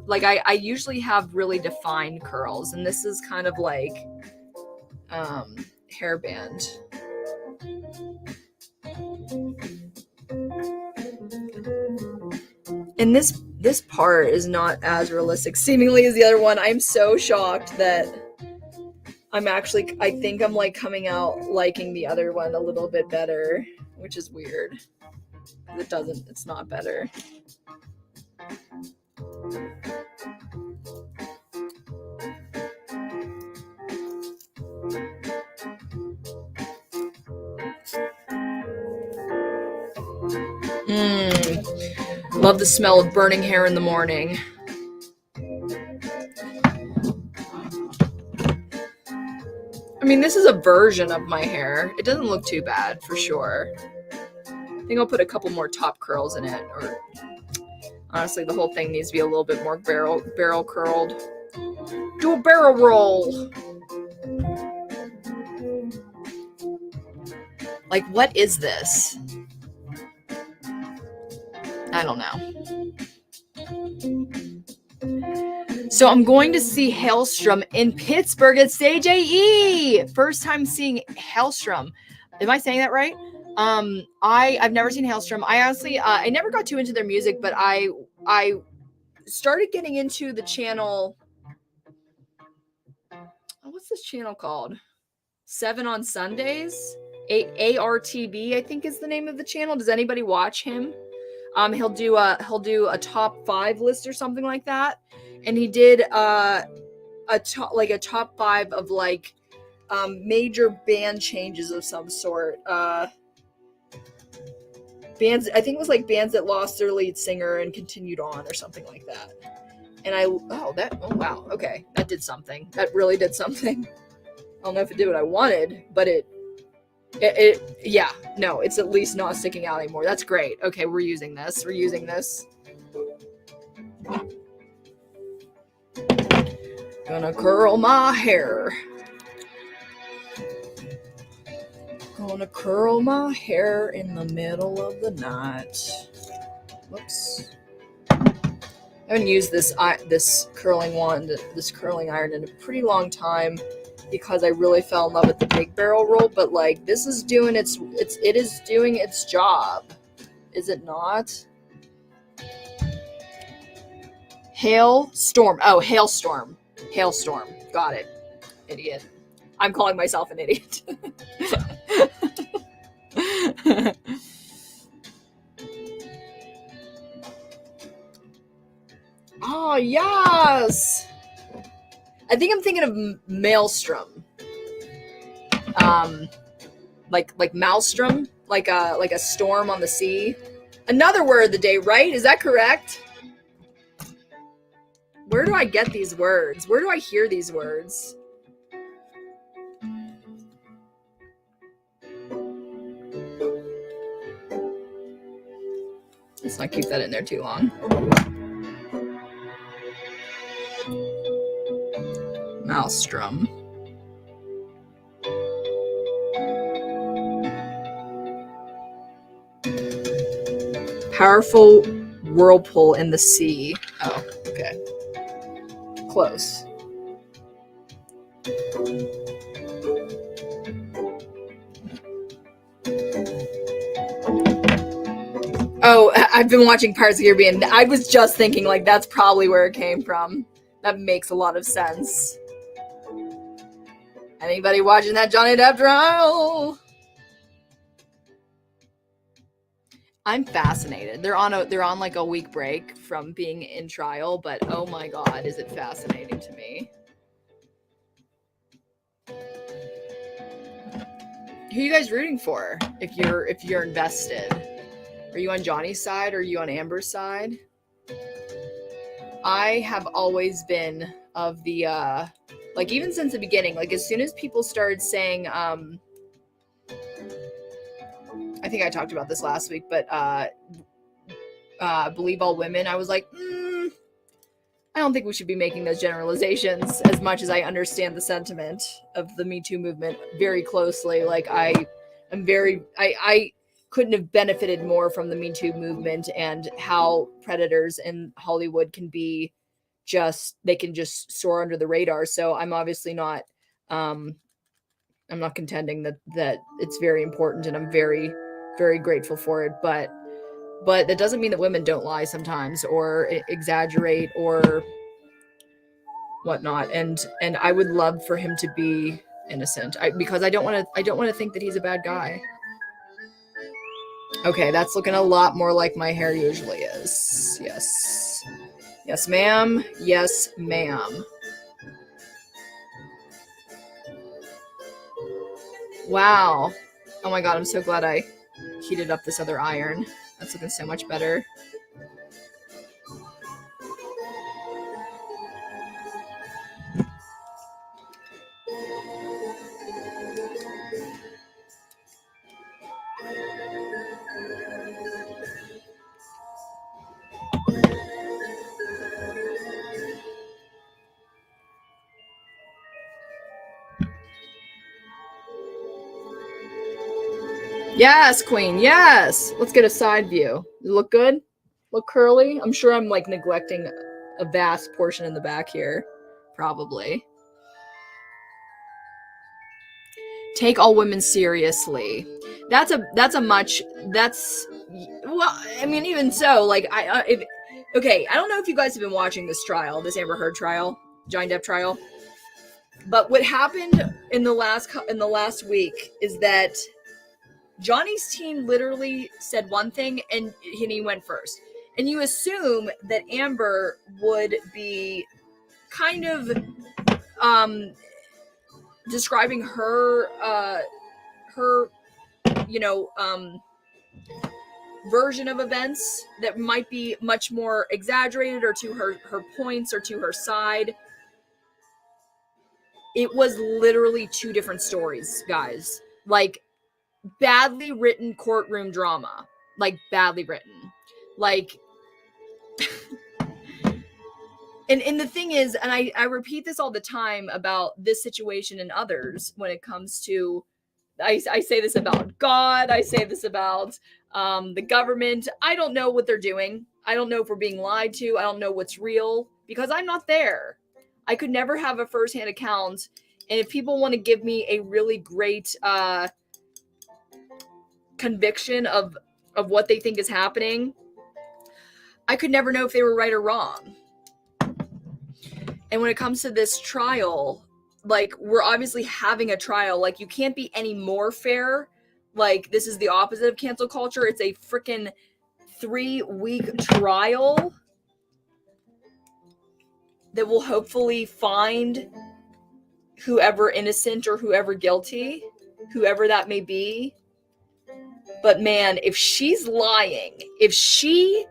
like I usually have really defined curls. And this is kind of like... hairband. And this part is not as realistic seemingly as the other one. I'm so shocked that I think I'm like coming out liking the other one a little bit better, which is weird. It's not better. Love the smell of burning hair in the morning. I mean, this is a version of my hair. It doesn't look too bad, for sure. I think I'll put a couple more top curls in it, or honestly, the whole thing needs to be a little bit more barrel curled. Do a barrel roll. Like, what is this? I don't know. So I'm going to see Hailstrom in Pittsburgh at Stage AE. First time seeing Hailstrom. Am I saying that right? I've never seen Hailstrom. I honestly, I never got too into their music, but I started getting into the channel. What's this channel called? 7 on Sundays. ARTB, I think is the name of the channel. Does anybody watch him? He'll do a top 5 list or something like that, and he did a top 5 of like major band changes of some sort. Bands, I think it was like bands that lost their lead singer and continued on or something like that. And oh wow, okay, that did something. That really did something. I don't know if it did what I wanted, but yeah, no, it's at least not sticking out anymore. That's great. Okay, we're using this. Gonna curl my hair. Gonna curl my hair in the middle of the night. Whoops. I haven't used this curling iron in a pretty long time, because I really fell in love with the big barrel roll, but like this is doing it is doing its job. Is it not? Hailstorm. Oh, hailstorm. Hailstorm. Got it. Idiot. I'm calling myself an idiot. Oh, yes. I think I'm thinking of maelstrom. Like maelstrom, like a storm on the sea. Another word of the day, right? Is that correct? Where do I get these words? Where do I hear these words? Let's not keep that in there too long. Maelstrom. Powerful whirlpool in the sea. Oh, okay. Close. Oh, I've been watching Pirates of the Caribbean. I was just thinking, like, that's probably where it came from. That makes a lot of sense. Anybody watching that Johnny Depp trial? I'm fascinated. They're on like a week break from being in trial, but oh my god, is it fascinating to me. Who are you guys rooting for if you're invested? Are you on Johnny's side or are you on Amber's side? I have always been of the like even since the beginning, like as soon as people started saying I think I talked about this last week, but believe all women, I was like, I don't think we should be making those generalizations as much as I understand the sentiment of the Me Too movement very closely. Like I couldn't have benefited more from the Me Too movement and how predators in Hollywood can be they can just soar under the radar. So I'm obviously not I'm not contending that it's very important, and I'm very, very grateful for it. But that doesn't mean that women don't lie sometimes or exaggerate or whatnot. And I would love for him to be innocent, because I don't want to think that he's a bad guy. Okay, that's looking a lot more like my hair usually is. Yes, ma'am. Yes, ma'am. Wow. Oh my god, I'm so glad I heated up this other iron. That's looking so much better. Yes, queen. Yes. Let's get a side view. Look good? Look curly? I'm sure I'm like neglecting a vast portion in the back here. Probably. Take all women seriously. Well, I mean, even so, like okay, I don't know if you guys have been watching this Amber Heard trial, Johnny Depp trial. But what happened in the last week is that Johnny's team literally said one thing and he went first. And you assume that Amber would be kind of describing her version of events that might be much more exaggerated or to her points or to her side. It was literally two different stories, guys. Like badly written courtroom drama. Like badly written. Like and the thing is, and I repeat this all the time about this situation and others when it comes to I say this about God, I say this about the government. I don't know what they're doing. I don't know if we're being lied to. I don't know what's real because I'm not there. I could never have a firsthand account. And if people want to give me a really great conviction of what they think is happening, I could never know if they were right or wrong. And when it comes to this trial, like we're obviously having a trial. Like you can't be any more fair. Like this is the opposite of cancel culture. It's a freaking 3-week trial that will hopefully find whoever innocent or whoever guilty, whoever that may be. But man, if she's lying, if she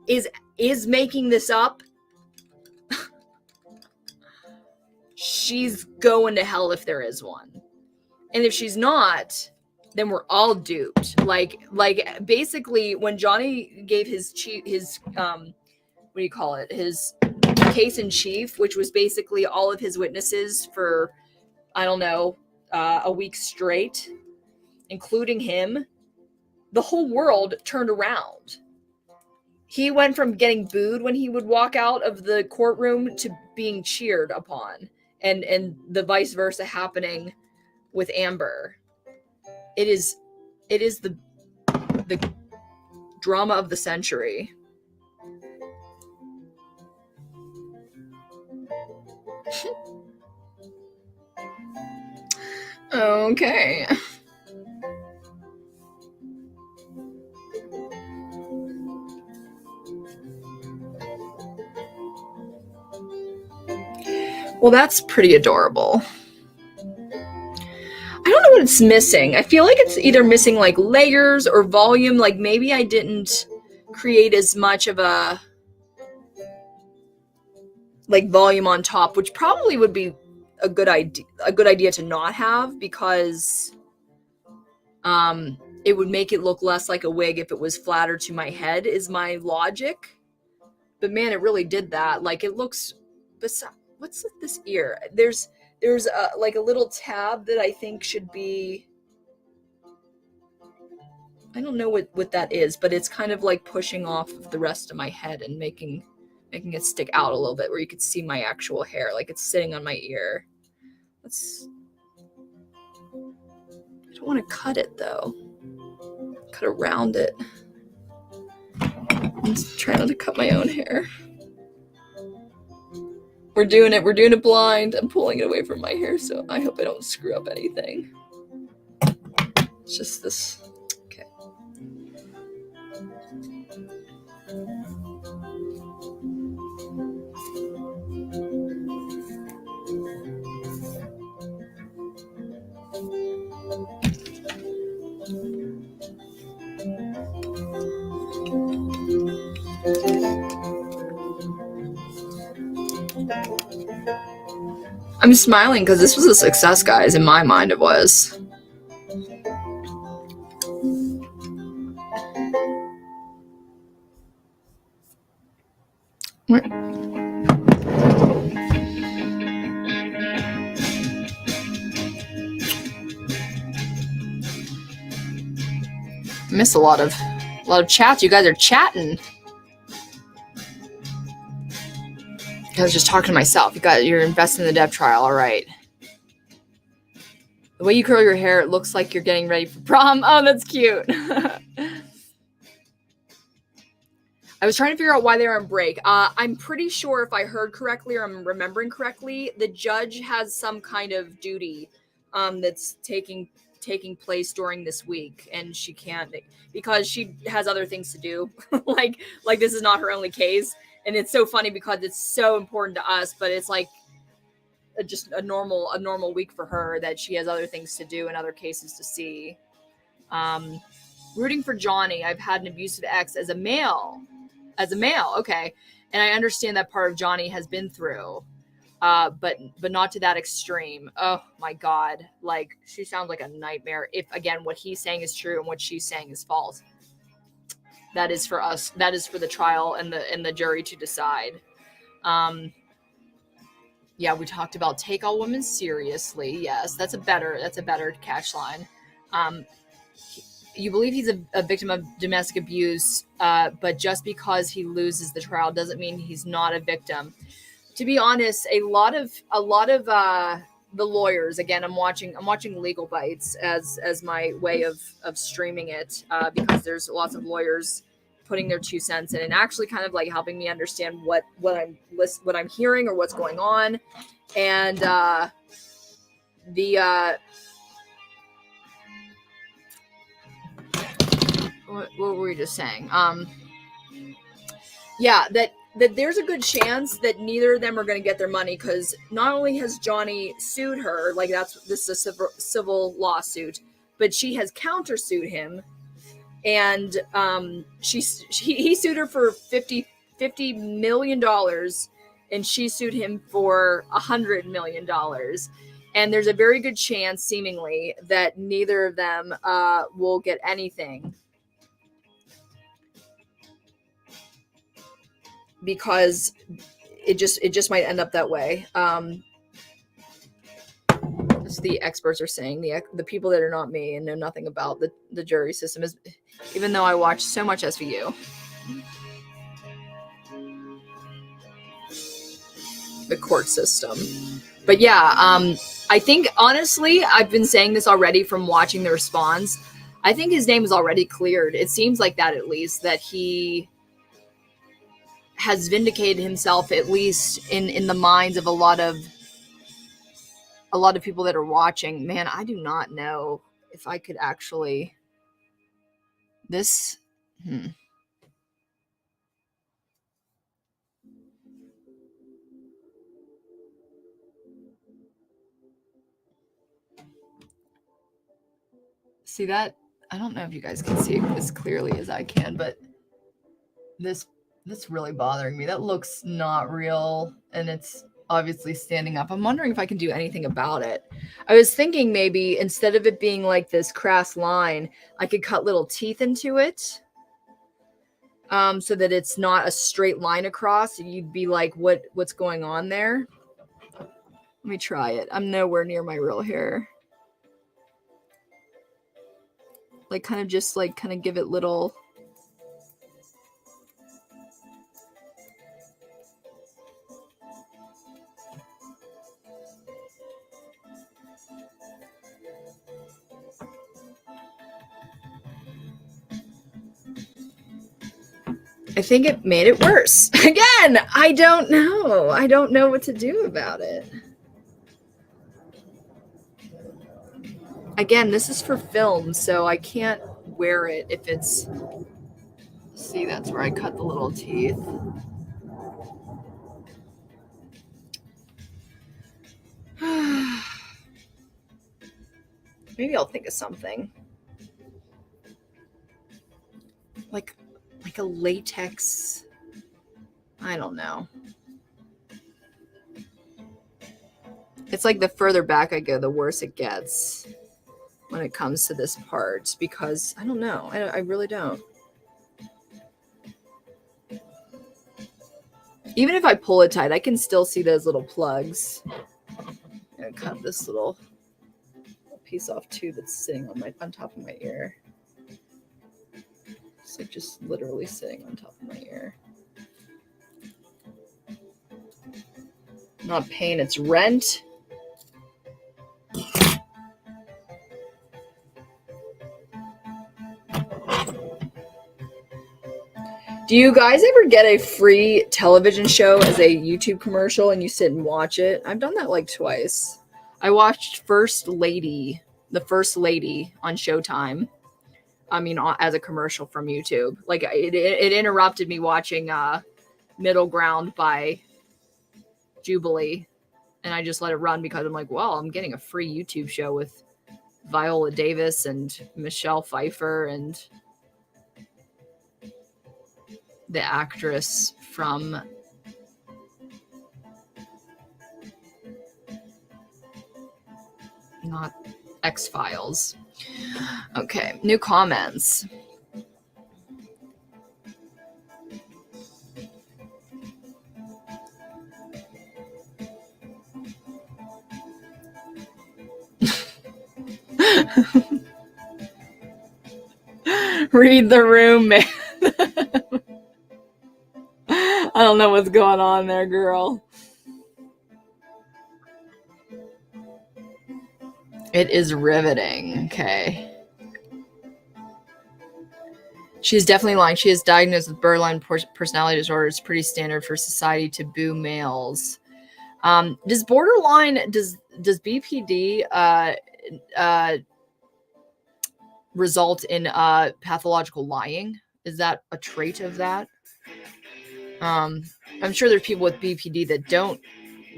is making this up, she's going to hell if there is one. And if she's not, then we're all duped. Like basically when Johnny gave his what do you call it? His case in chief, which was basically all of his witnesses for, I don't know, a week straight, including him, the whole world turned around. He went from getting booed when he would walk out of the courtroom to being cheered upon, and the vice versa happening with Amber. It is the drama of the century. Okay. Well, that's pretty adorable. I don't know what it's missing. I feel like it's either missing like layers or volume. Like maybe I didn't create as much of a like volume on top, which probably would be a good idea to not have, because it would make it look less like a wig if it was flatter to my head, is my logic. But man, it really did that. Like it looks what's this ear? There's like a little tab that I think should be, I don't know what that is, but it's kind of like pushing off of the rest of my head and making it stick out a little bit where you could see my actual hair, like it's sitting on my ear. I don't want to cut it though. Cut around it. I'm just trying not to cut my own hair. We're doing it blind. I'm pulling it away from my hair, so I hope I don't screw up anything. It's just this. Okay. I'm smiling because this was a success, guys. In my mind, it was. What? I missed a lot of chats. You guys are chatting. I was just talking to myself. You're investing in the dev trial, all right. The way you curl your hair, it looks like you're getting ready for prom. Oh, that's cute. I was trying to figure out why they were on break. I'm pretty sure if I heard correctly or I'm remembering correctly, the judge has some kind of duty that's taking place during this week, and she can't, because she has other things to do. like this is not her only case, and it's so funny because it's so important to us, but it's like just a normal week for her that she has other things to do and other cases to see. Rooting for Johnny. I've had an abusive ex as a male. Okay. And I understand that part of Johnny has been through, but not to that extreme. Oh my God. Like, she sounds like a nightmare. If again, what he's saying is true and what she's saying is false. That is for us. That is for the trial and the jury to decide. Yeah, we talked about take all women seriously. Yes, that's a better catch line. You believe he's a victim of domestic abuse, but just because he loses the trial doesn't mean he's not a victim. To be honest, a lot of the lawyers, again, I'm watching Legal Bites as my way of streaming it, because there's lots of lawyers putting their 2 cents in and actually kind of like helping me understand what I'm hearing or what's going on. And what were we just saying? Yeah, that there's a good chance that neither of them are going to get their money, because not only has Johnny sued her, like this is a civil lawsuit, but she has countersued him, and he sued her for $50 million, and she sued him for $100 million. And there's a very good chance, seemingly, that neither of them will get anything, because it just might end up that way. As the experts are saying, the people that are not me and know nothing about the jury system, is, even though I watch so much SVU, the court system. But yeah, I think honestly, I've been saying this already from watching the response. I think his name is already cleared. It seems like that, at least, that he has vindicated himself, at least in the minds of a lot of people that are watching. Man, I do not know if I could actually this. See that? I don't know if you guys can see it as clearly as I can, but that's really bothering me. That looks not real, and it's obviously standing up. I'm wondering if I can do anything about it. I was thinking maybe instead of it being like this crass line, I could cut little teeth into it. So that it's not a straight line across. You'd be like, what's going on there? Let me try it. I'm nowhere near my real hair. Like kind of give it little. I think it made it worse. Again, I don't know. I don't know what to do about it. Again, this is for film, so I can't wear it if it's... See, that's where I cut the little teeth. Maybe I'll think of something. Like a latex... I don't know. It's like the further back I go, the worse it gets when it comes to this part, because I don't know. I really don't. Even if I pull it tight, I can still see those little plugs. I'm gonna cut this little piece off too that's sitting on top of my ear. It's like just literally sitting on top of my ear. Not pain, it's rent. Do you guys ever get a free television show as a YouTube commercial and you sit and watch it? I've done that like twice. I watched the First Lady on Showtime. I mean, as a commercial from YouTube. Like it interrupted me watching Middle Ground by Jubilee, and I just let it run because I'm like, well, I'm getting a free YouTube show with Viola Davis and Michelle Pfeiffer and the actress from not X-Files. Okay, new comments. Read the room, man. I don't know what's going on there, girl. It is riveting. Okay. She's definitely lying. She is diagnosed with borderline personality disorder. It's pretty standard for society to boo males. Does borderline, does BPD result in pathological lying? Is that a trait of that? I'm sure there's people with BPD that don't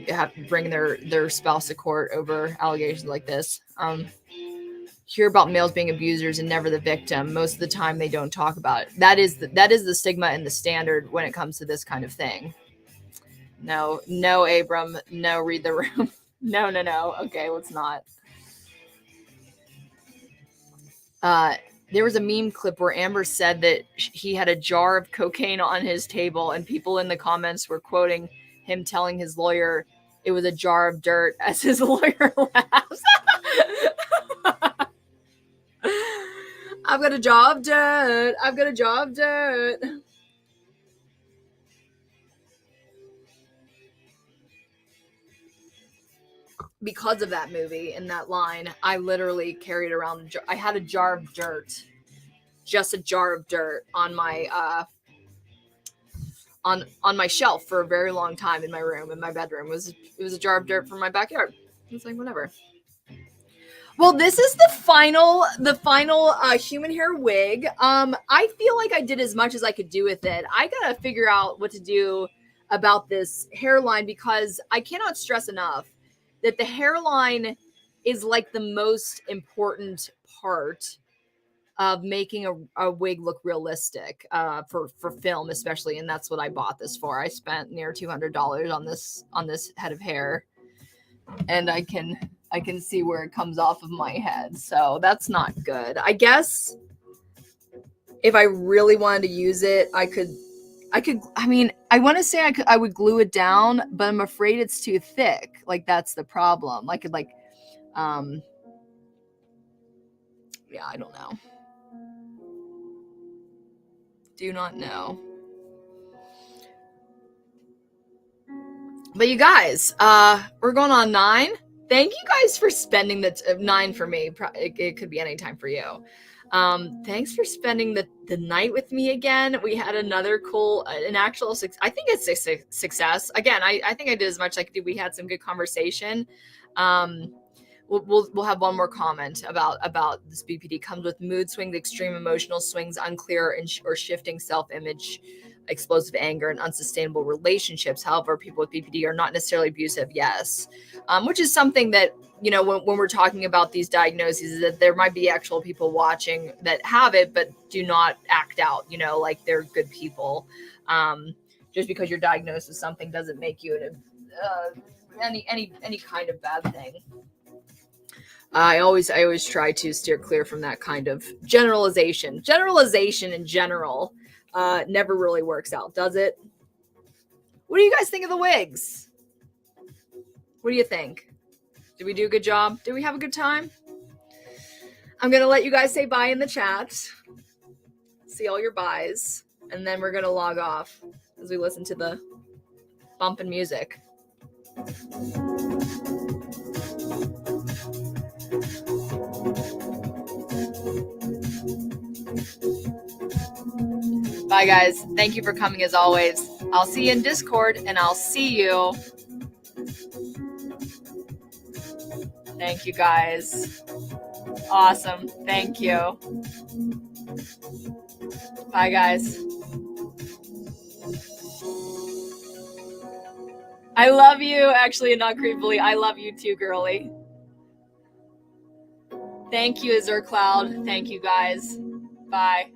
have to bring their spouse to court over allegations like this. Hear about males being abusers and never the victim. Most of the time they don't talk about it. That is the stigma and the standard when it comes to this kind of thing. No, Abram. No, read the room. No. Okay, let's not. There was a meme clip where Amber said that he had a jar of cocaine on his table, and people in the comments were quoting him telling his lawyer it was a jar of dirt as his lawyer laughs. I've got a jar of dirt. I've got a jar of dirt. Because of that movie and that line, I literally carried around. I had a jar of dirt, just a jar of dirt on my on my shelf for a very long time in my room, in my bedroom. It was a jar of dirt from my backyard. It's like whatever. Well, this is the final human hair wig. I feel like I did as much as I could do with it. I gotta figure out what to do about this hairline because I cannot stress enough that the hairline is like the most important part of making a wig look realistic for film especially, and that's what I bought this for. I spent near $200 on this head of hair, and I can see where it comes off of my head, so that's not good. I guess if I really wanted to use it, I mean, I want to say I would glue it down, but I'm afraid it's too thick. Like, that's the problem. I could yeah, I don't know. Do not know. But you guys, we're going on 9. Thank you guys for spending the 9 for me. It could be any time for you. Thanks for spending the night with me again. We had another cool, an actual, I think it's a success. Again, I think I did as much as I could do. We had some good conversation. We'll have one more comment about this BPD. Comes with mood swings, extreme emotional swings, unclear or shifting self-image, explosive anger, and unsustainable relationships. However, people with BPD are not necessarily abusive. Yes, which is something that, when we're talking about these diagnoses, that there might be actual people watching that have it but do not act out, like they're good people. Just because you're diagnosed with something doesn't make you any kind of bad thing. I always try to steer clear from that kind of generalization. Generalization in general never really works out, does it? What do you guys think of the wigs? What do you think? Did we do a good job? Did we have a good time? I'm going to let you guys say bye in the chat. See all your byes. And then we're going to log off as we listen to the bumping music. Bye, guys. Thank you for coming as always. I'll see you in Discord, and I'll see you. Thank you, guys. Awesome. Thank you. Bye, guys. I love you. Actually, not creepily. I love you too, girly. Thank you, Azure Cloud. Thank you, guys. Bye.